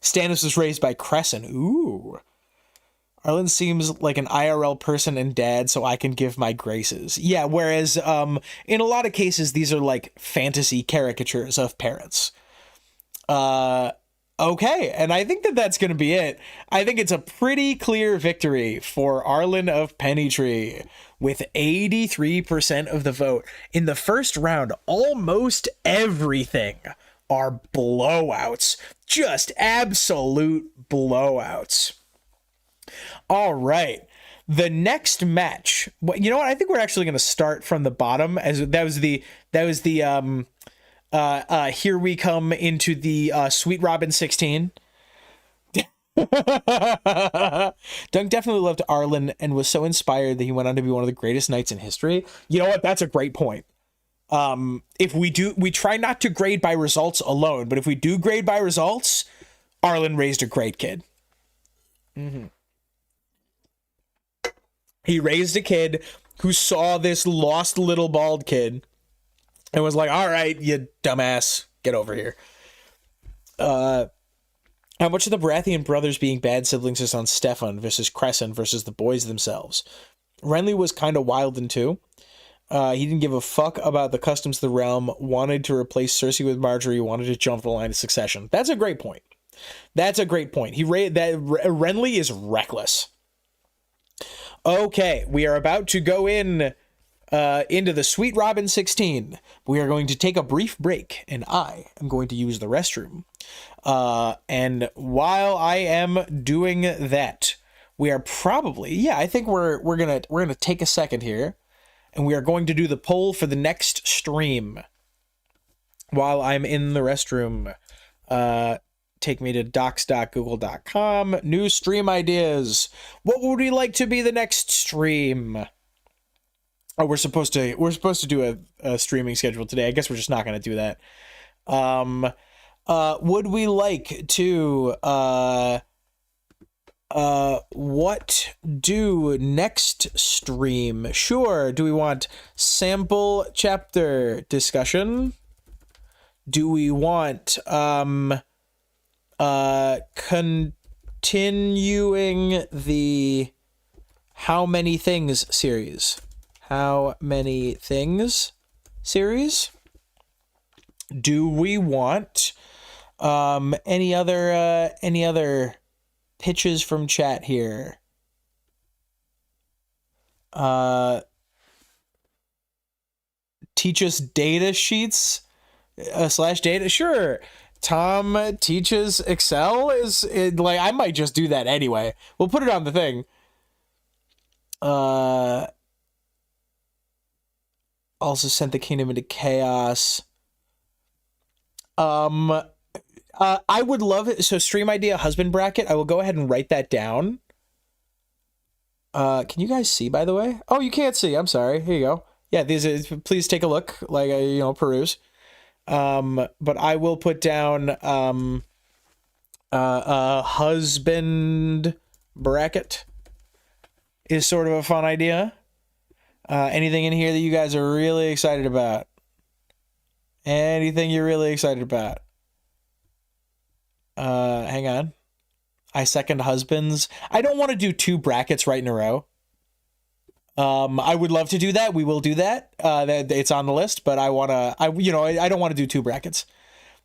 Stannis was raised by Crescent. Ooh. Arlen seems like an IRL person and dad, so I can give my graces. Yeah, whereas in a lot of cases, these are like fantasy caricatures of parents. Okay, and I think that's going to be it. I think it's a pretty clear victory for Arlen of Pennytree with 83% of the vote. In the first round, almost everything are blowouts. Just absolute blowouts. All right. The next match. You know what? I think we're actually going to start from the bottom, as that was the here we come into the Sweet Robin 16. Dunk definitely loved Arlen and was so inspired that he went on to be one of the greatest knights in history. You know what? That's a great point. If we try not to grade by results alone, but if we do grade by results, Arlen raised a great kid. Mm-hmm. He raised a kid who saw this lost little bald kid and was like, all right, you dumbass, get over here. How much of the Baratheon brothers being bad siblings is on Stefan versus Crescent versus the boys themselves? Renly was kind of wild in too. He didn't give a fuck about the customs of the realm, wanted to replace Cersei with Marjorie, wanted to jump the line of succession. That's a great point. That's a great point. Renly is reckless. Okay, we are about to go into the Sweet Robin 16. We are going to take a brief break, and I am going to use the restroom. And while I am doing that, we are probably, I think we're gonna take a second here, and we are going to do the poll for the next stream while I'm in the restroom. Take me to docs.google.com. New stream ideas. What would we like to be the next stream? Oh, we're supposed to do a streaming schedule today. I guess we're just not going to do that. Would we like to what do next stream? Sure. Do we want sample chapter discussion? Do we want continuing the How Many Things series? How Many Things series? Do we want any other pitches from chat here? Teach us data sheets / data. Sure. Tom teaches Excel like, I might just do that anyway. We'll put it on the thing. Also sent the kingdom into chaos. I would love it. So stream idea husband bracket. I will go ahead and write that down. Can you guys see, by the way? Oh, you can't see. I'm sorry. Here you go. Yeah, please take a look, like, peruse. But I will put down husband bracket is sort of a fun idea. Anything in here that you guys are really excited about? Anything you're really excited about? Hang on. I second husbands. I don't want to do 2 brackets right in a row. I would love to do that. We will do that. It's on the list, but I don't want to do 2 brackets.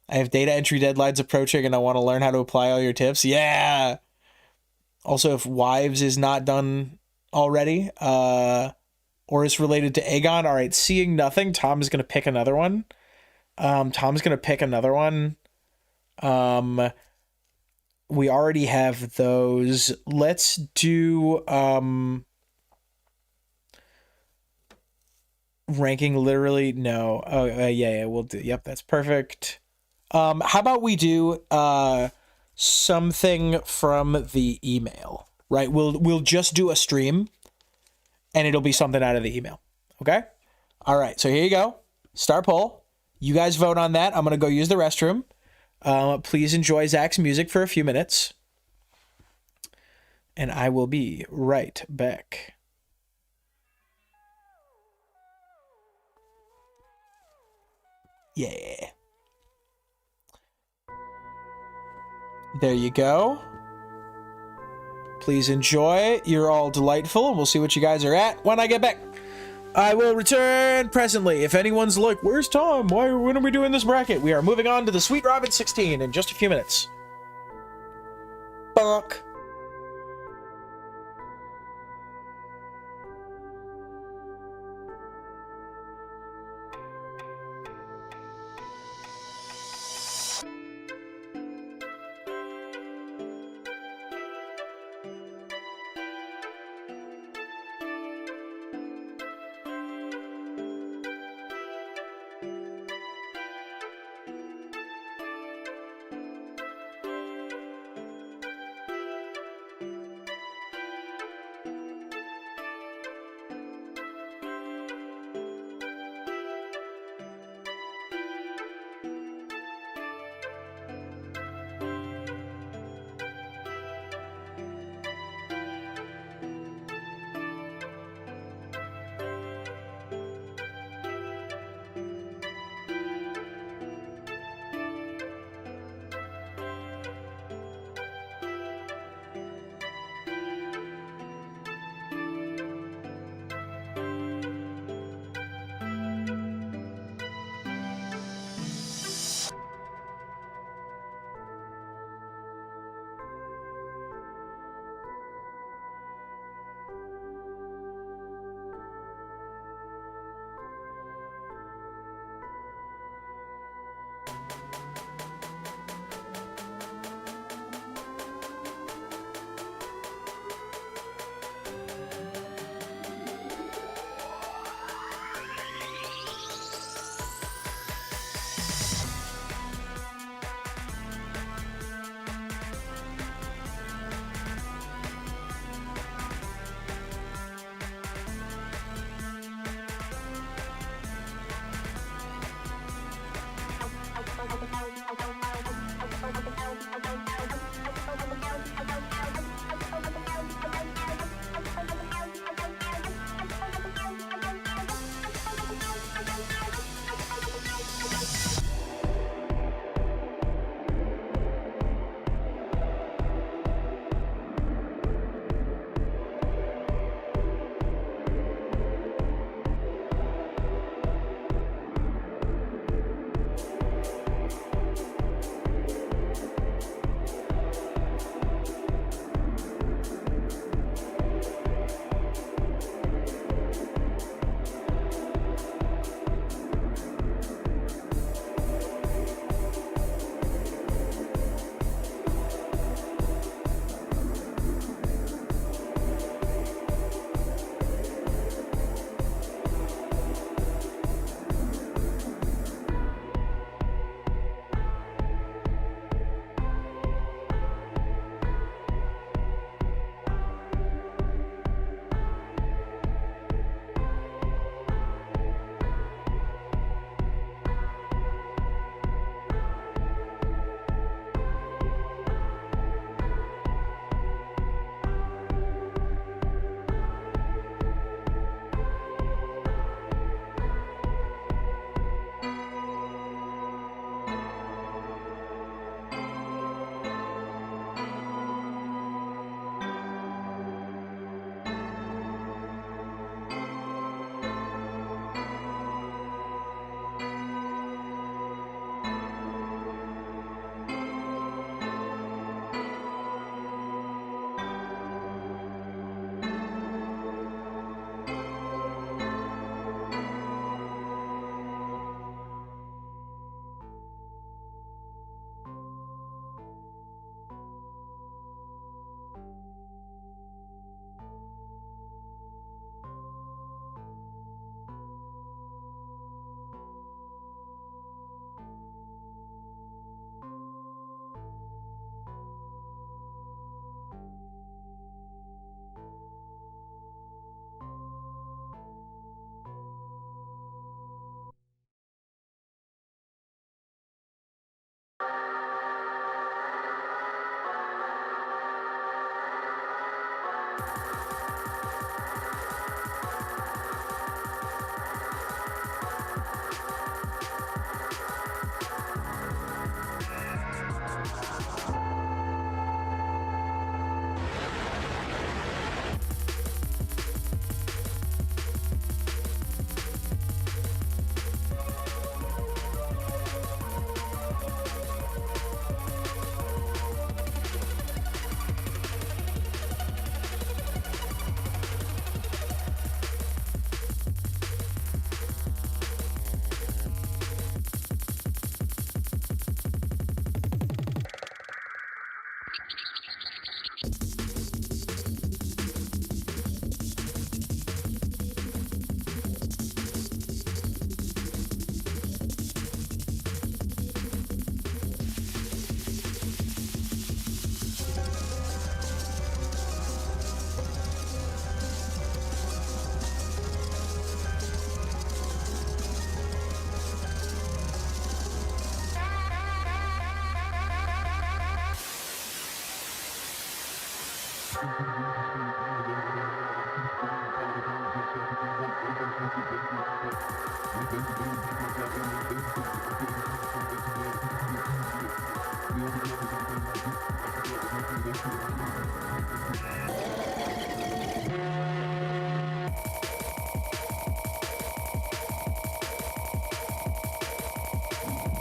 I have data entry deadlines approaching, and I want to learn how to apply all your tips. Yeah. Also, if Wives is not done already, or is related to Aegon. All right, Seeing Nothing. Tom is going to pick another one. We already have those. Let's do ranking literally. No. Oh, yeah, we'll do. Yep, that's perfect. How about we do something from the email, right? We'll just do a stream, and it'll be something out of the email. Okay? All right, so here you go. Start poll. You guys vote on that. I'm going to go use the restroom. Please enjoy Zach's music for a few minutes. And I will be right back. Yeah. There you go. Please enjoy. You're all delightful. We'll see what you guys are at when I get back. I will return presently. If anyone's like, where's Tom? When are we doing this bracket? We are moving on to the Sweet Robin 16 in just a few minutes. Bonk.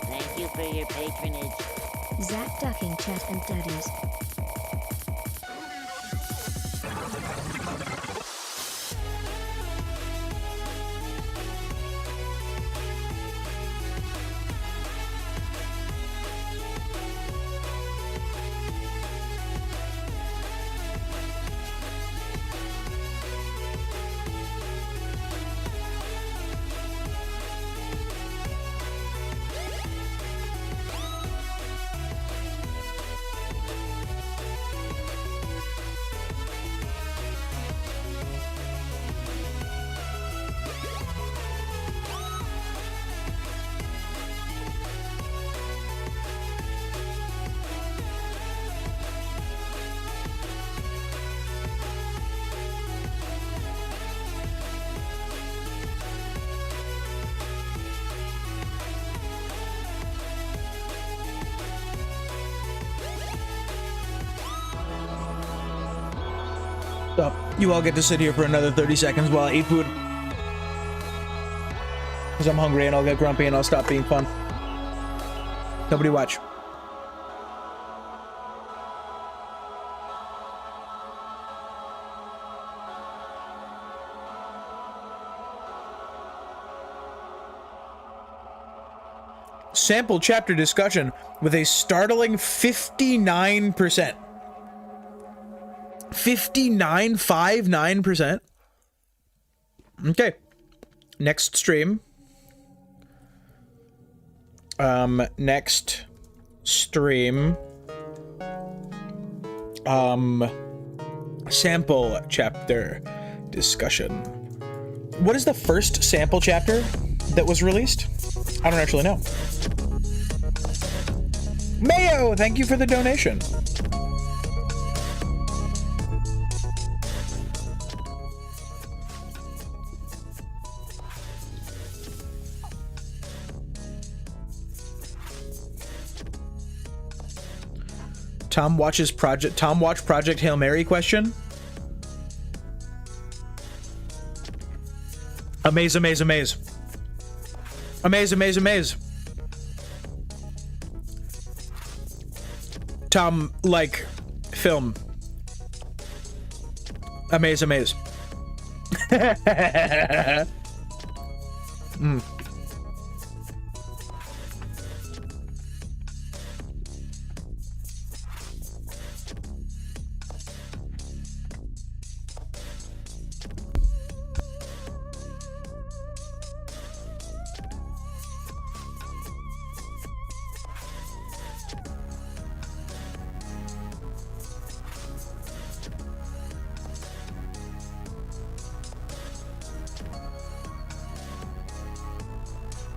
Thank you for your patronage. Zach ducking chat and daddies. So, you all get to sit here for another 30 seconds while I eat food. Because I'm hungry and I'll get grumpy and I'll stop being fun. Nobody watch. Sample chapter discussion with a startling 59%. 59.59%. Okay. Next stream. Next stream. Sample chapter discussion. What is the first sample chapter that was released? I don't actually know. Mayo, thank you for the donation. Tom watched Project Hail Mary question. Amaze. Tom, like, film. Amaze.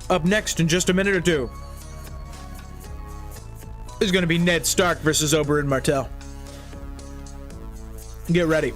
Up next in just a minute or two is going to be Ned Stark versus Oberyn Martell. Get ready.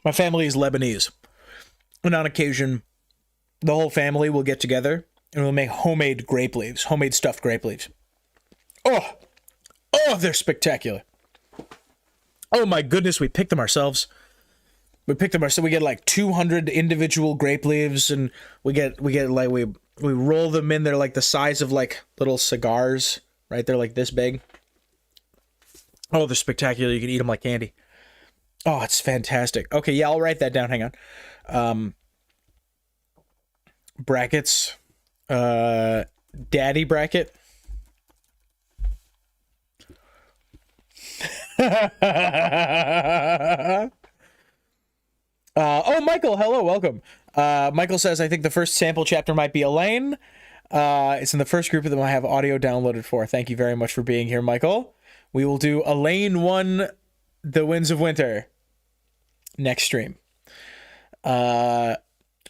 My family is Lebanese, and on occasion, the whole family will get together and we'll make homemade grape leaves, homemade stuffed grape leaves. Oh, they're spectacular. Oh my goodness, we picked them ourselves. We get like 200 individual grape leaves, and we roll them in. They're like the size of like little cigars, right? They're like this big. Oh, they're spectacular. You can eat them like candy. Oh, it's fantastic. Okay, yeah, I'll write that down. Hang on. Brackets. Daddy bracket. Oh, Michael, hello, welcome. Michael says, I think the first sample chapter might be Elaine. It's in the first group of them I have audio downloaded for. Thank you very much for being here, Michael. We will do Elaine 1, The Winds of Winter next stream. While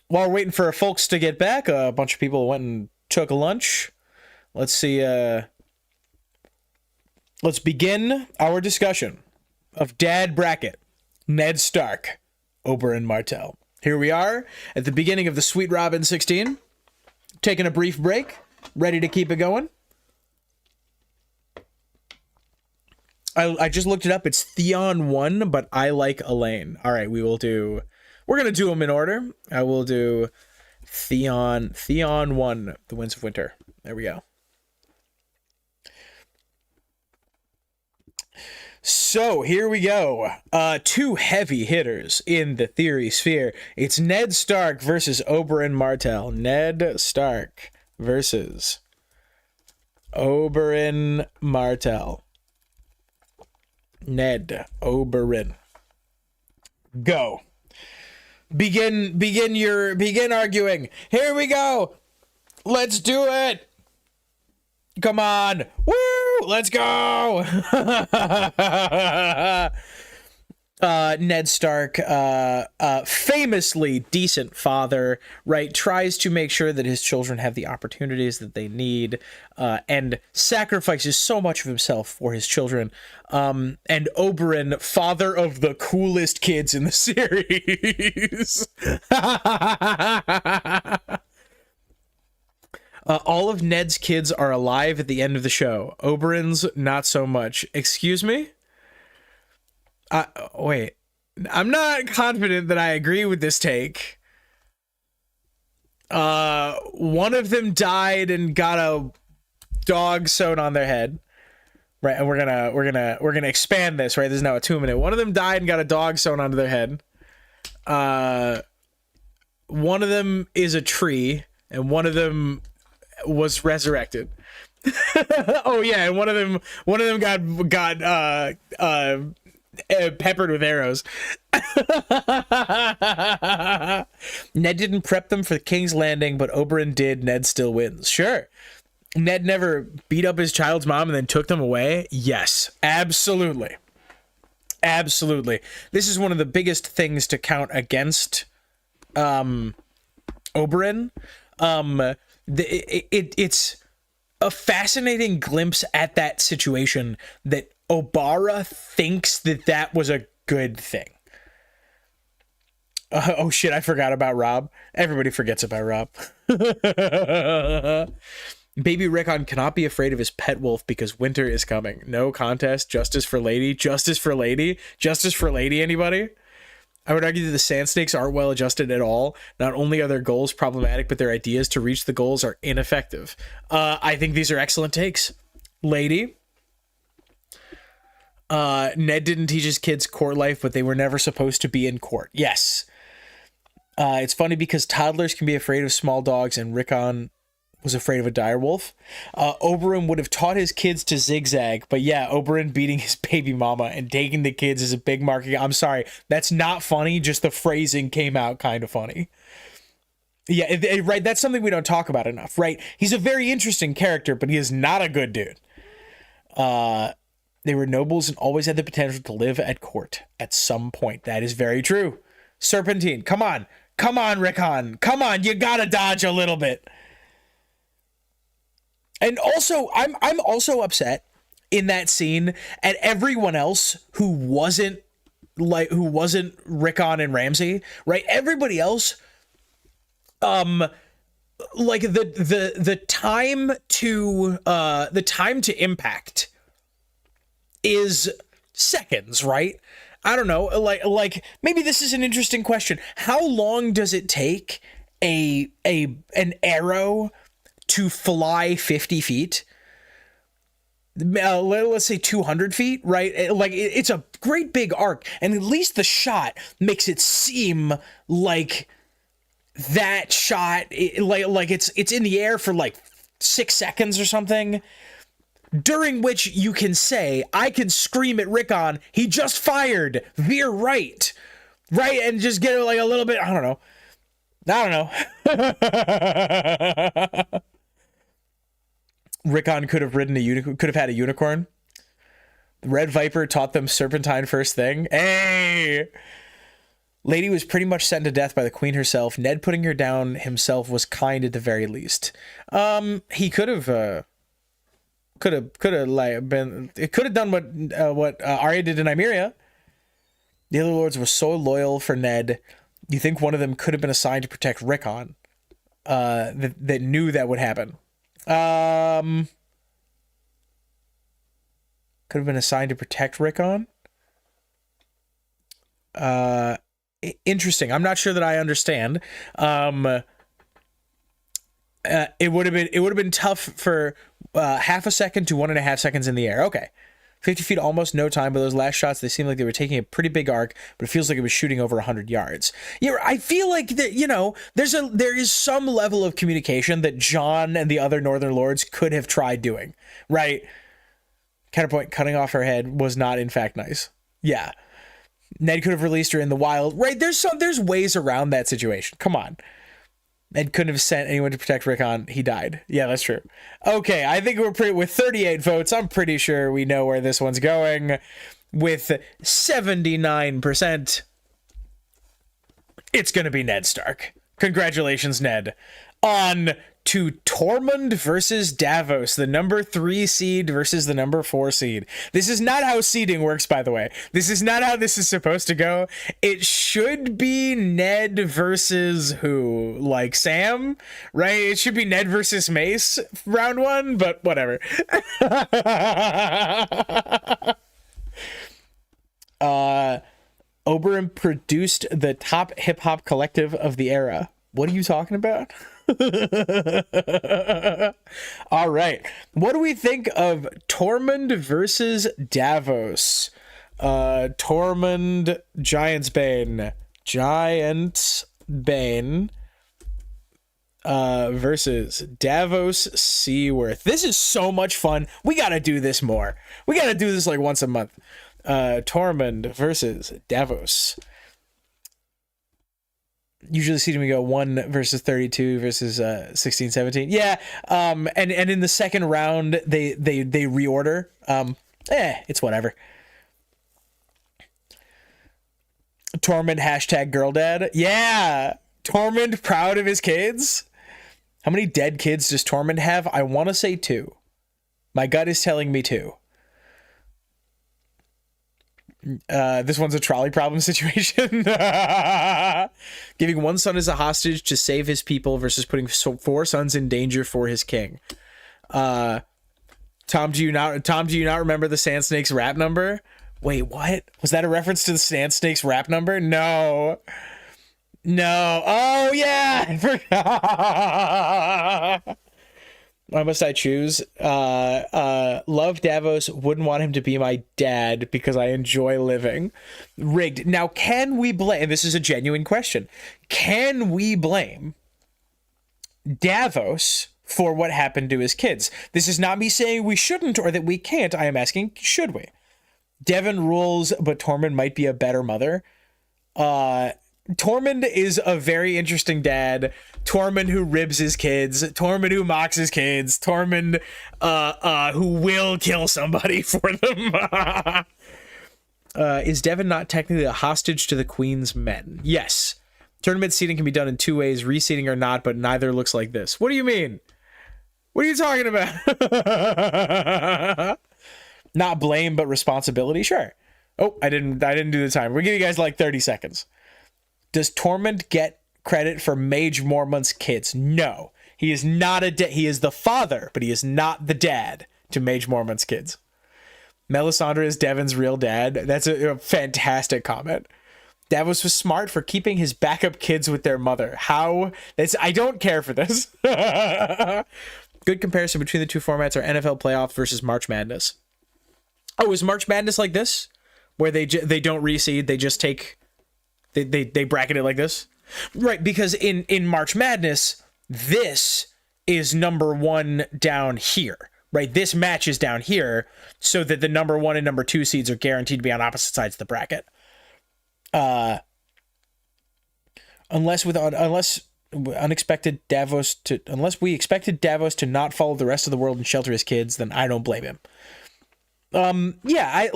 we're waiting for folks to get back, a bunch of people went and took a lunch. Let's see. Let's begin our discussion of Dad Bracket, Ned Stark, Oberyn Martell. Here here we are at the beginning of the Sweet Robin 16. Taking a brief break. Ready to keep it going. I just looked it up. It's Theon 1, but I like Elaine. All right, we're going to do them in order. I will do Theon 1, The Winds of Winter. There we go. So here we go. Two heavy hitters in the theory sphere. It's Ned Stark versus Oberyn Martell. Ned Stark versus Oberyn Martell. Ned Oberyn. Go. Begin arguing. Here we go. Let's do it. Come on. Woo! Let's go. Ned Stark, famously decent father, right, tries to make sure that his children have the opportunities that they need, and sacrifices so much of himself for his children. And Oberyn, father of the coolest kids in the series. All of Ned's kids are alive at the end of the show. Oberyn's not so much. Excuse me? Wait. I'm not confident that I agree with this take. One of them died and got a dog sewn on their head. Right, and we're gonna expand this, right? This is now a 2-minute. One of them died and got a dog sewn onto their head. One of them is a tree, and one of them was resurrected. Oh yeah, and one of them got peppered with arrows. Ned didn't prep them for King's Landing, but Oberyn did. Ned still wins. Sure. Ned never beat up his child's mom and then took them away. Yes, absolutely. Absolutely. This is one of the biggest things to count against Oberyn. It's a fascinating glimpse at that situation that Obara thinks that was a good thing. Oh shit, I forgot about Rob. Everybody forgets about Rob. Baby Rickon cannot be afraid of his pet wolf because winter is coming. No contest. Justice for lady. Justice for lady. Justice for lady, anybody? I would argue that the sand snakes aren't well adjusted at all. Not only are their goals problematic, but their ideas to reach the goals are ineffective. I think these are excellent takes. Lady. Ned didn't teach his kids court life, but they were never supposed to be in court. Yes. It's funny because toddlers can be afraid of small dogs, and Rickon was afraid of a direwolf. Oberyn would have taught his kids to zigzag, but yeah, Oberyn beating his baby mama and taking the kids is a big marking. I'm sorry, that's not funny, just the phrasing came out kind of funny. Yeah, right, that's something we don't talk about enough, right? He's a very interesting character, but he is not a good dude. They were nobles and always had the potential to live at court at some point. That is very true. Serpentine, come on, Rickon, come on, you gotta dodge a little bit. And also, I'm also upset in that scene at everyone else who wasn't Rickon and Ramsay, right? Everybody else, like the time to impact is seconds, right? I don't know, like maybe this is an interesting question. How long does it take an arrow to fly 50 feet? Let's say 200 feet, right? Like it's a great big arc, and at least the shot makes it seem like that shot, like it's in the air for like 6 seconds or something, during which you can say, I can scream at Rickon, he just fired, veer right, and just get like a little bit, I don't know. Rickon could have had a unicorn. The Red Viper taught them Serpentine first thing. Hey! Lady was pretty much sentenced to death by the queen herself. Ned putting her down himself was kind at the very least. He could have done what Arya did in Nymeria. The other lords were so loyal for Ned. You think one of them could have been assigned to protect Rickon? That knew that would happen. Could have been assigned to protect Rickon. Interesting. I'm not sure that I understand. It would have been tough for half a second to 1.5 seconds in the air. Okay. 50 feet, almost no time, but those last shots, they seem like they were taking a pretty big arc, but it feels like it was shooting over 100 yards. Yeah, I feel like that, you know, there is some level of communication that Jon and the other Northern Lords could have tried doing, right? Counterpoint, cutting off her head was not, in fact, nice. Yeah. Ned could have released her in the wild, right? There's ways around that situation. Come on. Ned couldn't have sent anyone to protect Rickon. He died. Yeah, that's true. Okay, I think with 38 votes, I'm pretty sure we know where this one's going. With 79%, it's going to be Ned Stark. Congratulations, Ned. On to Tormund versus Davos, the number 3 seed versus the number 4 seed. This is not how seeding works, by the way. This is not how this is supposed to go. It should be Ned versus who? Like Sam, right? It should be Ned versus Mace round 1, but whatever. Oberyn produced the top hip-hop collective of the era. What are you talking about? All right. What do we think of Tormund versus Davos? Tormund, Giant's Bane versus Davos Seaworth. This is so much fun. We got to do this more. We got to do this like once a month. Tormund versus Davos. Usually seeing me go 1 versus 32 versus 16, 17. Yeah. And in the second round they reorder. It's whatever. Tormund #girldad. Yeah. Tormund proud of his kids. How many dead kids does Tormund have? I want to say 2. My gut is telling me 2. This one's a trolley problem situation. Giving one son as a hostage to save his people versus putting 4 sons in danger for his king. Tom, do you not remember the Sand Snakes rap number? Wait, what? Was that a reference to the Sand Snakes rap number? No. Oh yeah, I forgot. Why must I choose? Love Davos, wouldn't want him to be my dad because I enjoy living. Rigged. Now, can we blame, and this is a genuine question, can we blame Davos for what happened to his kids? This is not me saying we shouldn't or that we can't. I am asking, should we? Devon rules, but Tormund might be a better mother. Tormund is a very interesting dad. Tormund who ribs his kids. Tormund who mocks his kids. Tormund who will kill somebody for them. Is Devon not technically a hostage to the Queen's men? Yes. Tournament seeding can be done in 2 ways, reseeding or not, but neither looks like this. What do you mean? What are you talking about? Not blame, but responsibility? Sure. Oh, I didn't do the time. We're giving you guys like 30 seconds. Does Tormund get credit for Mage Mormont's kids? No. He is not he is the father, but he is not the dad to Mage Mormont's kids. Melisandre is Devon's real dad. That's a fantastic comment. Davos was smart for keeping his backup kids with their mother. How? I don't care for this. Good comparison between the two formats are NFL playoffs versus March Madness. Oh, is March Madness like this? Where they don't reseed, they just take... They bracket it like this? Right, because in March Madness, this is number 1 down here, right? This match is down here so that the number 1 and number 2 seeds are guaranteed to be on opposite sides of the bracket. Unless we expected Davos to not follow the rest of the world and shelter his kids, then I don't blame him. I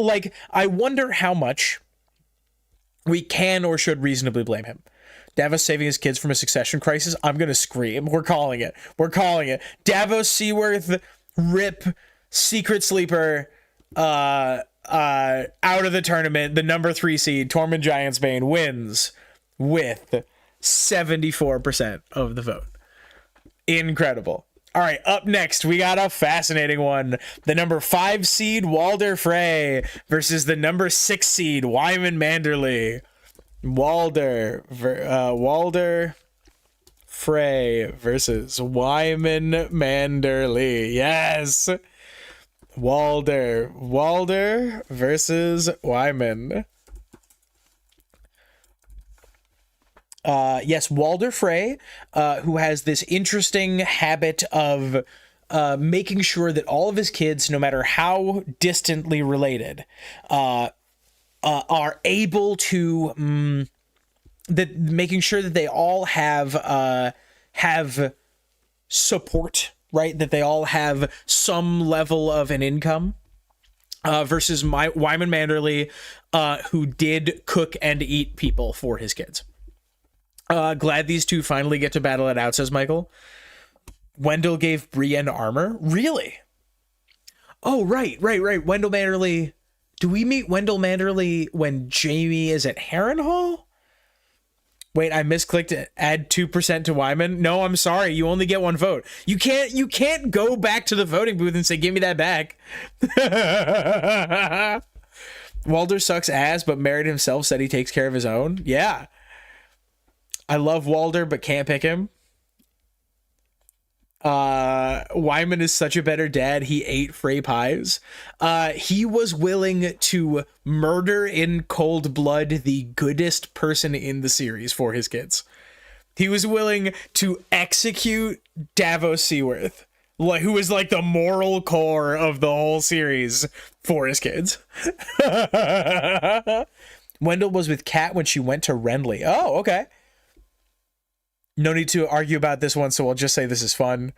wonder how much we can or should reasonably blame him. Davos saving his kids from a succession crisis. I'm going to scream. We're calling it. Davos Seaworth, rip, secret sleeper, out of the tournament. The number 3 seed, Tormund Giantsbane, wins. with 74% of the vote. Incredible. All right, up next, we got a fascinating one. The number 5 seed, Walder Frey, versus the number 6 seed, Wyman Manderley. Walder Frey versus Wyman Manderley. Yes. Walder versus Wyman. Yes, Walder Frey, who has this interesting habit of making sure that all of his kids, no matter how distantly related, are able to making sure that they all have support, right? That they all have some level of an income. Versus Wyman Manderley, who did cook and eat people for his kids. Glad these two finally get to battle it out, says Michael. Wendell gave Brienne armor? Really? Oh, right. Wendell Manderley. Do we meet Wendell Manderley when Jamie is at Harrenhal? Wait, I misclicked it. Add 2% to Wyman. No, I'm sorry. You only get one vote. You can't go back to the voting booth and say, give me that back. Walder sucks ass, but married himself, said he takes care of his own. Yeah. I love Walder, but can't pick him. Wyman is such a better dad. He ate Frey pies. He was willing to murder in cold blood the goodest person in the series for his kids. He was willing to execute Davos Seaworth, who is like the moral core of the whole series, for his kids. Wendell was with Kat when she went to Renly. Oh, okay. No need to argue about this one, so I'll just say this is fun.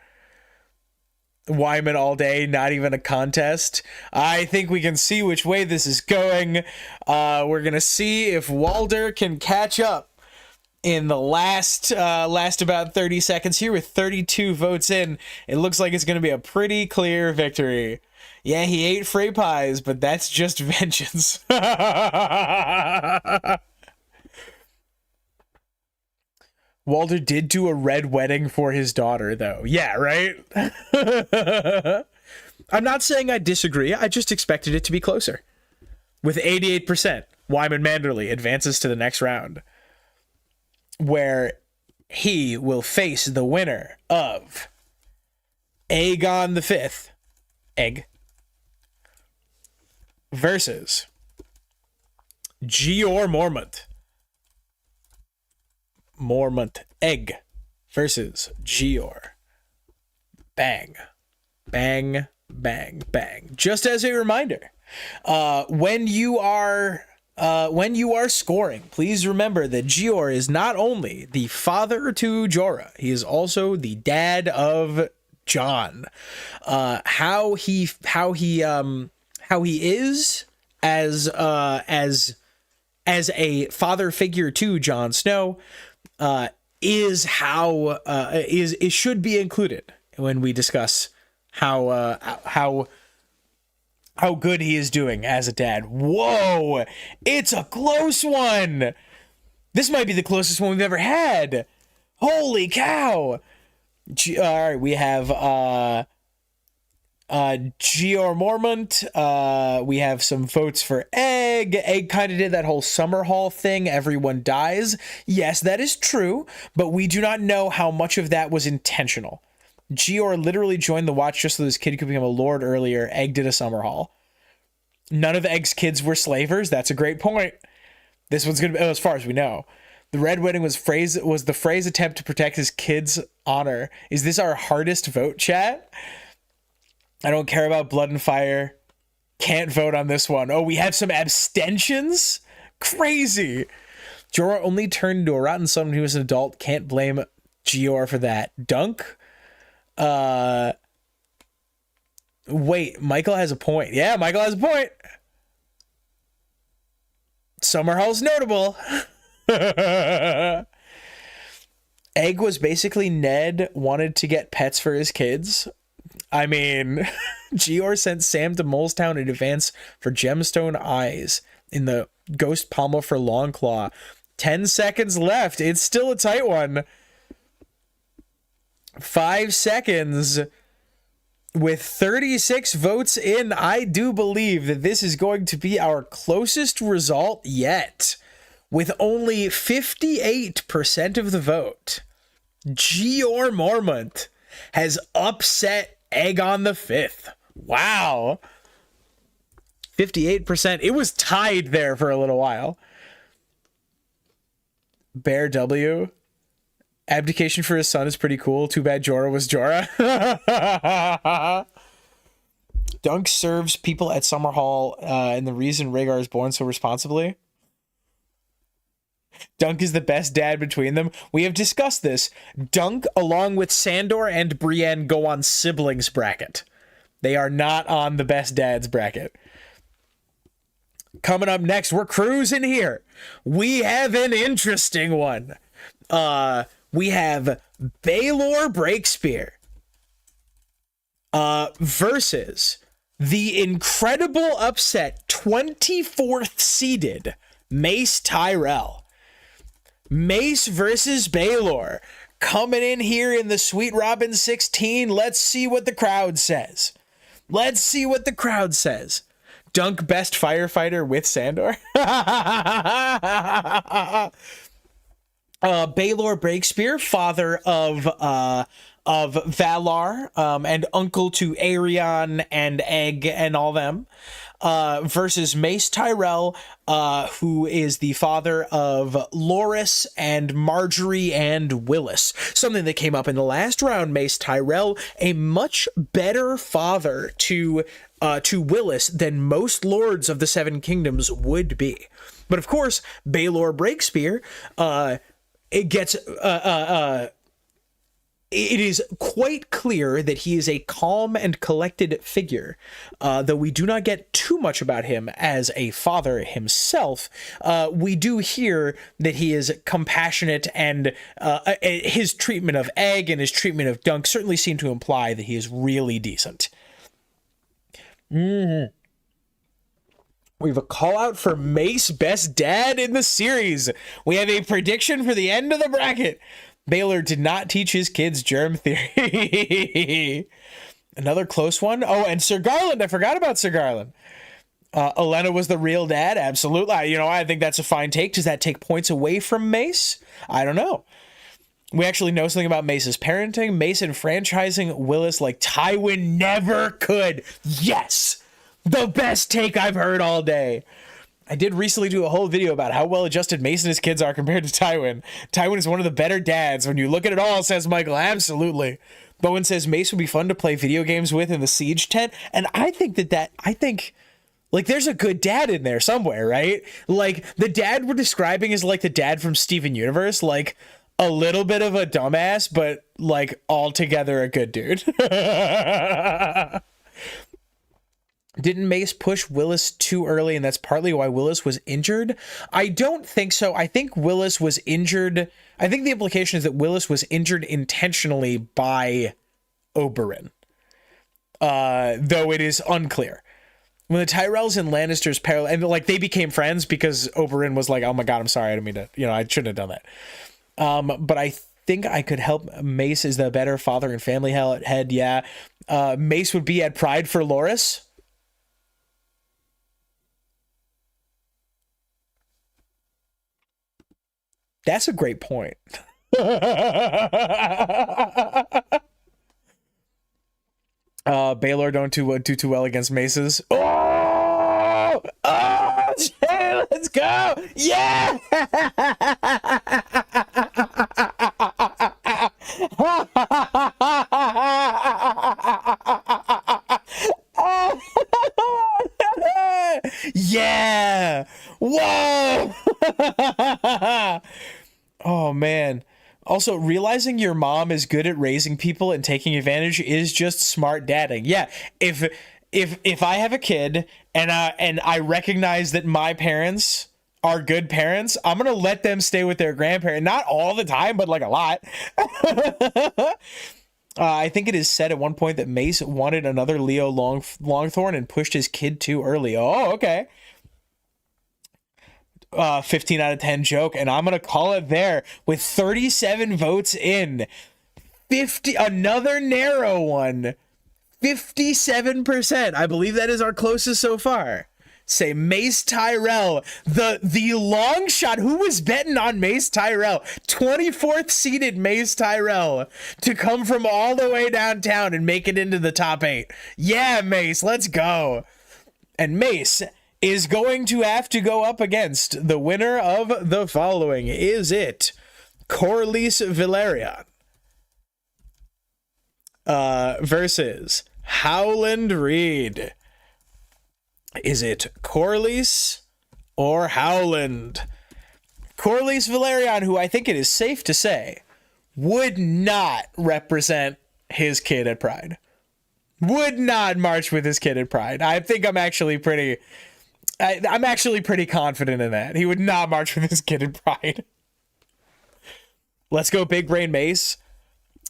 Wyman all day, not even a contest. I think we can see which way this is going. We're going to see if Walder can catch up in the last about 30 seconds here with 32 votes in. It looks like it's going to be a pretty clear victory. Yeah, he ate Frey pies, but that's just vengeance. Walder did do a red wedding for his daughter, though. Yeah, right? I'm not saying I disagree. I just expected it to be closer. With 88%, Wyman Manderley advances to the next round, where he will face the winner of Aegon V, Egg, versus Jeor Mormont, Egg, versus Jeor. Bang. Bang, bang, bang. Just as a reminder, when you are scoring, please remember that Jeor is not only the father to Jorah, he is also the dad of Jon. How he is as a father figure to Jon Snow is how it should be included when we discuss how good he is doing as a dad. Whoa, it's a close one. This might be the closest one we've ever had. Holy cow. All right, we have Jeor Mormont. We have some votes for Egg. Egg kind of did that whole Summerhall thing. Everyone dies. Yes, that is true, but we do not know how much of that was intentional. Jeor literally joined the Watch just so this kid could become a lord earlier. Egg did a Summerhall. None of Egg's kids were slavers. That's a great point. This one's gonna be, as far as we know. The Red Wedding was the Frey's attempt to protect his kids' honor. Is this our hardest vote, chat? I don't care about Blood and Fire. Can't vote on this one. Oh, we have some abstentions? Crazy. Jorah only turned into a rotten son when he was an adult. Can't blame Jeor for that. Dunk? Wait, Michael has a point. Yeah, Michael has a point. Summerhall's notable. Egg was basically Ned wanted to get pets for his kids. I mean, Jeor sent Sam to Molestown in advance for Gemstone Eyes in the Ghost Pommel for Longclaw. 10 seconds left. It's still a tight one. 5 seconds. With 36 votes in, I do believe that this is going to be our closest result yet. With only 58% of the vote, Geor Mormont has upset Aegon the Fifth. Wow. 58%. It was tied there for a little while. Bear W. Abdication for his son is pretty cool. Too bad Jorah was Jorah. Dunk serves people at Summerhall, and the reason Rhaegar is born so responsibly. Dunk is the best dad between them. We have discussed this. Dunk, along with Sandor and Brienne, go on siblings bracket. They are not on the best dads bracket. Coming up next, we're cruising here. We have an interesting one. We have Baelor Breakspear versus the incredible upset 24th seeded Mace Tyrell. Mace versus Baelor. Coming in here in the Sweet Robin 16. Let's see what the crowd says. Let's see what the crowd says. Dunk best firefighter with Sandor. Baelor Breakspear, father of Valar, and uncle to Aerion and Egg and all them, versus Mace Tyrell, who is the father of Loras and Marjorie and Willis. Something that came up in the last round, Mace Tyrell, a much better father to Willis than most lords of the Seven Kingdoms would be. But of course, Baelor Breakspear, it gets it is quite clear that he is a calm and collected figure, though we do not get too much about him as a father himself. We do hear that he is compassionate, and his treatment of Egg and his treatment of Dunk certainly seem to imply that he is really decent. We have a call out for Mace best dad in the series. We have a prediction for the end of the bracket. Baelor did not teach his kids germ theory. Another close one. Oh, and Sir Garland. I forgot about Sir Garland. Olenna was the real dad. Absolutely. I think that's a fine take. Does that take points away from Mace? I don't know. We actually know something about Mace's parenting. Mace enfranchising Willis like Tywin never could. Yes! The best take I've heard all day. I did recently do a whole video about how well adjusted Mace and his kids are compared to Tywin. Tywin is one of the better dads. When you look at it all, says Michael. Absolutely. Bowen says Mace would be fun to play video games with in the siege tent. And I think like there's a good dad in there somewhere, right? Like the dad we're describing is like the dad from Steven Universe. Like a little bit of a dumbass, but like altogether a good dude. Didn't Mace push Willis too early, and that's partly why Willis was injured? I don't think so. I think Willis was injured. I think the implication is that Willis was injured intentionally by Oberyn, though it is unclear. When the Tyrells and Lannisters parallel, and like they became friends because Oberyn was like, "Oh my God, I'm sorry, I didn't mean to. I shouldn't have done that." But I think I could help. Mace is the better father and family head. Yeah, Mace would be at Pride for Loras. That's a great point. Baelor don't do too well against Maces. Oh, let's go! Yeah! Yeah! Whoa! Oh man. Also, realizing your mom is good at raising people and taking advantage is just smart dadding. Yeah, if I have a kid and I recognize that my parents are good parents, I'm gonna let them stay with their grandparent. Not all the time, but like a lot. I think it is said at one point that Mace wanted another Leo Longthorn and pushed his kid too early. Oh, okay. 15 out of 10 joke, and I'm gonna call it there with 37 votes in. 50, another narrow one. 57%. I believe that is our closest so far. Say Mace Tyrell, the long shot. Who was betting on Mace Tyrell? 24th seeded Mace Tyrell to come from all the way downtown and make it into the top 8. Yeah, Mace, let's go. And Mace is going to have to go up against the winner of the following. Is it Corlys Valerian versus Howland Reed? Is it Corlys or Howland? Corlys Valerian, who I think it is safe to say would not represent his kid at Pride. Would not march with his kid at Pride. I think I'm actually pretty confident in that. He would not march with his kid at Pride. Let's go Big Brain Mace.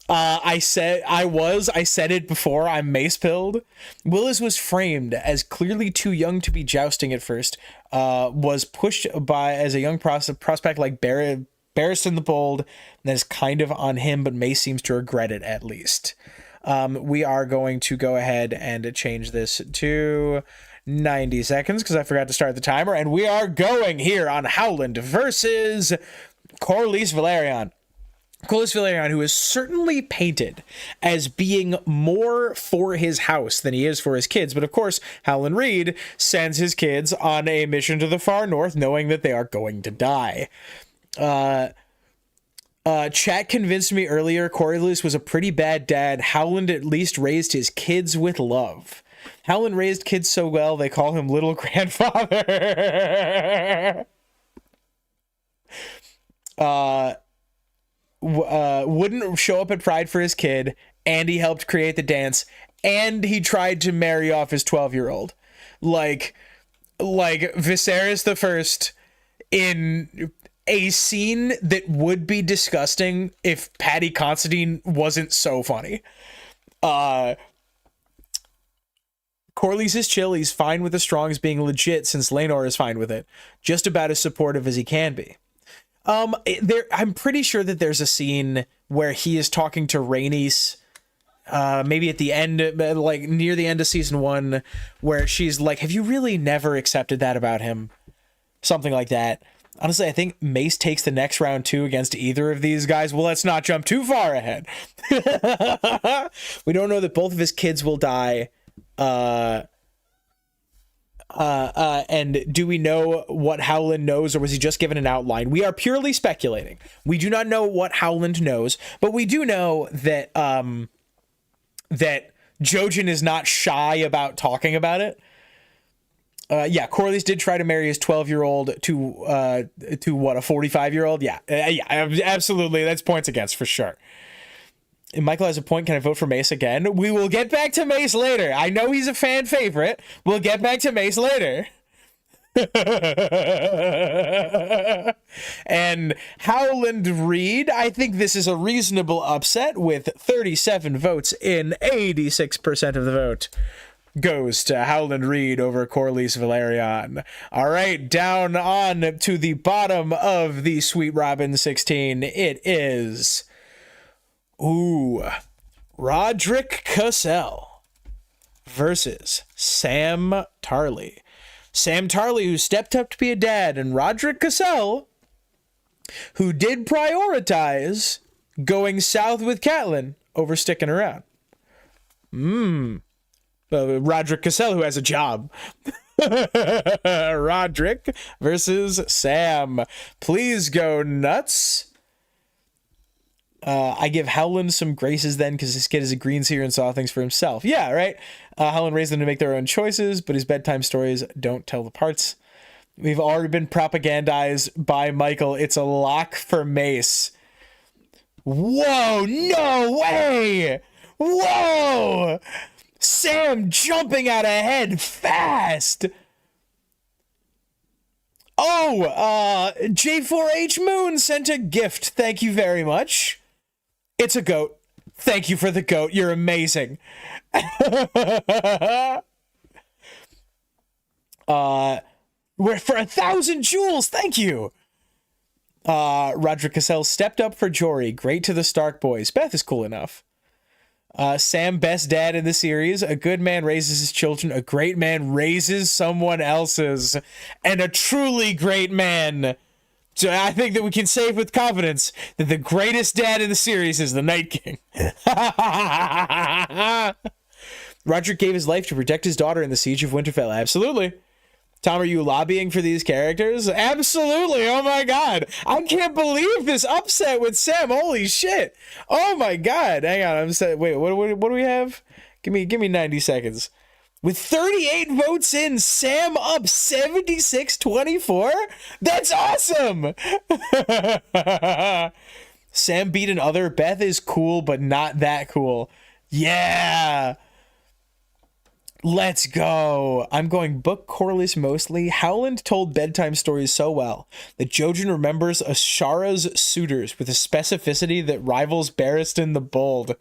I said it before, I'm mace pilled. Willis was framed as clearly too young to be jousting at first, was pushed by as a young prospect like Barristan the Bold, and that is kind of on him, but Mace seems to regret it at least. We are going to go ahead and change this to 90 seconds because I forgot to start the timer, and we are going here on Howland versus Corlys Valerian. Corlys Valerian, who is certainly painted as being more for his house than he is for his kids. But of course, Howland Reed sends his kids on a mission to the far north, knowing that they are going to die. Chat convinced me earlier Corlys was a pretty bad dad. Howland at least raised his kids with love. Howland raised kids so well, they call him little grandfather. Wouldn't show up at Pride for his kid, and he helped create the dance, and he tried to marry off his 12-year-old. Like Viserys the First in a scene that would be disgusting if Paddy Considine wasn't so funny. Corlys is chill. He's fine with the Strongs being legit since Laenor is fine with it. Just about as supportive as he can be. I'm pretty sure that there's a scene where he is talking to Rhaenys, maybe at the end, like near the end of season 1, where she's like, have you really never accepted that about him? Something like that. Honestly, I think Mace takes the next round 2 against either of these guys. Well, let's not jump too far ahead. We don't know that both of his kids will die. And do we know what Howland knows, or was he just given an outline? We are purely speculating. We do not know what Howland knows, but we do know that that Jojen is not shy about talking about it. Yeah, Corlys did try to marry his 12-year-old to what, a 45-year-old? Yeah, absolutely. That's points against for sure. And Michael has a point. Can I vote for Mace again? We will get back to Mace later. I know he's a fan favorite. We'll get back to Mace later. And Howland Reed, I think this is a reasonable upset with 37 votes in. 86% of the vote goes to Howland Reed over Corlys Valerian. All right, down on to the bottom of the Sweet Robin 16. It is... Roderick Cassell versus Sam Tarly. Sam Tarly, who stepped up to be a dad, and Roderick Cassell, who did prioritize going south with Catelyn over sticking around. Roderick Cassell, who has a job. Roderick versus Sam. Please go nuts. I give Howland some graces then because this kid is a green seer and saw things for himself. Yeah, right? Howland raised them to make their own choices, but his bedtime stories don't tell the parts. We've already been propagandized by Michael. It's a lock for Mace. Whoa, no way! Whoa! Sam jumping out ahead fast! Oh, J4H Moon sent a gift. Thank you very much. It's a goat. Thank you for the goat. You're amazing. We're for 1,000 jewels. Thank you. Roderick Cassell stepped up for Jory. Great to the Stark boys. Beth is cool enough. Sam, best dad in the series. A good man raises his children. A great man raises someone else's. And a truly great man. So I think that we can say with confidence that the greatest dad in the series is the Night King. Roderick gave his life to protect his daughter in the Siege of Winterfell. Absolutely. Tom, are you lobbying for these characters? Absolutely. Oh my god. I can't believe this upset with Sam. Holy shit. Oh my god. Hang on. I'm set. Wait, what do we have? Give me 90 seconds. With 38 votes in, Sam up 76-24? That's awesome. Sam beat another. Beth is cool, but not that cool. Yeah. Let's go. I'm going book Corlys mostly. Howland told bedtime stories so well that Jojen remembers Ashara's suitors with a specificity that rivals Barristan the Bold.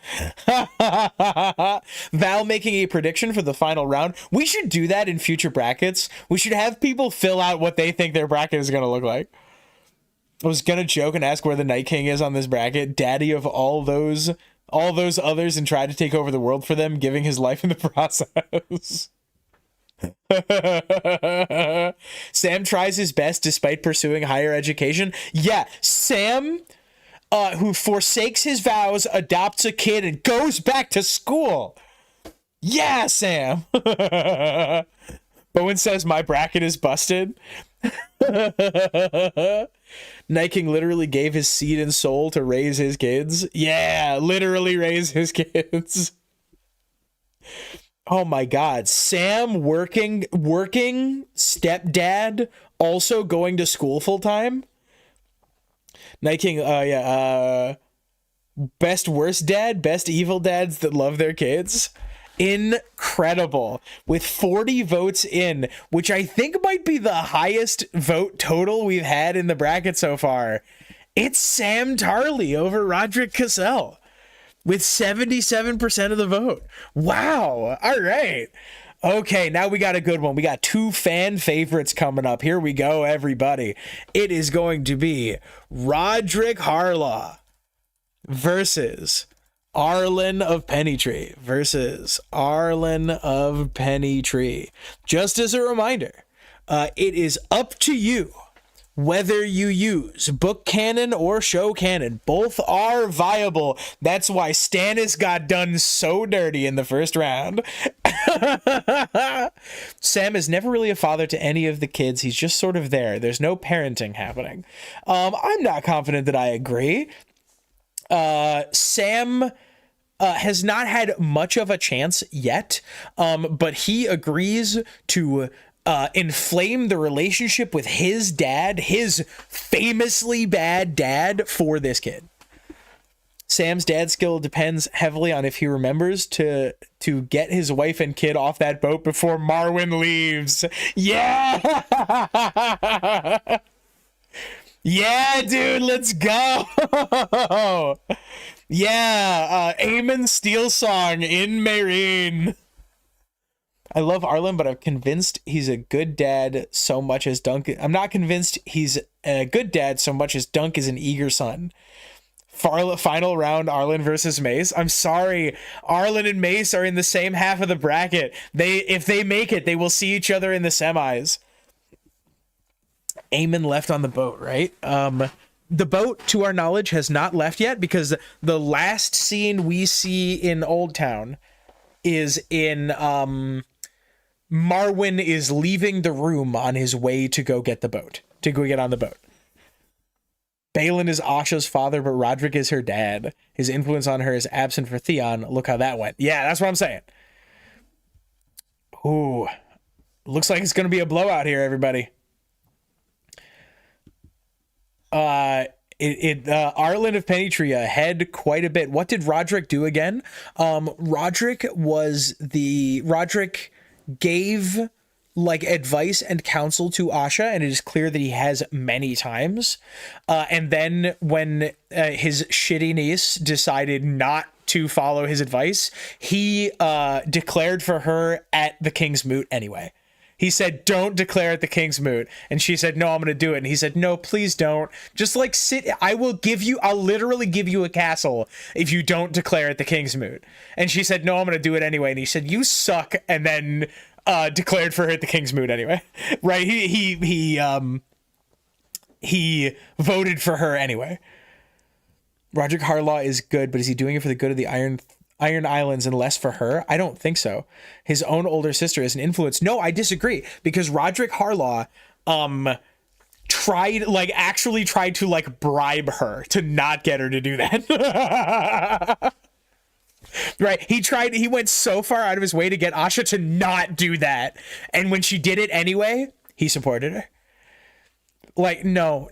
Val making a prediction for the final round. We should do that in future brackets. We should have people fill out what they think their bracket is going to look like. I was going to joke and ask where the Night King is on this bracket. Daddy of all those others, and try to take over the world for them, giving his life in the process. Sam tries his best despite pursuing higher education. Yeah, Sam, who forsakes his vows, adopts a kid, and goes back to school. Yeah, Sam. Bowen says my bracket is busted. Night King literally gave his seed and soul to raise his kids. Yeah, literally raise his kids. Oh my god. Sam working stepdad, also going to school full time. Night King, best worst dad, best evil dads that love their kids. Incredible. With 40 votes in, which I think might be the highest vote total we've had in the bracket so far. It's Sam Tarley over Roderick Cassell with 77% of the vote. Wow. All right. Okay, now we got a good one. We got two fan favorites coming up. Here we go, everybody. It is going to be Roderick Harlaw versus Arlen of Pennytree versus Arlen of Pennytree. Just as a reminder, it is up to you whether you use book canon or show canon. Both are viable. That's why Stannis got done so dirty in the first round. Sam is never really a father to any of the kids. He's just sort of there. There's no parenting happening. I'm not confident that I agree. Sam has not had much of a chance yet, but he agrees to inflame the relationship with his dad, his famously bad dad, for this kid. Sam's dad skill depends heavily on if he remembers to get his wife and kid off that boat before Marwyn leaves. Yeah! Yeah, dude, let's go. Yeah, Aemon Steel Song in Meereen. I love Arlen, but I'm convinced he's a good dad so much as Dunk. I'm not convinced he's a good dad so much as Dunk is an eager son. Final round, Arlen versus Mace. I'm sorry, Arlen and Mace are in the same half of the bracket. If they make it, they will see each other in the semis. Aemon left on the boat, right? The boat, to our knowledge, has not left yet, because the last scene we see in Old Town is in Marwyn is leaving the room on his way to go get on the boat. Balin is Asha's father, but Roderick is her dad. His influence on her is absent for Theon. Look how that went. Yeah, that's what I'm saying. Ooh, looks like it's going to be a blowout here, everybody. Arlen of Pennytree ahead quite a bit. What did Roderick do again? Roderick gave like advice and counsel to Asha, and it is clear that he has many times. And then when his shitty niece decided not to follow his advice, he declared for her at the King's Moot anyway. He said, don't declare it the King's Moot. And she said, no, I'm going to do it. And he said, no, please don't. Just like sit. I'll literally give you a castle if you don't declare it the King's Moot. And she said, no, I'm going to do it anyway. And he said, you suck. And then declared for her at the King's Moot anyway. Right? He voted for her anyway. Roderick Harlaw is good, but is he doing it for the good of the Iron Islands and less for her? I don't think so. His own older sister is an influence. No, I disagree, because Roderick Harlaw tried to bribe her to not get her to do that. Right? He went so far out of his way to get Asha to not do that. And when she did it anyway, he supported her. Like, no,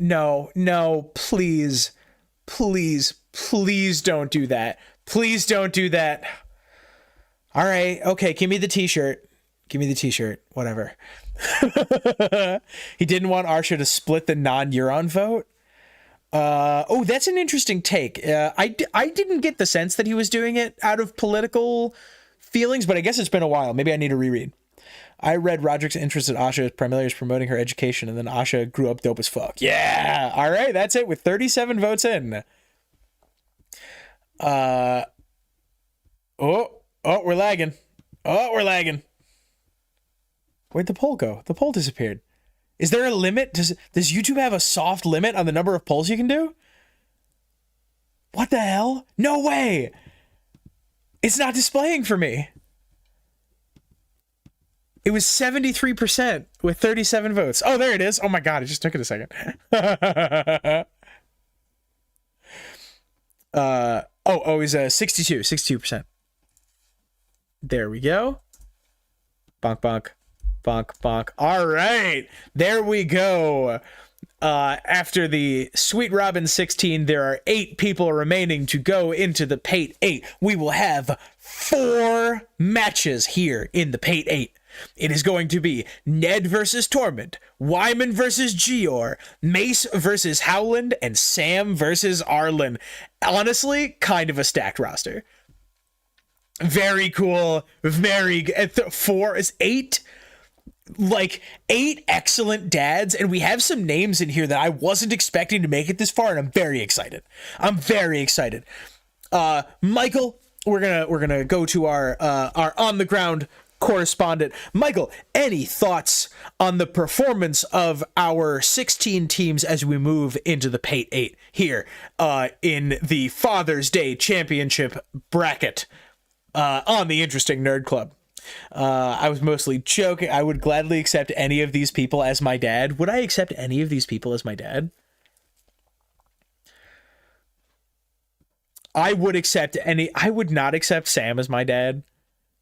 please don't do that. Please don't do that. All right. Okay. Give me the t-shirt. Whatever. He didn't want Arsha to split the non-Euron vote. Oh, that's an interesting take. I didn't get the sense that he was doing it out of political feelings, but I guess it's been a while. Maybe I need to reread. I read Roderick's interest in Asha as primarily as promoting her education, and then Asha grew up dope as fuck. Yeah. All right. That's it with 37 votes in. We're lagging. Where'd the poll go? The poll disappeared. Is there a limit? Does YouTube have a soft limit on the number of polls you can do? What the hell? No way. It's not displaying for me. It was 73% with 37 votes. Oh, there it is. Oh my God, it just took it a second. It was 62%. There we go. Bonk. All right, there we go. After the Sweet Robin 16, there are 8 people remaining to go into the Pate 8. We will have 4 matches here in the Pate 8. It is going to be Ned versus Tormund, Wyman versus Gior, Mace versus Howland, and Sam versus Arlen. Honestly, kind of a stacked roster. Very cool. Very 4 is 8. Like 8 excellent dads, and we have some names in here that I wasn't expecting to make it this far, and I'm very excited. Michael, we're gonna go to our on the ground correspondent. Michael, any thoughts on the performance of our 16 teams as we move into the Pate 8 here in the Father's Day Championship bracket on the Interesting Nerd Club? I was mostly joking. I would gladly accept any of these people as my dad. Would I accept any of these people as my dad? I would not accept Sam as my dad,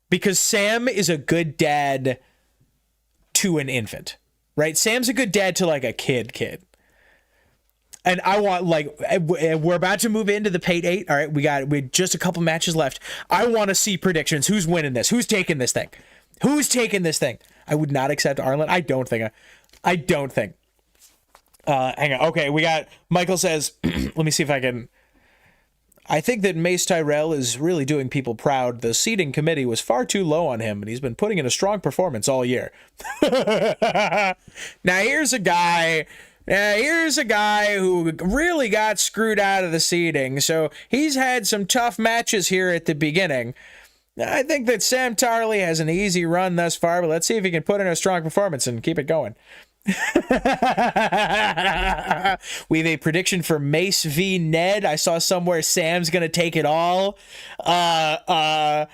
because Sam is a good dad to an infant, right? Sam's a good dad to like a kid. And I want, like, we're about to move into the Pate 8. All right, we just a couple matches left. I want to see predictions. Who's winning this? Who's taking this thing? I would not accept Arlen. I don't think. Hang on. Okay, we got, Michael says, let me see if I can. I think that Mace Tyrell is really doing people proud. The seating committee was far too low on him, and he's been putting in a strong performance all year. Now, here's a guy who really got screwed out of the seating, so he's had some tough matches here at the beginning. I think that Sam Tarley has an easy run thus far, but let's see if he can put in a strong performance and keep it going. We have a prediction for Mace v Ned. I saw somewhere Sam's gonna take it all. I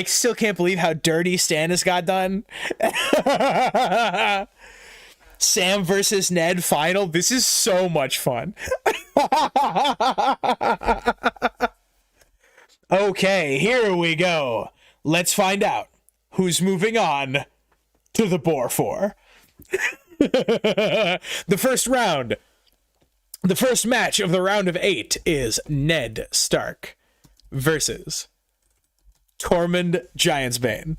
still can't believe how dirty Stannis got done. Sam versus Ned final. This is so much fun. Okay, here we go. Let's find out who's moving on to the Boar 4. The first match of the round of 8 is Ned Stark versus Tormund Giantsbane.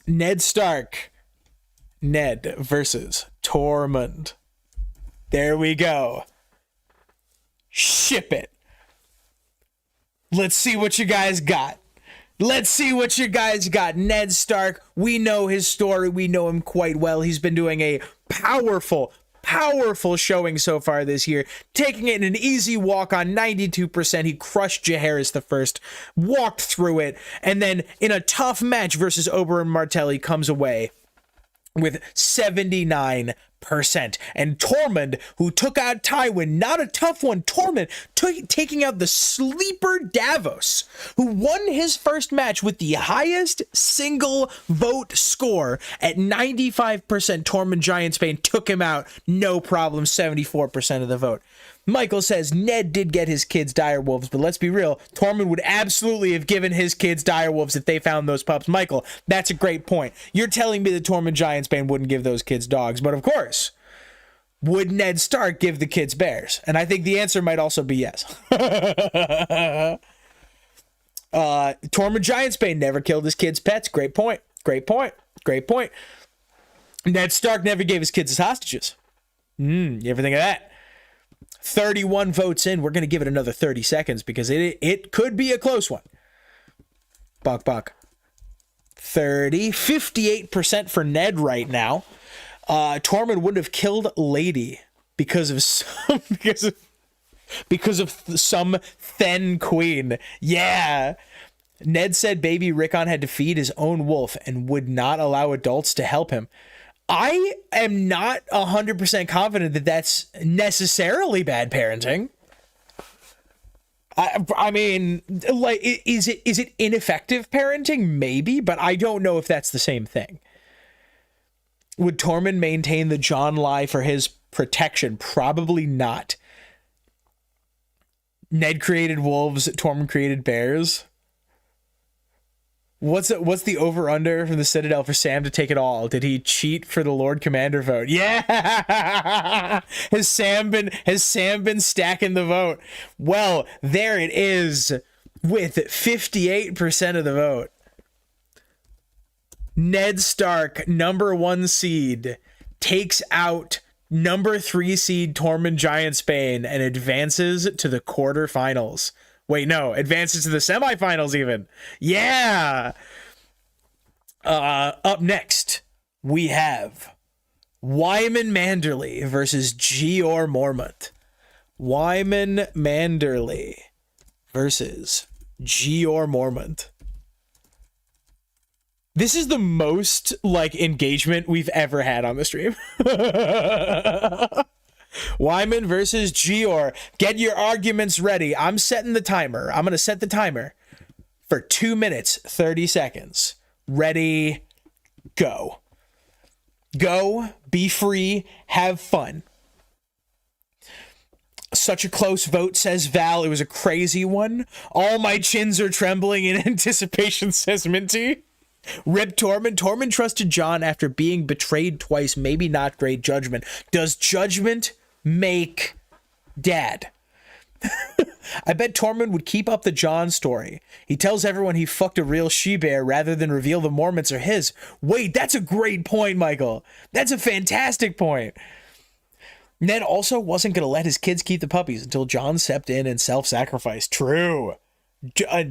Ned Stark. Ned versus Tormund. There we go. Ship it. Let's see what you guys got. Let's see what you guys got. Ned Stark, we know his story. We know him quite well. He's been doing a powerful showing so far this year, taking it in an easy walk on 92%. He crushed Jaehaerys the First, walked through it, and then in a tough match versus Oberyn Martell, he comes away with 79%. And Tormund, who took out Tywin, not a tough one, Tormund taking out the sleeper Davos, who won his first match with the highest single vote score at 95%. Tormund Giantsbane took him out, no problem, 74% of the vote. Michael says Ned did get his kids direwolves, but let's be real, Tormund would absolutely have given his kids direwolves if they found those pups. Michael, that's a great point. You're telling me that Tormund Giantsbane wouldn't give those kids dogs, but of course, would Ned Stark give the kids bears? And I think the answer might also be yes. Tormund Giantsbane never killed his kids' pets. Great point. Great point. Great point. Ned Stark never gave his kids as hostages. You ever think of that? 31 votes in. We're going to give it another 30 seconds because it could be a close one. Buck. 58% for Ned right now. Tormund wouldn't have killed Lady because of some Then queen. Yeah. Ned said baby Rickon had to feed his own wolf and would not allow adults to help him. I am not 100% confident that that's necessarily bad parenting. I mean, like, is it ineffective parenting? Maybe, but I don't know if that's the same thing. Would Tormund maintain the Jon lie for his protection? Probably not. Ned created wolves, Tormund created bears. What's the over-under from the Citadel for Sam to take it all? Did he cheat for the Lord Commander vote? Yeah! Has Sam been stacking the vote? Well, there it is with 58% of the vote. Ned Stark, number 1 seed, takes out number 3 seed Tormund Giantsbane and advances to the quarterfinals. Wait, no, advances to the semifinals even. Yeah. Up next, we have Wyman Manderley versus Jeor Mormont. Wyman Manderley versus Jeor Mormont. This is the most, like, engagement we've ever had on the stream. Wyman versus Jeor. Get your arguments ready. I'm setting the timer. I'm going to set the timer for 2 minutes, 30 seconds. Ready, go. Go, be free, have fun. Such a close vote, says Val. It was a crazy one. All my chins are trembling in anticipation, says Minty. Rip Tormund. Tormund trusted Jon after being betrayed twice. Maybe not great judgment. Does judgment make dad? I bet Tormund would keep up the Jon story. He tells everyone he fucked a real she-bear rather than reveal the Mormonts are his. Wait, that's a great point, Michael. That's a fantastic point. Ned also wasn't going to let his kids keep the puppies until Jon stepped in and self-sacrificed. True.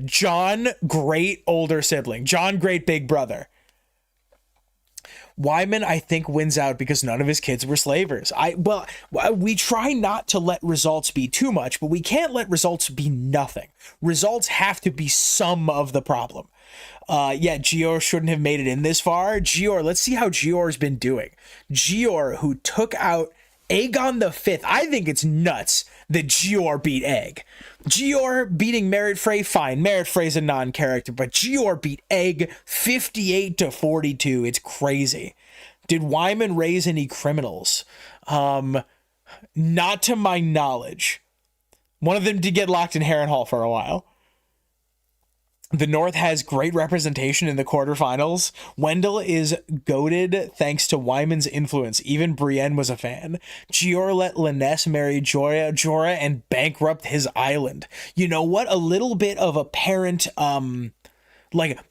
Jon, great older sibling. Jon, great big brother. Wyman, I think, wins out because none of his kids were slavers. We try not to let results be too much, but we can't let results be nothing. Results have to be some of the problem. Jeor shouldn't have made it in this far. Jeor, let's see how Jeor's been doing. Jeor, who took out Aegon V. I think it's nuts that Jeor beat Egg. Jeor beating Merit Frey, fine. Merit Frey's a non-character, but Jeor beat Egg 58-42. It's crazy. Did Wyman raise any criminals? Not to my knowledge. One of them did get locked in Harrenhal for a while. The North has great representation in the quarterfinals. Wendell is goated thanks to Wyman's influence. Even Brienne was a fan. Jeor let Lynesse marry Jorah and bankrupt his island. You know what? A little bit of a parent,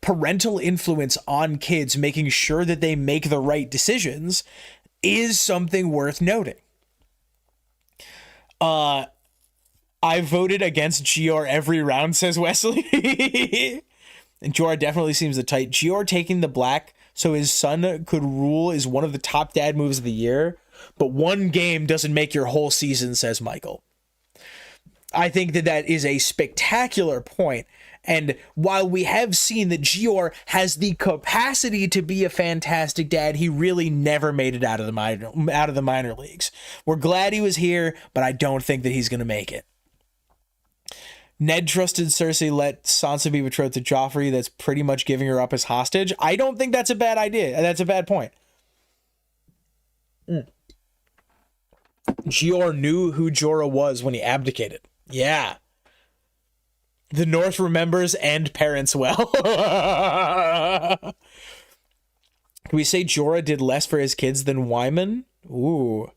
parental influence on kids, making sure that they make the right decisions, is something worth noting. I voted against Gior every round, says Wesley. And Jorah definitely seems the type. Gior taking the black so his son could rule is one of the top dad moves of the year. But one game doesn't make your whole season, says Michael. I think that is a spectacular point. And while we have seen that Gior has the capacity to be a fantastic dad, he really never made it out of the minor leagues. We're glad he was here, but I don't think that he's going to make it. Ned trusted Cersei let Sansa be betrothed to Joffrey. That's pretty much giving her up as hostage. I don't think that's a bad idea. That's a bad point. Gior knew who Jorah was when he abdicated. Yeah. The North remembers and parents well. Can we say Jorah did less for his kids than Wyman? Ooh.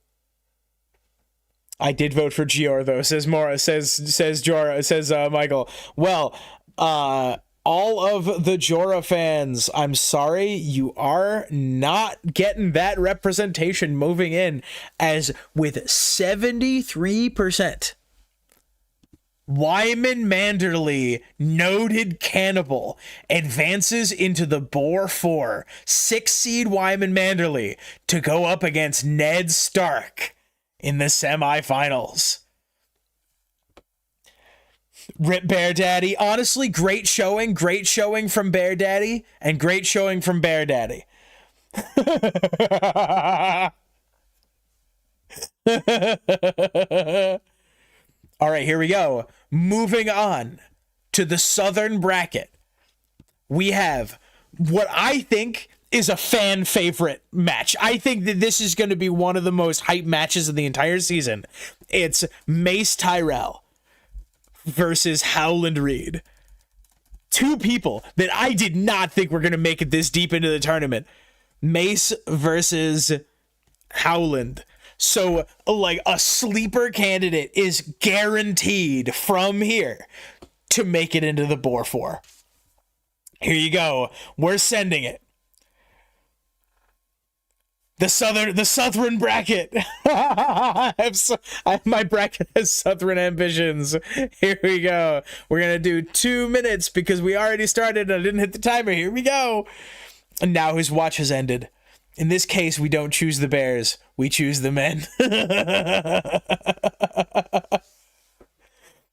I did vote for Gior though, says Mora, says Jorah, says Michael. Well, all of the Jorah fans, I'm sorry, you are not getting that representation moving in, as with 73%. Wyman Manderly, noted cannibal, advances into the Boar 4, 6-seed Wyman Manderly, to go up against Ned Stark in the semifinals. Rip Bear Daddy. Honestly, great showing from Bear Daddy, and great showing from Bear Daddy. All right, here we go. Moving on to the Southern bracket. We have what I think is a fan favorite match. I think that this is going to be one of the most hype matches of the entire season. It's Mace Tyrell versus Howland Reed. Two people that I did not think were going to make it this deep into the tournament. Mace versus Howland. So, like, a sleeper candidate is guaranteed from here to make it into the Boar 4. Here you go. We're sending it. The Southern bracket. My bracket has Southern ambitions. Here we go. We're going to do 2 minutes because we already started and I didn't hit the timer. Here we go. And now his watch has ended. In this case, we don't choose the bears. We choose the men.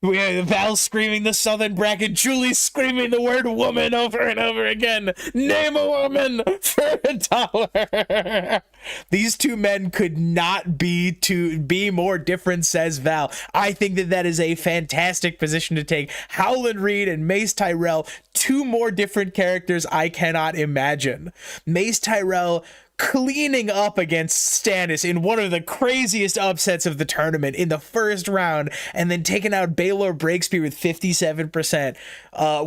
We have Val screaming the Southern bracket, Julie screaming the word woman over and over again. Name a woman for $1. These two men could not be more different, says Val. I think that is a fantastic position to take. Howland Reed and Mace Tyrell, two more different characters I cannot imagine. Mace Tyrell cleaning up against Stannis in one of the craziest upsets of the tournament in the first round, and then taking out Baelor Breakspear with 57%,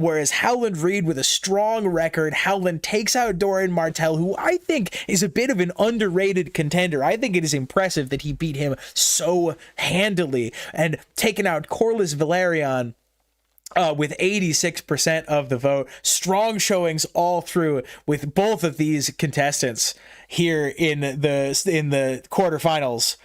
whereas Howland Reed with a strong record. Howland takes out Doran Martell, who I think is a bit of an underrated contender. I think it is impressive that he beat him so handily, and taking out Corlys Velaryon with 86% of the vote. Strong showings all through with both of these contestants here in the quarterfinals.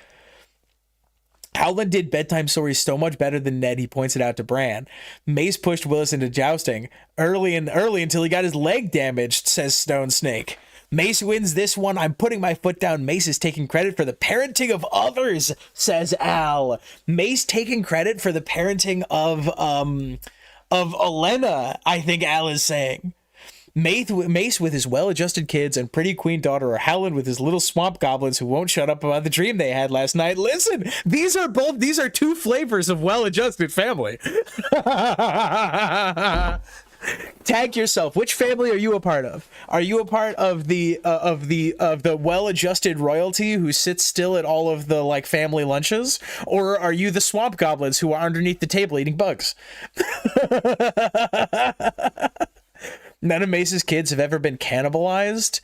Howland did bedtime stories so much better than Ned, he points it out to Bran. Mace pushed Willis into jousting early until he got his leg damaged, says Stone Snake. Mace wins this one. I'm putting my foot down. Mace is taking credit for the parenting of others, says Al. Mace taking credit for the parenting of Olenna, I think Al is saying. Mace with his well-adjusted kids and pretty queen daughter, or Howland with his little swamp goblins who won't shut up about the dream they had last night. Listen, these are two flavors of well-adjusted family. Tag yourself. Which family are you a part of? Are you a part of the well-adjusted royalty who sits still at all of the like family lunches, or are you the swamp goblins who are underneath the table eating bugs? None of Mace's kids have ever been cannibalized.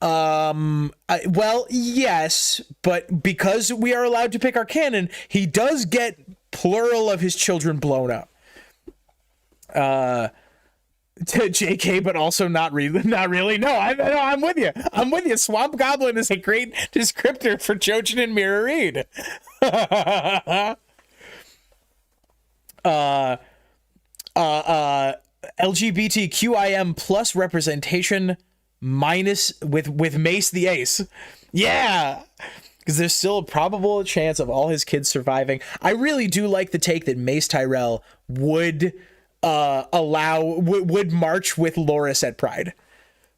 Well, yes, but because we are allowed to pick our canon, he does get plural of his children blown up. To JK, but also not really. No, I'm with you. Swamp Goblin is a great descriptor for Jojen and Mira Reed. LGBTQIM plus representation minus with Mace the Ace. Yeah, because there's still a probable chance of all his kids surviving. I really do like the take that Mace Tyrell would would march with Loris at Pride,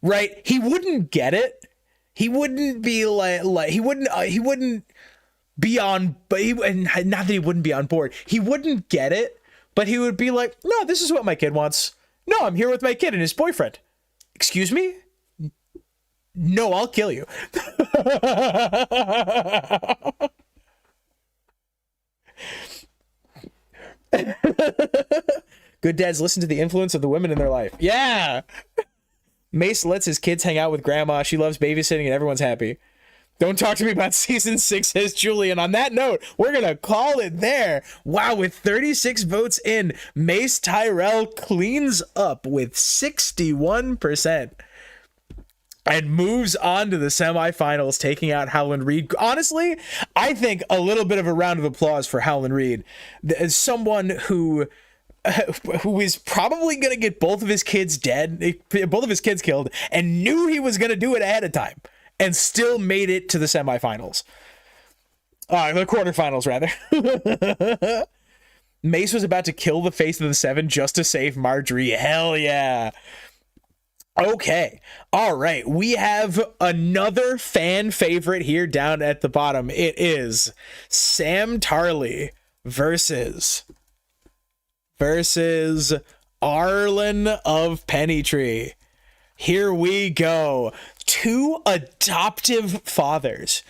right? He wouldn't get it. He wouldn't be like he wouldn't be on, but not that he wouldn't be on board. He wouldn't get it, but he would be like, no, this is what my kid wants. No, I'm here with my kid and his boyfriend. Excuse me? No, I'll kill you. Good dads listen to the influence of the women in their life. Yeah. Mace lets his kids hang out with grandma. She loves babysitting and everyone's happy. Don't talk to me about season 6, says Julian. On that note, we're going to call it there. Wow, with 36 votes in, Mace Tyrell cleans up with 61% and moves on to the semifinals, taking out Howland Reed. Honestly, I think a little bit of a round of applause for Howland Reed, as someone who is probably going to get both of his kids killed, and knew he was going to do it ahead of time, and still made it to the semifinals. The quarterfinals, rather. Mace was about to kill the face of the 7 just to save Marjorie. Hell yeah. Okay. All right. We have another fan favorite here down at the bottom. It is Sam Tarley versus Arlen of Pennytree. Here we go. 2 adoptive fathers.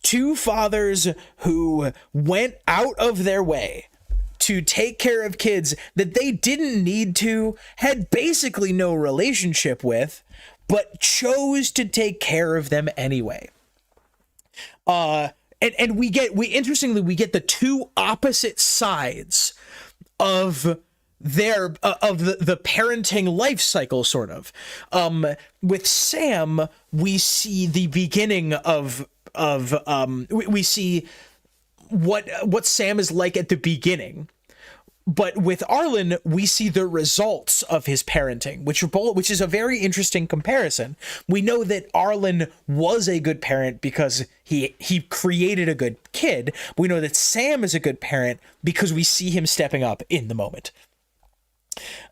2 fathers who went out of their way to take care of kids that they didn't need to, had basically no relationship with, but chose to take care of them anyway. And we get the 2 opposite sides of the parenting life cycle, sort of. With Sam, we see the beginning we see what Sam is like at the beginning. But with Arlen, we see the results of his parenting, which is a very interesting comparison. We know that Arlen was a good parent because he created a good kid. We know that Sam is a good parent because we see him stepping up in the moment.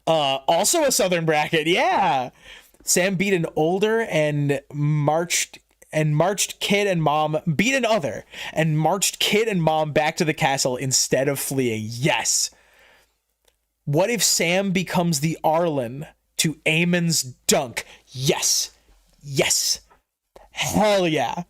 Also a Southern bracket, yeah. Sam beat an older and marched kid and mom, beat an other and marched kid and mom back to the castle instead of fleeing. Yes. What if Sam becomes the Arlen to Aemon's Dunk? Yes. Yes. Hell yeah.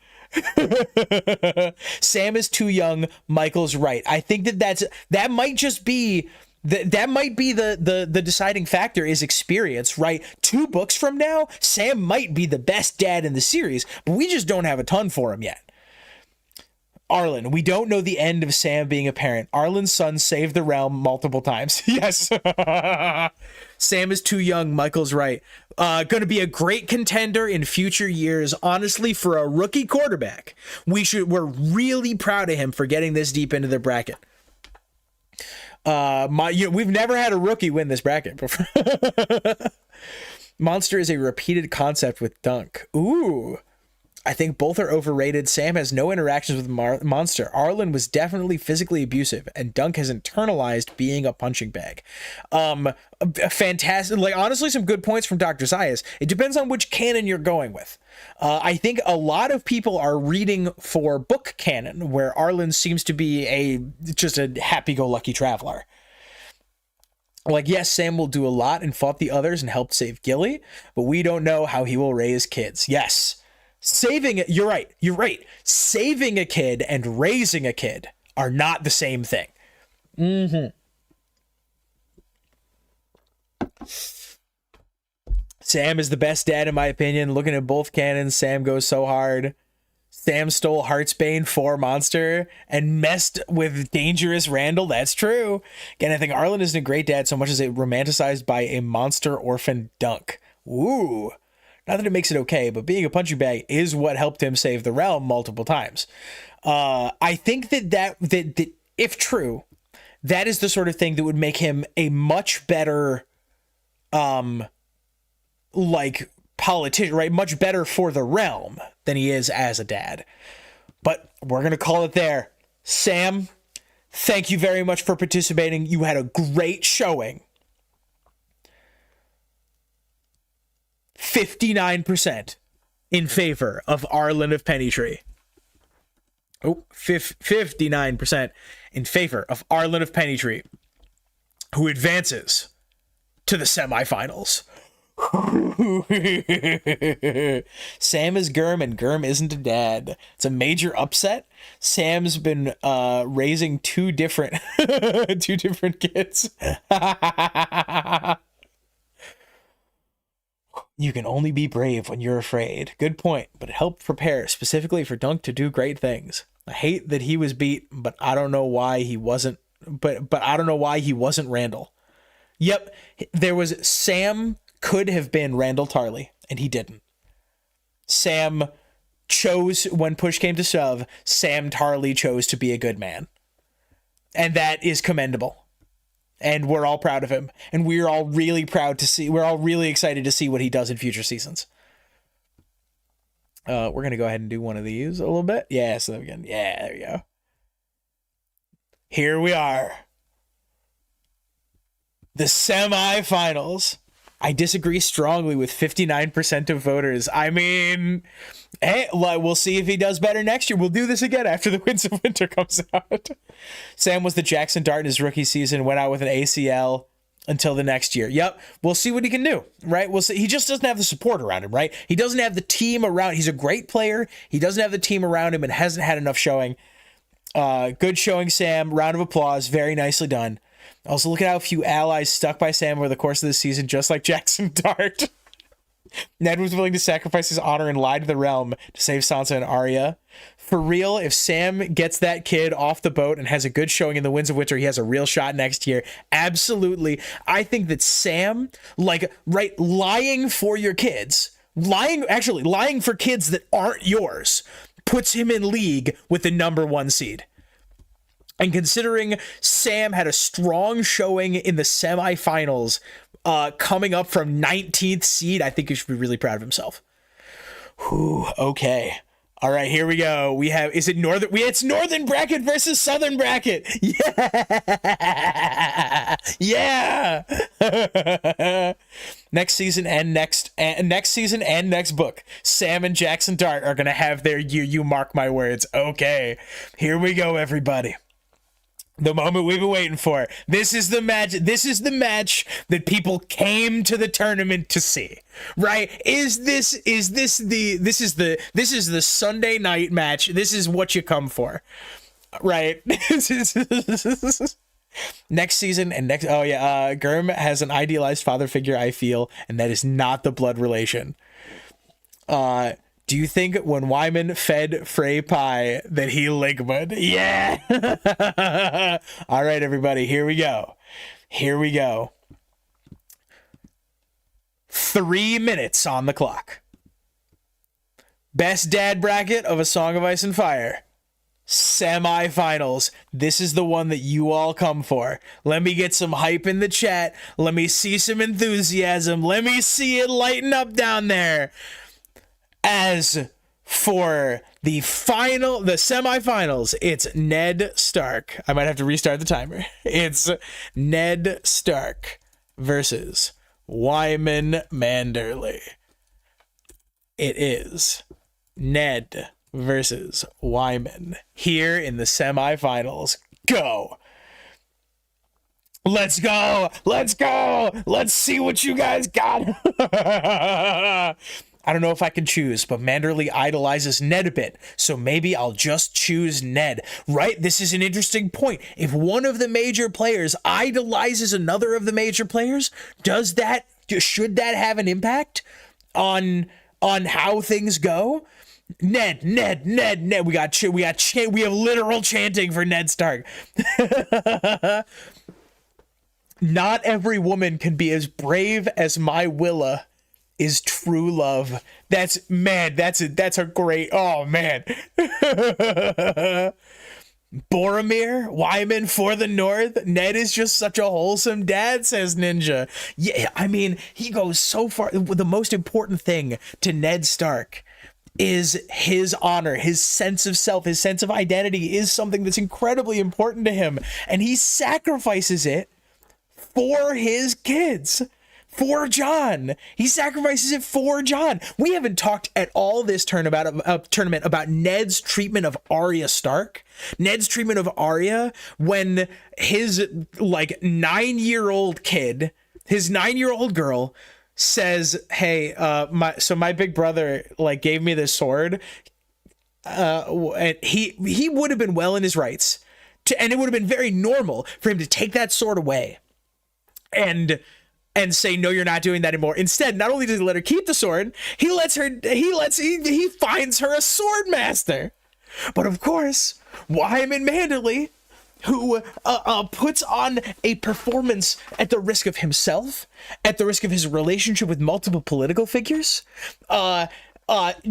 Sam is too young. Michael's right. I think that might just be that might be the deciding factor is experience, right? 2 books from now, Sam might be the best dad in the series, but we just don't have a ton for him yet. Arlen, we don't know the end of Sam being a parent. Arlen's son saved the realm multiple times. Yes. Sam is too young. Michael's right. Going to be a great contender in future years. Honestly, for a rookie quarterback, we're really proud of him for getting this deep into the bracket. We've never had a rookie win this bracket before. Monster is a repeated concept with Dunk. Ooh. I think both are overrated. Sam has no interactions with Monster. Arlen was definitely physically abusive, and Dunk has internalized being a punching bag. Fantastic. Like, honestly, some good points from Dr. Zayas. It depends on which canon you're going with. I think a lot of people are reading for book canon, where Arlen seems to be just a happy-go-lucky traveler. Like, yes, Sam will do a lot and fought the others and helped save Gilly, but we don't know how he will raise kids. Yes. Saving it, you're right. Saving a kid and raising a kid are not the same thing. Sam is the best dad in my opinion. Looking at both canons, Sam goes so hard. Sam stole Heartsbane for Monster and messed with Dangerous Randall. That's true. Again, I think Arlen isn't a great dad so much as a romanticized by a monster orphan Dunk. Ooh. Not that it makes it okay, but being a punching bag is what helped him save the realm multiple times. I think that if true, that is the sort of thing that would make him a much better, like, politician, right? Much better for the realm than he is as a dad. But we're going to call it there. Sam, thank you very much for participating. You had a great showing. 59% in favor of Arlen of Pennytree. Oh, 59% in favor of Arlen of Pennytree, who advances to the semifinals. Sam is Gurm and Gurm isn't a dad. It's a major upset. Sam's been raising two different kids. You can only be brave when you're afraid. Good point, but it helped prepare specifically for Dunk to do great things. I hate that he was beat, but I don't know why he wasn't. But I don't know why he wasn't Randall. Yep, there was Sam could have been Randall Tarley, and he didn't. Sam chose, when push came to shove, Sam Tarley chose to be a good man, and that is commendable. And we're all proud of him. And we're all really excited to see what he does in future seasons. We're going to go ahead and do one of these a little bit. Yeah, so again, yeah, there we go. Here we are. The semifinals. I disagree strongly with 59% of voters. I mean, hey, we'll see if he does better next year. We'll do this again after the Winds of Winter comes out. Sam was the Jackson Dart in his rookie season, went out with an ACL until the next year. Yep, we'll see what he can do, right? We'll see. He just doesn't have the support around him, right? He doesn't have the team around. He's a great player. He doesn't have the team around him and hasn't had enough showing. Good showing, Sam. Round of applause. Very nicely done. Also, look at how few allies stuck by Sam over the course of the season, just like Jackson Dart. Ned was willing to sacrifice his honor and lie to the realm to save Sansa and Arya. For real, if Sam gets that kid off the boat and has a good showing in the Winds of Winter, he has a real shot next year. Absolutely. I think that Sam, lying for your kids, lying for kids that aren't yours, puts him in league with the number 1 seed. And considering Sam had a strong showing in the semifinals, coming up from 19th seed, I think he should be really proud of himself. Whew, okay. All right, here we go. It's Northern Bracket versus Southern Bracket. Yeah. Yeah. Next season and next book, Sam and Jackson Dart are going to have their year. You mark my words. Okay. Here we go, everybody. The moment we've been waiting for. This is the match. This is the match that people came to the tournament to see, right? This is the Sunday night match. This is what you come for, right? Next season and next. Oh yeah, Gurm has an idealized father figure, I feel, and that is not the blood relation. Do you think when Wyman fed Frey pie that he ligmaed? Yeah. All right, everybody, here we go. 3 minutes on the clock. Best dad bracket of A Song of Ice and Fire. Semifinals. This is the one that you all come for. Let me get some hype in the chat. Let me see some enthusiasm. Let me see it lighten up down there. As for the semifinals, it's Ned Stark. I might have to restart the timer. It's Ned Stark versus Wyman Manderley. It is Ned versus Wyman here in the semifinals. Go. Let's go. Let's see what you guys got. I don't know if I can choose, but Manderley idolizes Ned a bit, so maybe I'll just choose Ned, right? This is an interesting point. If one of the major players idolizes another of the major players, should that have an impact on how things go? Ned. We have literal chanting for Ned Stark. Not every woman can be as brave as my Willa is true love. That's a great, oh man. Boromir, Wyman for the North. Ned is just such a wholesome dad, says Ninja. Yeah, I mean, he goes so far. The most important thing to Ned Stark is his honor, his sense of self, his sense of identity is something that's incredibly important to him. And he sacrifices it for his kids. For Jon. He sacrifices it for Jon. We haven't talked at all this tournament about Ned's treatment of Arya Stark. Ned's treatment of Arya when his like 9-year-old kid, his 9-year-old girl says, hey, my big brother like gave me this sword. And he would have been well in his rights and it would have been very normal for him to take that sword away and say, no, you're not doing that anymore. Instead, not only does he let her keep the sword, he finds her a sword master. But of course, Wyman Manderley, who puts on a performance at the risk of himself, at the risk of his relationship with multiple political figures,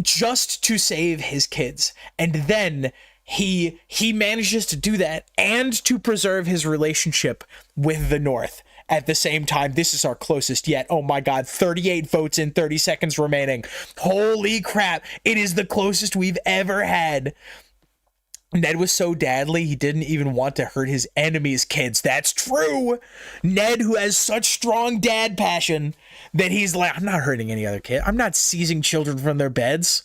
just to save his kids. And then he manages to do that and to preserve his relationship with the North. At the same time, this is our closest yet. Oh my God, 38 votes in 30 seconds remaining. Holy crap, it is the closest we've ever had. Ned was so dadly, he didn't even want to hurt his enemies' kids. That's true. Ned, who has such strong dad passion, that he's like, I'm not hurting any other kid. I'm not seizing children from their beds.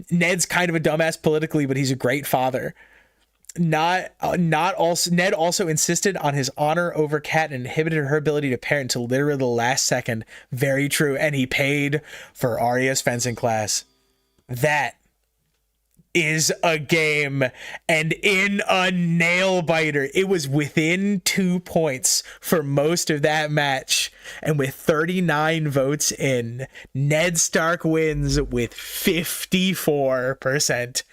Ned's kind of a dumbass politically, but he's a great father. Ned also insisted on his honor over Kat and inhibited her ability to parent until literally the last second. Very true. And he paid for Arya's fencing class. That is a game, and in a nail biter. It was within 2 points for most of that match. And with 39 votes in, Ned Stark wins with 54%.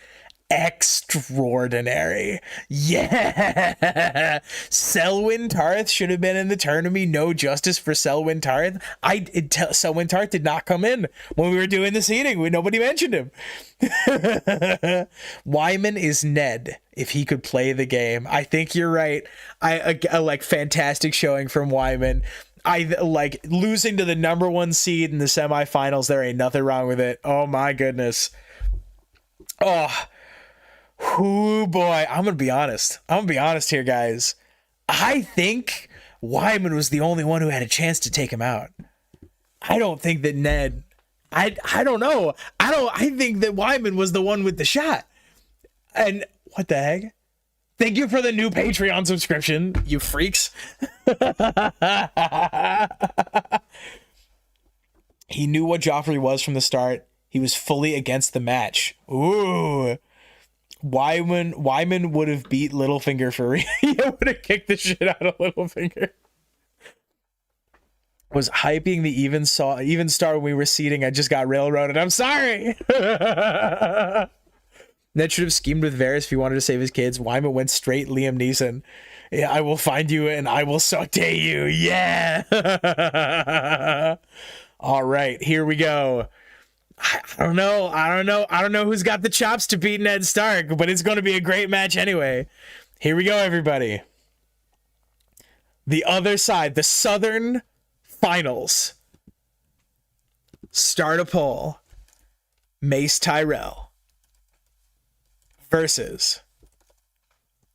Extraordinary. Yeah. Selwyn Tarth should have been in the tournament. No justice for Selwyn Tarth. Selwyn Tarth did not come in when we were doing the seating. Nobody mentioned him. Wyman is Ned if he could play the game. I think you're right. I like fantastic showing from Wyman. I like losing to the number 1 seed in the semifinals. There ain't nothing wrong with it. Oh my goodness. Oh boy, I'm gonna be honest here, guys. I think Wyman was the only one who had a chance to take him out. I don't think that Ned, I don't know. I think that Wyman was the one with the shot. And what the heck? Thank you for the new Patreon subscription, you freaks. He knew what Joffrey was from the start. He was fully against the match. Ooh. Wyman would have beat Littlefinger for real. He would have kicked the shit out of Littlefinger. Was hyping the even star when we were seating. I just got railroaded. I'm sorry. Ned should have schemed with Varys if he wanted to save his kids. Wyman went straight Liam Neeson. Yeah, I will find you and I will saute you. Yeah. All right, here we go. I don't know who's got the chops to beat Ned Stark, but it's going to be a great match anyway. Here we go, everybody. The other side, the Southern Finals. Start a poll. Mace Tyrell versus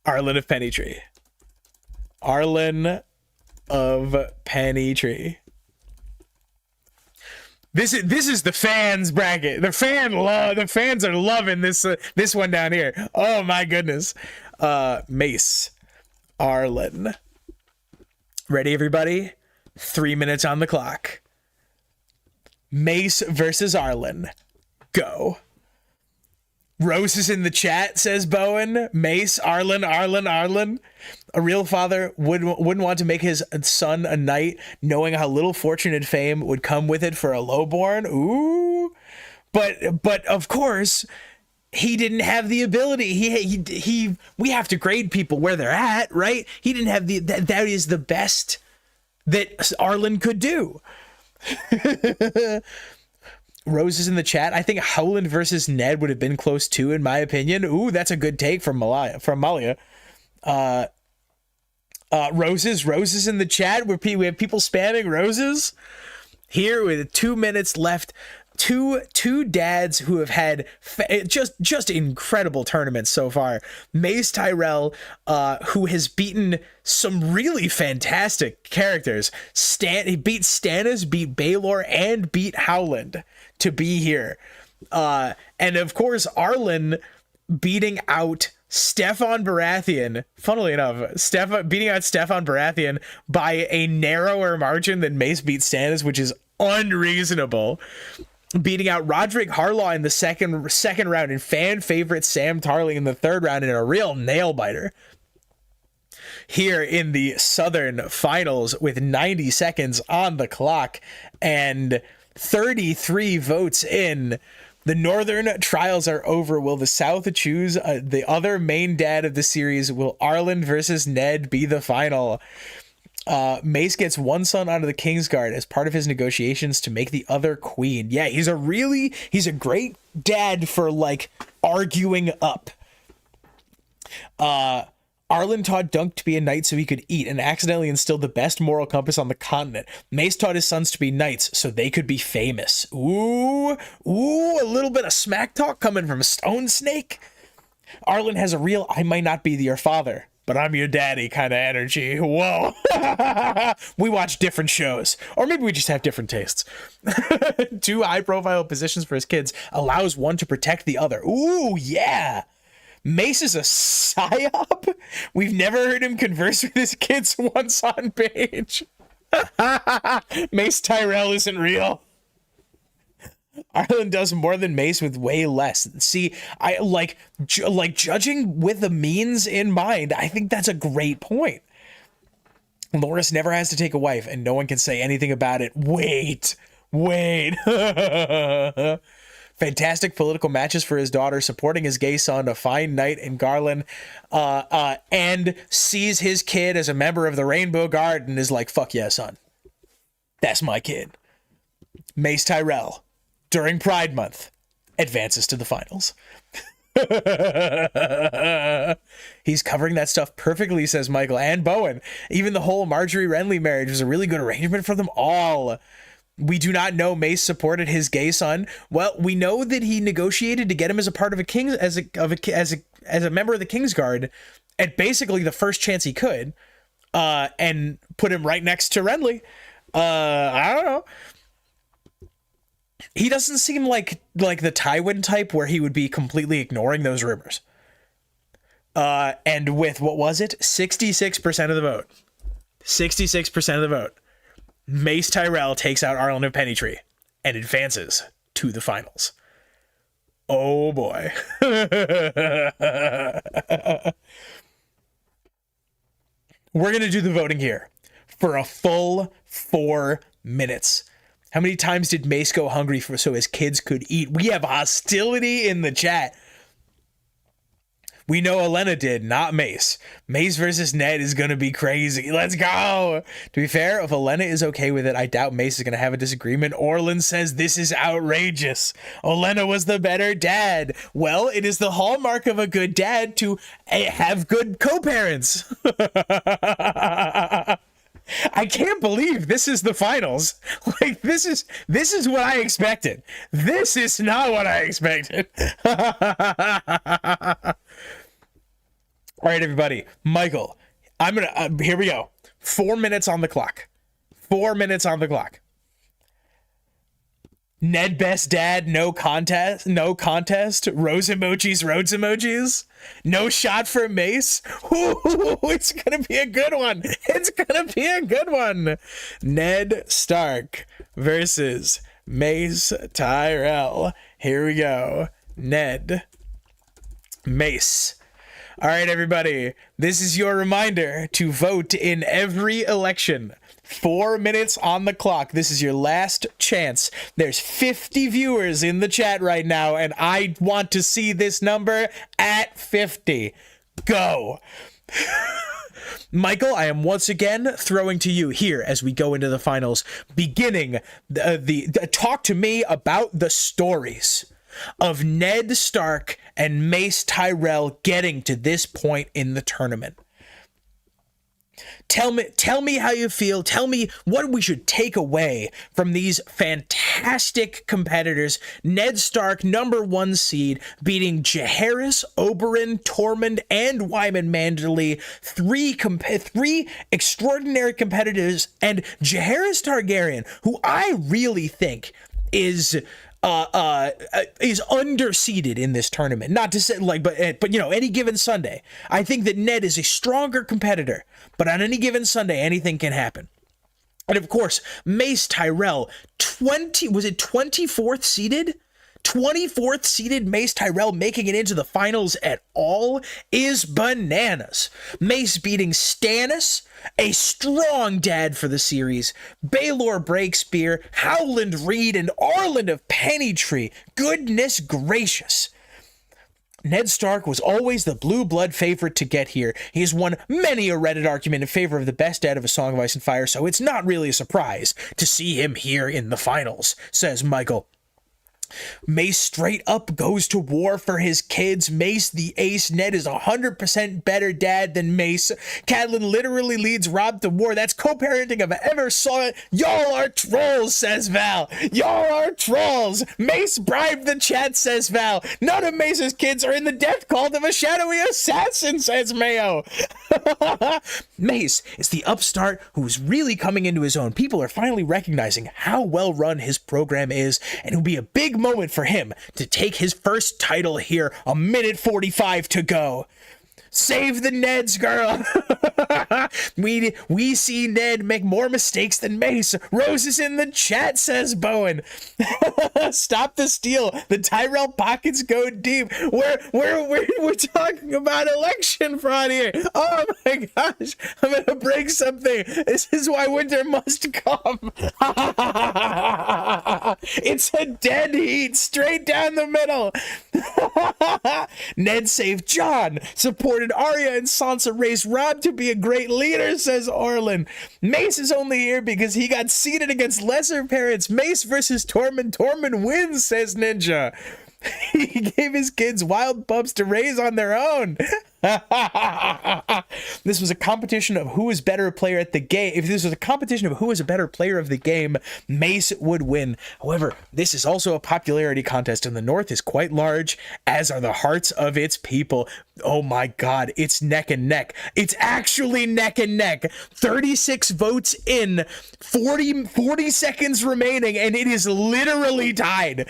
Arlen of Pennytree. Arlen of Pennytree. This is the fans bracket. The fans are loving this one down here. Oh my goodness. Mace, Arlen. Ready, everybody? 3 minutes on the clock. Mace versus Arlen. Go. Rose is in the chat, says Bowen. Mace, Arlen. A real father wouldn't want to make his son a knight, knowing how little fortune and fame would come with it for a lowborn. Ooh. But of course, he didn't have the ability. He we have to grade people where they're at, right? He didn't have that is the best that Arlen could do. Roses in the chat. I think Howland versus Ned would have been close too, in my opinion. Ooh, that's a good take from Malia. Roses in the chat. We have people spamming roses here with 2 minutes left. Two dads who have had just incredible tournaments so far. Mace Tyrell, who has beaten some really fantastic characters. He beat Stannis, beat Baelor, and beat Howland to be here. And of course, Arlen beating out Stefan Baratheon. Funnily enough, beating out Stefan Baratheon by a narrower margin than Mace beat Stannis, which is unreasonable. Beating out Roderick Harlaw in the second round, and fan favorite Sam Tarly in the third round in a real nail biter. Here in the Southern Finals with 90 seconds on the clock and 33 votes in, the Northern trials are over. Will the South choose the other main dad of the series? Will Arlen versus Ned be the final? Mace gets one son out of the Kingsguard as part of his negotiations to make the other queen. Yeah, he's a great dad for like arguing up. Arlen taught Dunk to be a knight so he could eat, and accidentally instilled the best moral compass on the continent. Mace taught his sons to be knights so they could be famous. Ooh, a little bit of smack talk coming from Stone Snake. Arlen has a real I might not be your father, but I'm your daddy kind of energy. Whoa. We watch different shows. Or maybe we just have different tastes. 2 high-profile positions for his kids allows one to protect the other. Ooh, yeah. Mace is a psyop? We've never heard him converse with his kids once on page. Mace Tyrell isn't real. Arlen does more than Mace with way less. See, I like judging with the means in mind. I think that's a great point. Loras never has to take a wife, and no one can say anything about it. Wait. Fantastic political matches for his daughter, supporting his gay son, a fine knight in Garland, and sees his kid as a member of the Rainbow Guard and is like, fuck yeah, son. That's my kid. Mace Tyrell, during Pride Month, advances to the finals. He's covering that stuff perfectly, says Michael and Bowen. Even the whole Marjorie Renly marriage was a really good arrangement for them all. We do not know Mace supported his gay son. Well, we know that he negotiated to get him as a part of a king, as a member of the Kingsguard at basically the first chance he could, and put him right next to Renly. I don't know. He doesn't seem like the Tywin type where he would be completely ignoring those rumors. And with, what was it? 66% of the vote. 66% of the vote. Mace Tyrell takes out Arlen of Pennytree and advances to the finals. Oh boy. We're going to do the voting here for a full 4 minutes. How many times did Mace go hungry so his kids could eat? We have hostility in the chat. We know Olenna did, not Mace. Mace versus Ned is going to be crazy. Let's go. To be fair, if Olenna is okay with it, I doubt Mace is going to have a disagreement. Orlan says this is outrageous. Olenna was the better dad. Well, it is the hallmark of a good dad to have good co-parents. I can't believe this is the finals. Like, this is what I expected. This is not what I expected. All right, everybody. Michael, I'm gonna here we go. 4 minutes on the clock. 4 minutes on the clock. Ned best dad, no contest. Rose emojis, roads emojis. No shot for Mace. Ooh, it's gonna be a good one. It's gonna be a good one. Ned Stark versus Mace Tyrell. Here we go. Ned. Mace. All right, everybody. This is your reminder to vote in every election. 4 minutes on the clock. This is your last chance. There's 50 viewers in the chat right now, and I want to see this number at 50. Go. Michael, I am once again throwing to you here as we go into the finals, beginning the talk to me about the stories of Ned Stark and Mace Tyrell getting to this point in the tournament. Tell me how you feel. Tell me what we should take away from these fantastic competitors. Ned Stark, #1 seed, beating Jaehaerys, Oberyn, Tormund, and Wyman Manderley. Three extraordinary competitors, and Jaehaerys Targaryen, who I really think is underseeded in this tournament. Not to say but you know, any given Sunday, I think that Ned is a stronger competitor, but on any given Sunday, anything can happen. And of course, Mace Tyrell, 24th seeded? 24th seeded Mace Tyrell making it into the finals at all is bananas. Mace beating Stannis, a strong dad for the series, Baelor Breakspear, Howland Reed, and Arland of Pennytree. Goodness gracious. Ned Stark was always the blue blood favorite to get here. He has won many a Reddit argument in favor of the best dad of A Song of Ice and Fire, so it's not really a surprise to see him here in the finals, says Michael. Mace straight up goes to war for his kids. Mace the ace. Ned is 100% better dad than Mace. Catelyn literally leads Robb to war. That's co-parenting if I ever saw it. Y'all are trolls, says Val. Y'all are trolls. Mace bribed the chat, says Val. None of Mace's kids are in the death cult of a shadowy assassin, says Mayo. Mace is the upstart who's really coming into his own. People are finally recognizing how well run his program is, and it'll be a big moment for him to take his first title here. 1:45 to go. Save the Neds, girl. we see Ned make more mistakes than Mace. Rose is in the chat, says Bowen. Stop the steal. The Tyrell pockets go deep. We're talking about election fraud here. Oh my gosh, I'm gonna break something. This is why winter must come. It's a dead heat straight down the middle. Ned saved Jon, supported Arya and Sansa, raised Robb to be a great leader, says Orlan. Mace is only here because he got seeded against lesser parents. Mace versus Tormund. Tormund wins, says Ninja. He gave his kids wild pups to raise on their own. This was a competition of who is better player at the game. If this was a competition of who is a better player of the game, Mace would win. However, this is also a popularity contest, and the North is quite large, as are the hearts of its people. Oh my god, it's neck and neck. It's actually neck and neck. 36 votes in, 40 seconds remaining, and it is literally tied.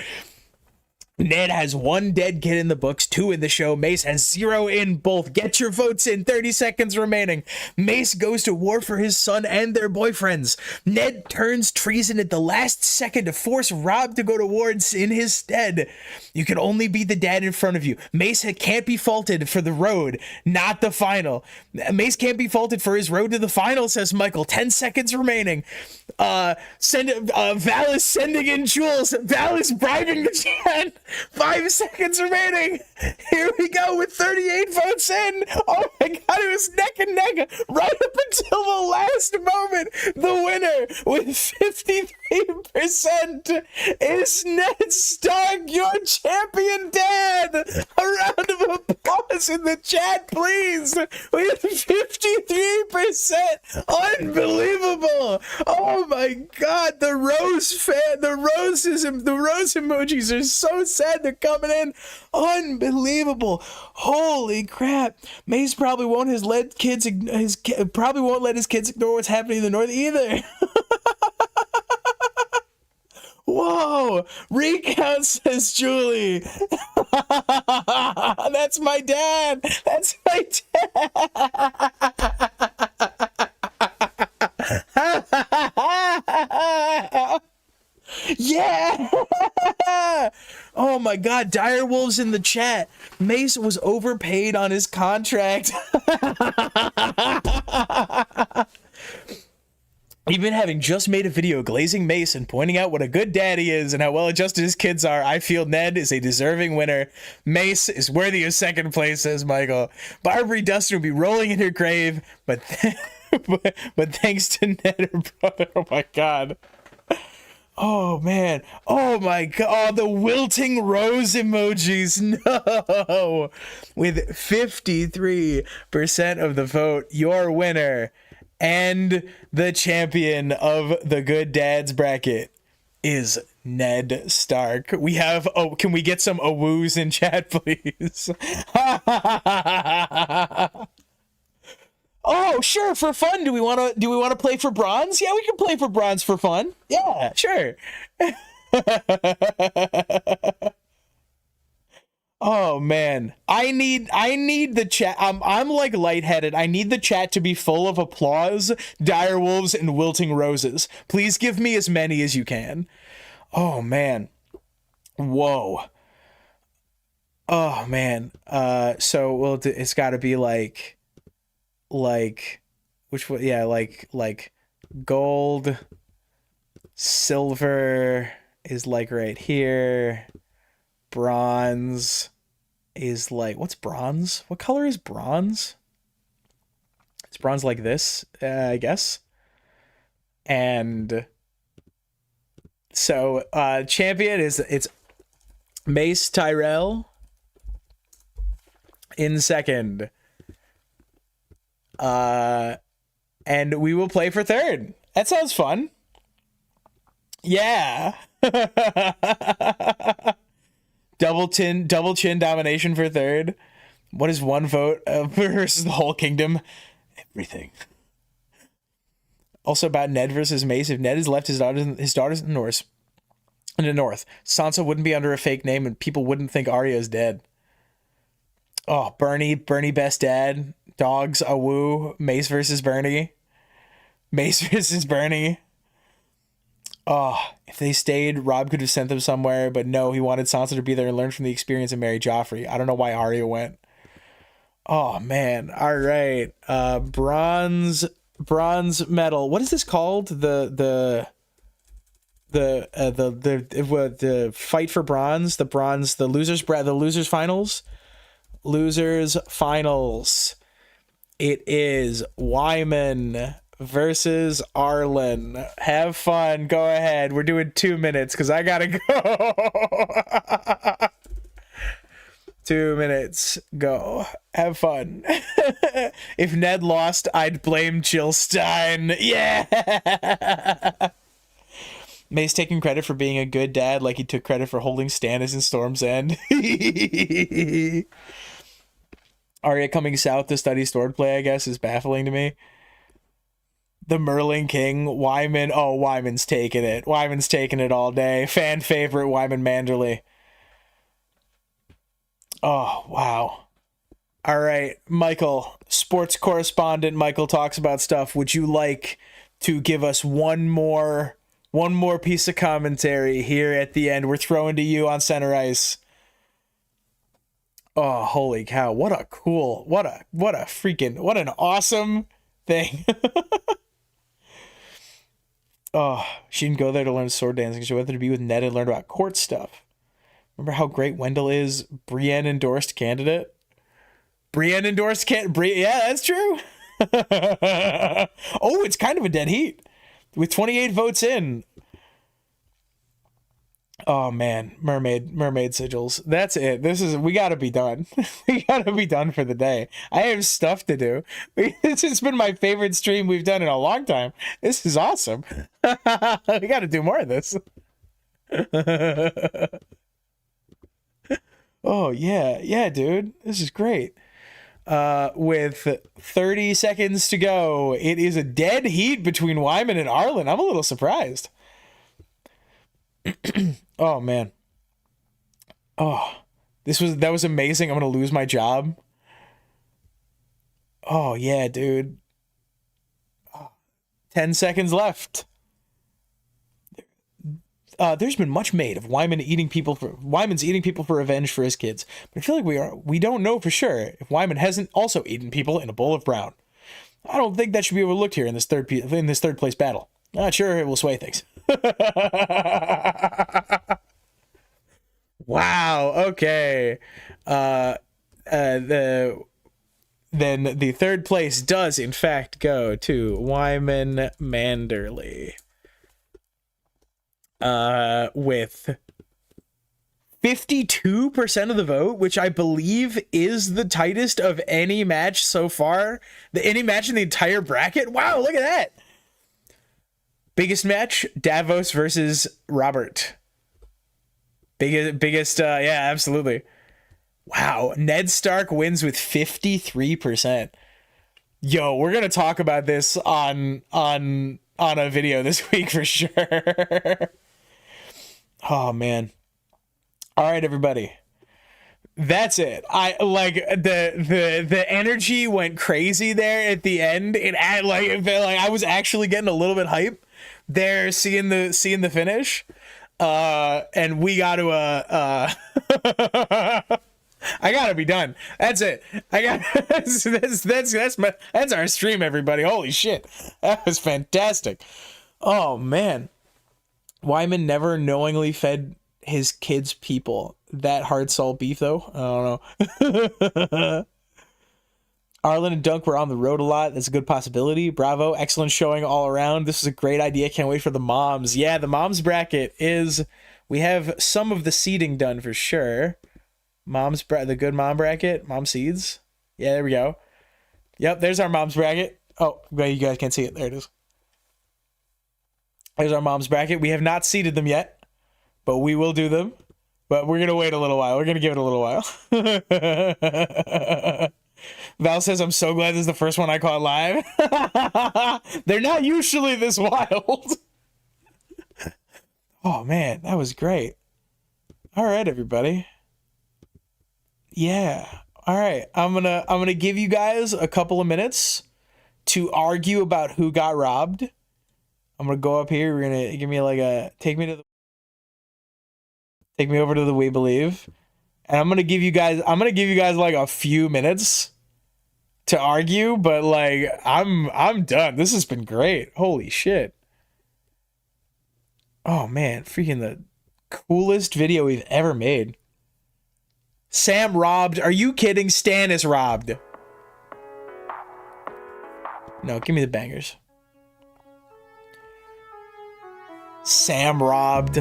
Ned has 1 dead kid in the books, 2 in the show. Mace has 0 in both. Get your votes in. 30 seconds remaining. Mace goes to war for his son and their boyfriends. Ned turns treason at the last second to force Robb to go to war in his stead. You can only beat the dad in front of you. Mace can't be faulted for the road, not the final. Mace can't be faulted for his road to the final, says Michael. 10 seconds remaining. Val is sending in jewels. Val is bribing the chat. 5 seconds remaining. Here we go with 38 votes in. Oh my god, it was neck and neck right up until the last moment. The winner with 53% is Ned Stark, your champion dad. A round of applause in the chat, please. With 53%. Unbelievable. Oh my god, the rose emojis are so sad they're coming in. Unbelievable. Holy crap. Mace probably won't let his kids ignore what's happening in the North either. Whoa, recount, says Julie. That's my dad. That's my dad. Yeah. Oh my god, Direwolves in the chat. Mace was overpaid on his contract. Even having just made a video glazing Mace and pointing out what a good dad he is and how well adjusted his kids are, I feel Ned is a deserving winner. Mace is worthy of second place, says Michael. Barbary Dustin will be rolling in her grave, but but thanks to Ned, her brother. Oh my god. Oh man. Oh my god. Oh, the wilting rose emojis. No. With 53% of the vote, your winner and the champion of the Good Dads bracket is Ned Stark. We have, oh, can we get some awoos in chat, please? Oh, sure, for fun. Do we want to play for bronze? Yeah, we can play for bronze for fun. Yeah, sure. Oh man, I need the chat. I'm like lightheaded. I need the chat to be full of applause, dire wolves, and wilting roses. Please give me as many as you can. Oh man, whoa. Oh man. So well, it's got to be like which one? Yeah, like gold, silver is like right here. Bronze is like, what's bronze? What color is bronze? It's bronze like this, I guess. And so champion it's Mace Tyrell in second. And we will play for third. That sounds fun. Yeah. Double chin domination for third. What is one vote versus the whole kingdom? Everything. Also about Ned versus Mace. If Ned has left his daughters in the north, Sansa wouldn't be under a fake name and people wouldn't think Arya's dead. Oh, Bernie best dad. Dogs, awoo. Mace versus Bernie. Mace versus Bernie. Oh, if they stayed, Rob could have sent them somewhere, but no, he wanted Sansa to be there and learn from the experience and marry Joffrey. I don't know why Arya went. Oh man. All right. Bronze medal. What is this called? The fight for bronze, the losers finals. Losers finals. It is Wyman versus Arlen. Have fun. Go ahead. We're doing 2 minutes because I gotta go. 2 minutes. Go. Have fun. If Ned lost, I'd blame Chillstein. Yeah. May's taking credit for being a good dad like he took credit for holding Stannis in Storm's End. Arya coming south to study swordplay, I guess, is baffling to me. The Merlin King, Wyman. Oh, Wyman's taking it. Wyman's taking it all day. Fan favorite, Wyman Manderley. Oh, wow. All right, Michael, sports correspondent Michael talks about stuff. Would you like to give us one more piece of commentary here at the end? We're throwing to you on center ice. Oh, holy cow. What an awesome thing. Oh, she didn't go there to learn sword dancing. She went there to be with Ned and learn about court stuff. Remember how great Wendell is? Brienne endorsed candidate. Yeah, that's true. Oh, it's kind of a dead heat. With 28 votes in. Oh man, mermaid sigils. That's it. We gotta be done. We gotta be done for the day. I have stuff to do. This has been my favorite stream we've done in a long time. This is awesome. We gotta do more of this. Oh yeah, dude. This is great. With 30 seconds to go, it is a dead heat between Wyman and Arlen. I'm a little surprised. Oh man. Oh, that was amazing. I'm gonna lose my job. Oh yeah, dude. 10 seconds left. There's been much made of Wyman's eating people for revenge for his kids, but I feel like we don't know for sure if Wyman hasn't also eaten people in a bowl of brown. I don't think that should be overlooked here in this third place battle. Not sure it will sway things. Wow. Okay. Then the third place does in fact go to Wyman Manderley. With 52% of the vote, which I believe is the tightest of any match so far. Any match in the entire bracket. Wow, look at that. Biggest match, Davos versus Robert. Biggest, yeah, absolutely. Wow, Ned Stark wins with 53%. Yo, we're gonna talk about this on a video this week for sure. Oh man. All right, everybody. That's it. I like the energy went crazy there at the end. It felt like I was actually getting a little bit hype there, seeing the finish. And we got to I gotta be done. That's it. That's our stream, everybody. Holy shit, that was fantastic. Oh man, Wyman never knowingly fed his kids people. That hard salt beef though, I don't know. Arlen and Dunk were on the road a lot. That's a good possibility. Bravo, excellent showing all around. This is a great idea. Can't wait for the moms. Yeah, the moms bracket is. We have some of the seeding done for sure. The good mom bracket, mom seeds. Yeah, there we go. Yep, there's our mom's bracket. Oh, well, you guys can't see it. There it is. There's our mom's bracket. We have not seeded them yet, but we will do them. But we're gonna wait a little while. We're gonna give it a little while. Val says, "I'm so glad this is the first one I caught live." They're not usually this wild. Oh man, that was great. All right, everybody. Yeah. All right. I'm gonna give you guys a couple of minutes to argue about who got robbed. I'm gonna go up here. We're gonna give me like take me over to the We Believe, and I'm gonna give you guys like a few minutes to argue. But like I'm done. This has been great. Holy shit. Oh man, freaking the coolest video we've ever made. Sam robbed. Are you kidding? Stan is robbed. No, give me the bangers. Sam robbed.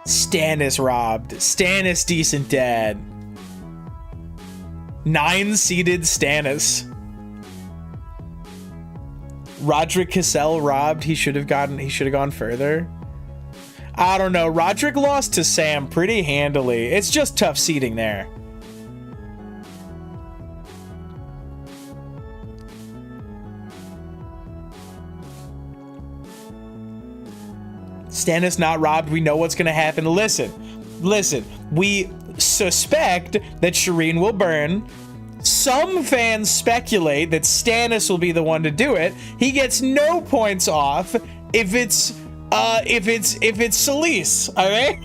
Stannis robbed. Stannis decent dad. 9-seeded Stannis. Roderick Cassell robbed. He should have gone further. I don't know. Roderick lost to Sam pretty handily. It's just tough seeding there. Stannis not robbed. We know what's going to happen. Listen. We suspect that Shireen will burn. Some fans speculate that Stannis will be the one to do it. He gets no points off if it's Selyse, all right?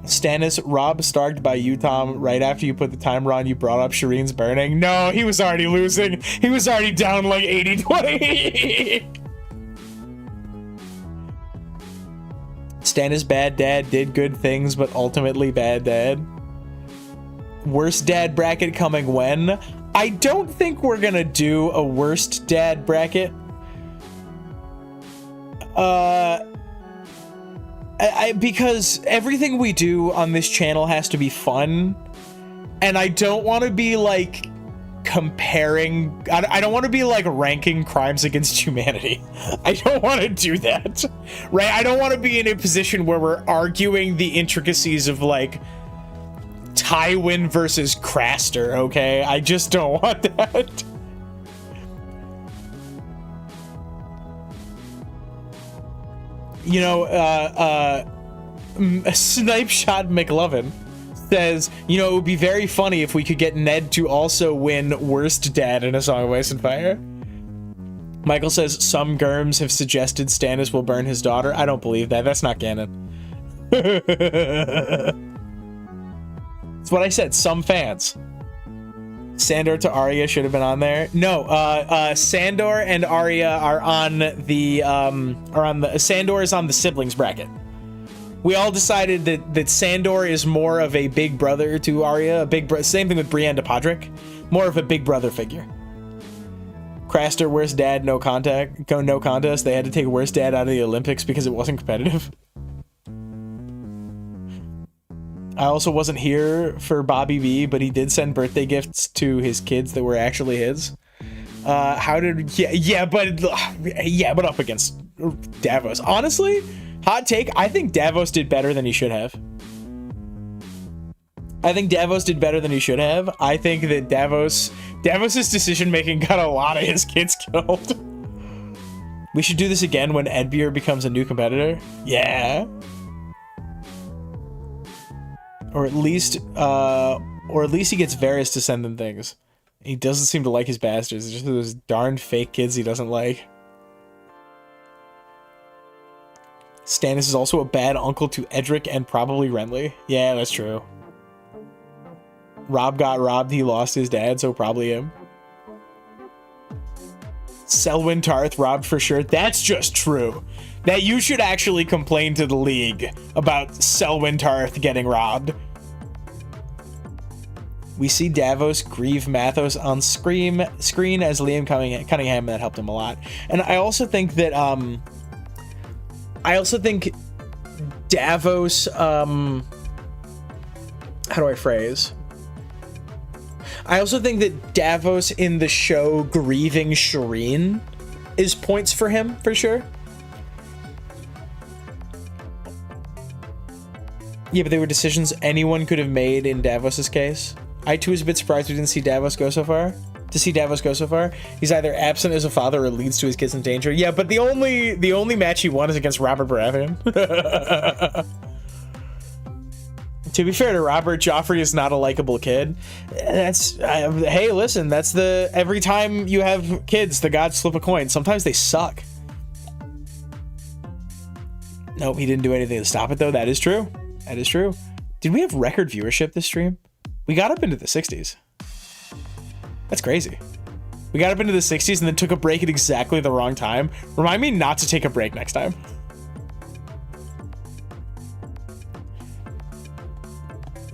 Stannis robbed Stark by you, Tom, right after you put the timer on. You brought up Shireen's burning. No, he was already losing. He was already down like 80-20. Stannis bad dad did good things, but ultimately bad dad. Worst dad bracket coming when? I don't think we're gonna do a worst dad bracket. Because everything we do on this channel has to be fun, and I don't want to be like comparing. I don't want to be like ranking crimes against humanity. I don't want to do that, right? I don't want to be in a position where we're arguing the intricacies of like Tywin versus Craster, okay? I just don't want that. You know, Snipe Shot McLovin says, you know, it would be very funny if we could get Ned to also win Worst Dad in A Song of Ice and Fire. Michael says, some Germs have suggested Stannis will burn his daughter. I don't believe that. That's not canon. That's what I said. Some fans. Sandor to Arya should have been on there. No, Sandor and Arya are on the Sandor is on the siblings bracket. We all decided that Sandor is more of a big brother to Arya, same thing with Brienne to Podrick, more of a big brother figure. Craster, worst dad, no contest. They had to take worst dad out of the Olympics because it wasn't competitive. I also wasn't here for Bobby B, but he did send birthday gifts to his kids that were actually his. But up against Davos. Honestly, hot take, I think Davos did better than he should have. I think that Davos's decision making got a lot of his kids killed. We should do this again when Edbeer becomes a new competitor. Yeah. Or at least he gets Varys to send them things. He doesn't seem to like his bastards. It's just those darn fake kids he doesn't like. Stannis is also a bad uncle to Edric and probably Renly. Yeah, that's true. Rob got robbed, he lost his dad, so probably him. Selwyn Tarth robbed for sure. That's just true. That you should actually complain to the league about Selwyn Tarth getting robbed. We see Davos grieve Mathos on screen as Liam Cunningham, that helped him a lot. And I also think that Davos how do I phrase? I also think that Davos in the show grieving Shireen is points for him, for sure. Yeah, but they were decisions anyone could have made in Davos's case. I too was a bit surprised we didn't see Davos go so far. He's either absent as a father or leads to his kids in danger. Yeah, but the only match he won is against Robert Baratheon. To be fair to Robert, Joffrey is not a likable kid. Hey, listen, that's every time you have kids, the gods flip a coin. Sometimes they suck. Nope, he didn't do anything to stop it, though. That is true. Did we have record viewership this stream? We got up into the 60s. That's crazy. We got up into the 60s and then took a break at exactly the wrong time. Remind me not to take a break next time.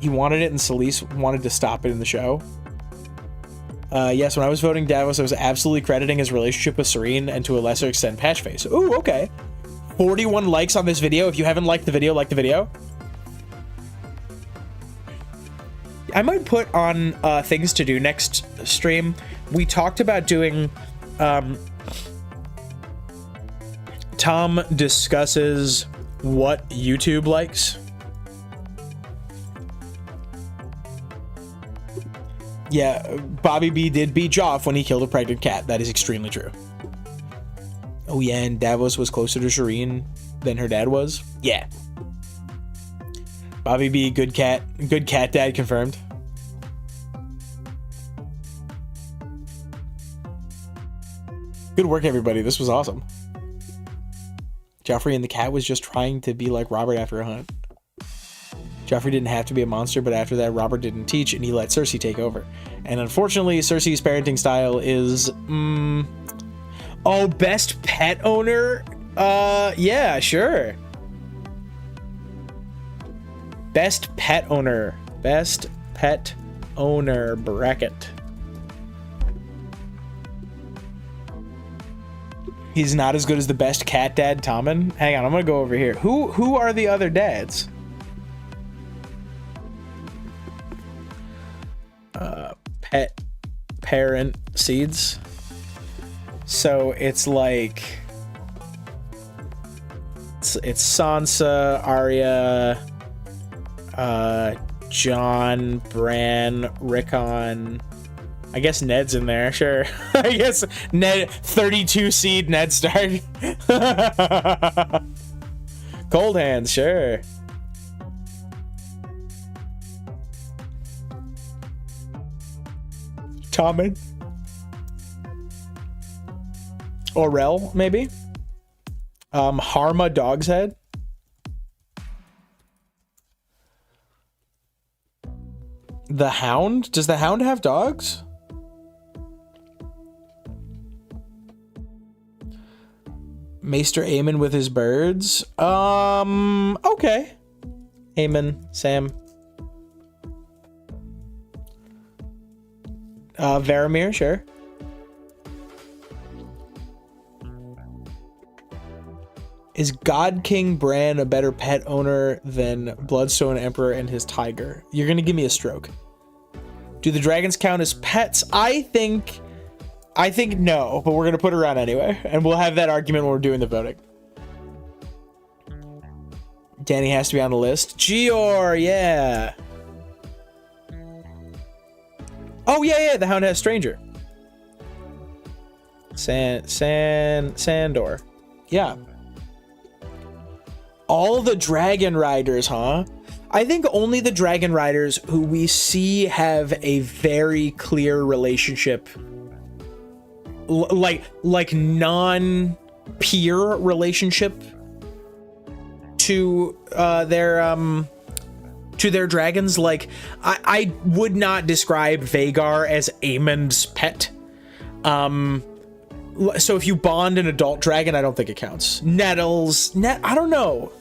He wanted it and Solis wanted to stop it in the show. Yes, when I was voting Davos, I was absolutely crediting his relationship with Serene and to a lesser extent Patchface. Ooh, okay. 41 likes on this video. If you haven't liked the video, like the video. I might put on things to do next stream. We talked about doing Tom discusses what YouTube likes. Yeah, Bobby B did beat Joff when he killed a pregnant cat. That is extremely true. Oh yeah, and Davos was closer to Shireen than her dad was. Yeah. Bobby B, good cat dad confirmed. Good work, everybody. This was awesome. Joffrey and the cat was just trying to be like Robert after a hunt. Joffrey didn't have to be a monster, but after that, Robert didn't teach, and he let Cersei take over. And unfortunately, Cersei's parenting style is... Oh, best pet owner? Yeah, sure. Best pet owner. Best pet owner bracket. He's not as good as the best cat dad, Tommen. Hang on, I'm gonna go over here. Who are the other dads? Pet parent seeds. So it's like it's Sansa, Arya, Jon, Bran, Rickon. I guess Ned's in there, sure. I guess Ned, 32 seed Ned Stark. Cold Hands, sure. Tommen. Orell, maybe. Harma Dog's Head. The Hound? Does the Hound have dogs? Maester Aemon with his birds. Okay. Aemon, Sam. Varamir, sure. Is God King Bran a better pet owner than Bloodstone Emperor and his tiger? You're gonna give me a stroke. Do the dragons count as pets? I think no, but we're gonna put it around anyway, and we'll have that argument when we're doing the voting. Danny has to be on the list. Gior, yeah. Oh yeah, the Hound has Stranger. Sandor. Yeah. All the dragon riders, huh? I think only the dragon riders who we see have a very clear relationship, like non-peer relationship to their dragons. Like I would not describe Vhagar as Aemon's pet. So if you bond an adult dragon, I don't think it counts. Nettles, I don't know.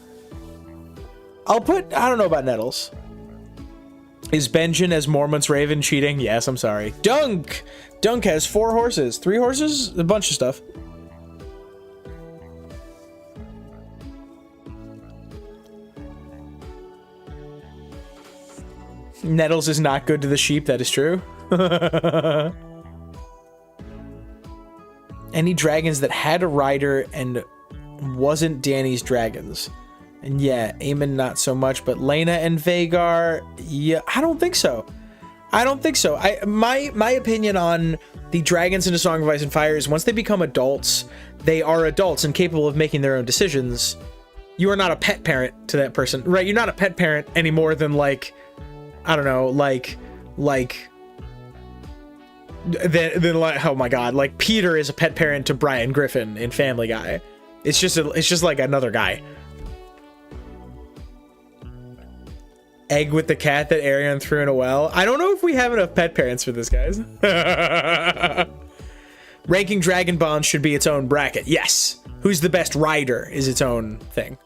I don't know about Nettles. Is Benjen as Mormont's Raven cheating? Yes, I'm sorry. Dunk has 4 horses. 3 horses? A bunch of stuff. Nettles is not good to the sheep, that is true. Any dragons that had a rider and wasn't Dany's dragons? And yeah, Aemon not so much, but Laena and Vhagar, yeah, I don't think so. My opinion on the dragons in A Song of Ice and Fire is once they become adults, they are adults and capable of making their own decisions. You are not a pet parent to that person, right? You're not a pet parent any more than like, I don't know, then like, oh my god, like Peter is a pet parent to Brian Griffin in Family Guy. It's just like another guy. Egg with the cat that Arion threw in a well. I don't know if we have enough pet parents for this, guys. Ranking Dragon Bonds should be its own bracket. Yes. Who's the best rider is its own thing.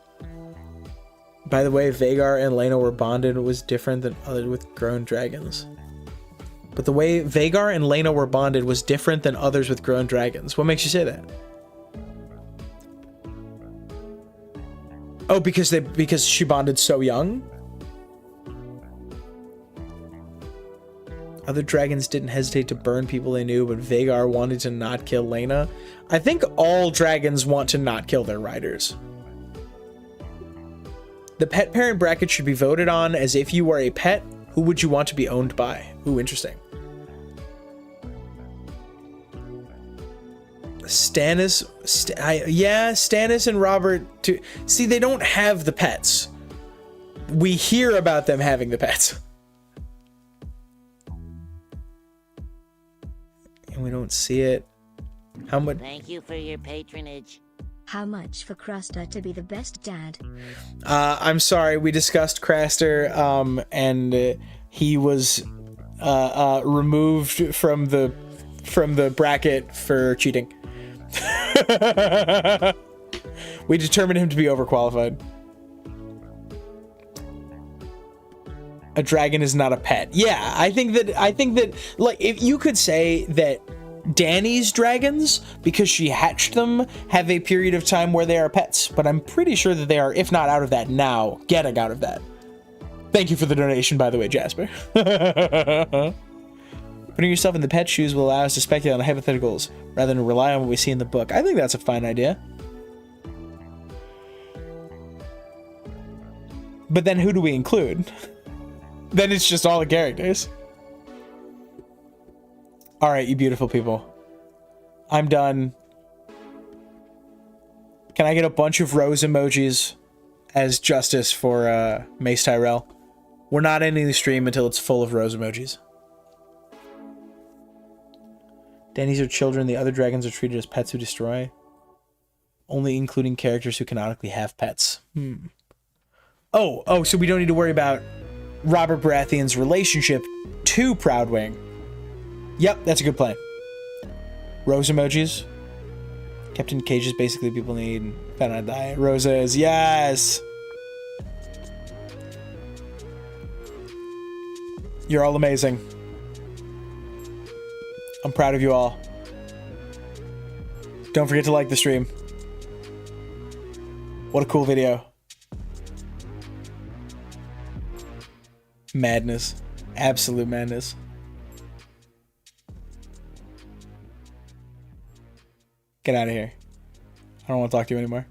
By the way, Vhagar and Laena were bonded was different than others with grown dragons. But the way Vhagar and Laena were bonded was different than others with grown dragons. What makes you say that? Oh, because she bonded so young? Other dragons didn't hesitate to burn people they knew, but Vhagar wanted to not kill Laena. I think all dragons want to not kill their riders. The pet parent bracket should be voted on as if you were a pet, who would you want to be owned by? Ooh, interesting. Stannis and Robert too. See, they don't have the pets. We hear about them having the pets. And we don't see it. How much? Thank you for your patronage. How much for Craster to be the best dad? I'm sorry, we discussed Craster, and he was removed from the bracket for cheating. We determined him to be overqualified. A dragon is not a pet. Yeah, I think that like if you could say that Dany's dragons, because she hatched them, have a period of time where they are pets, but I'm pretty sure that they are, if not out of that now, getting out of that. Thank you for the donation, by the way, Jasper. Putting yourself in the pet shoes will allow us to speculate on hypotheticals rather than rely on what we see in the book. I think that's a fine idea. But then who do we include? Then it's just all the characters. All right, you beautiful people. I'm done. Can I get a bunch of rose emojis as justice for Mace Tyrell? We're not ending the stream until it's full of rose emojis. Dany's are children. The other dragons are treated as pets who destroy. Only including characters who canonically have pets. Oh, so we don't need to worry about Robert Baratheon's relationship to Proudwing. Yep, that's a good plan. Rose emojis. Captain Cage is basically people need. Fanart diet. Rosa is yes. You're all amazing. I'm proud of you all. Don't forget to like the stream. What a cool video. Madness. Absolute madness. Get out of here. I don't want to talk to you anymore.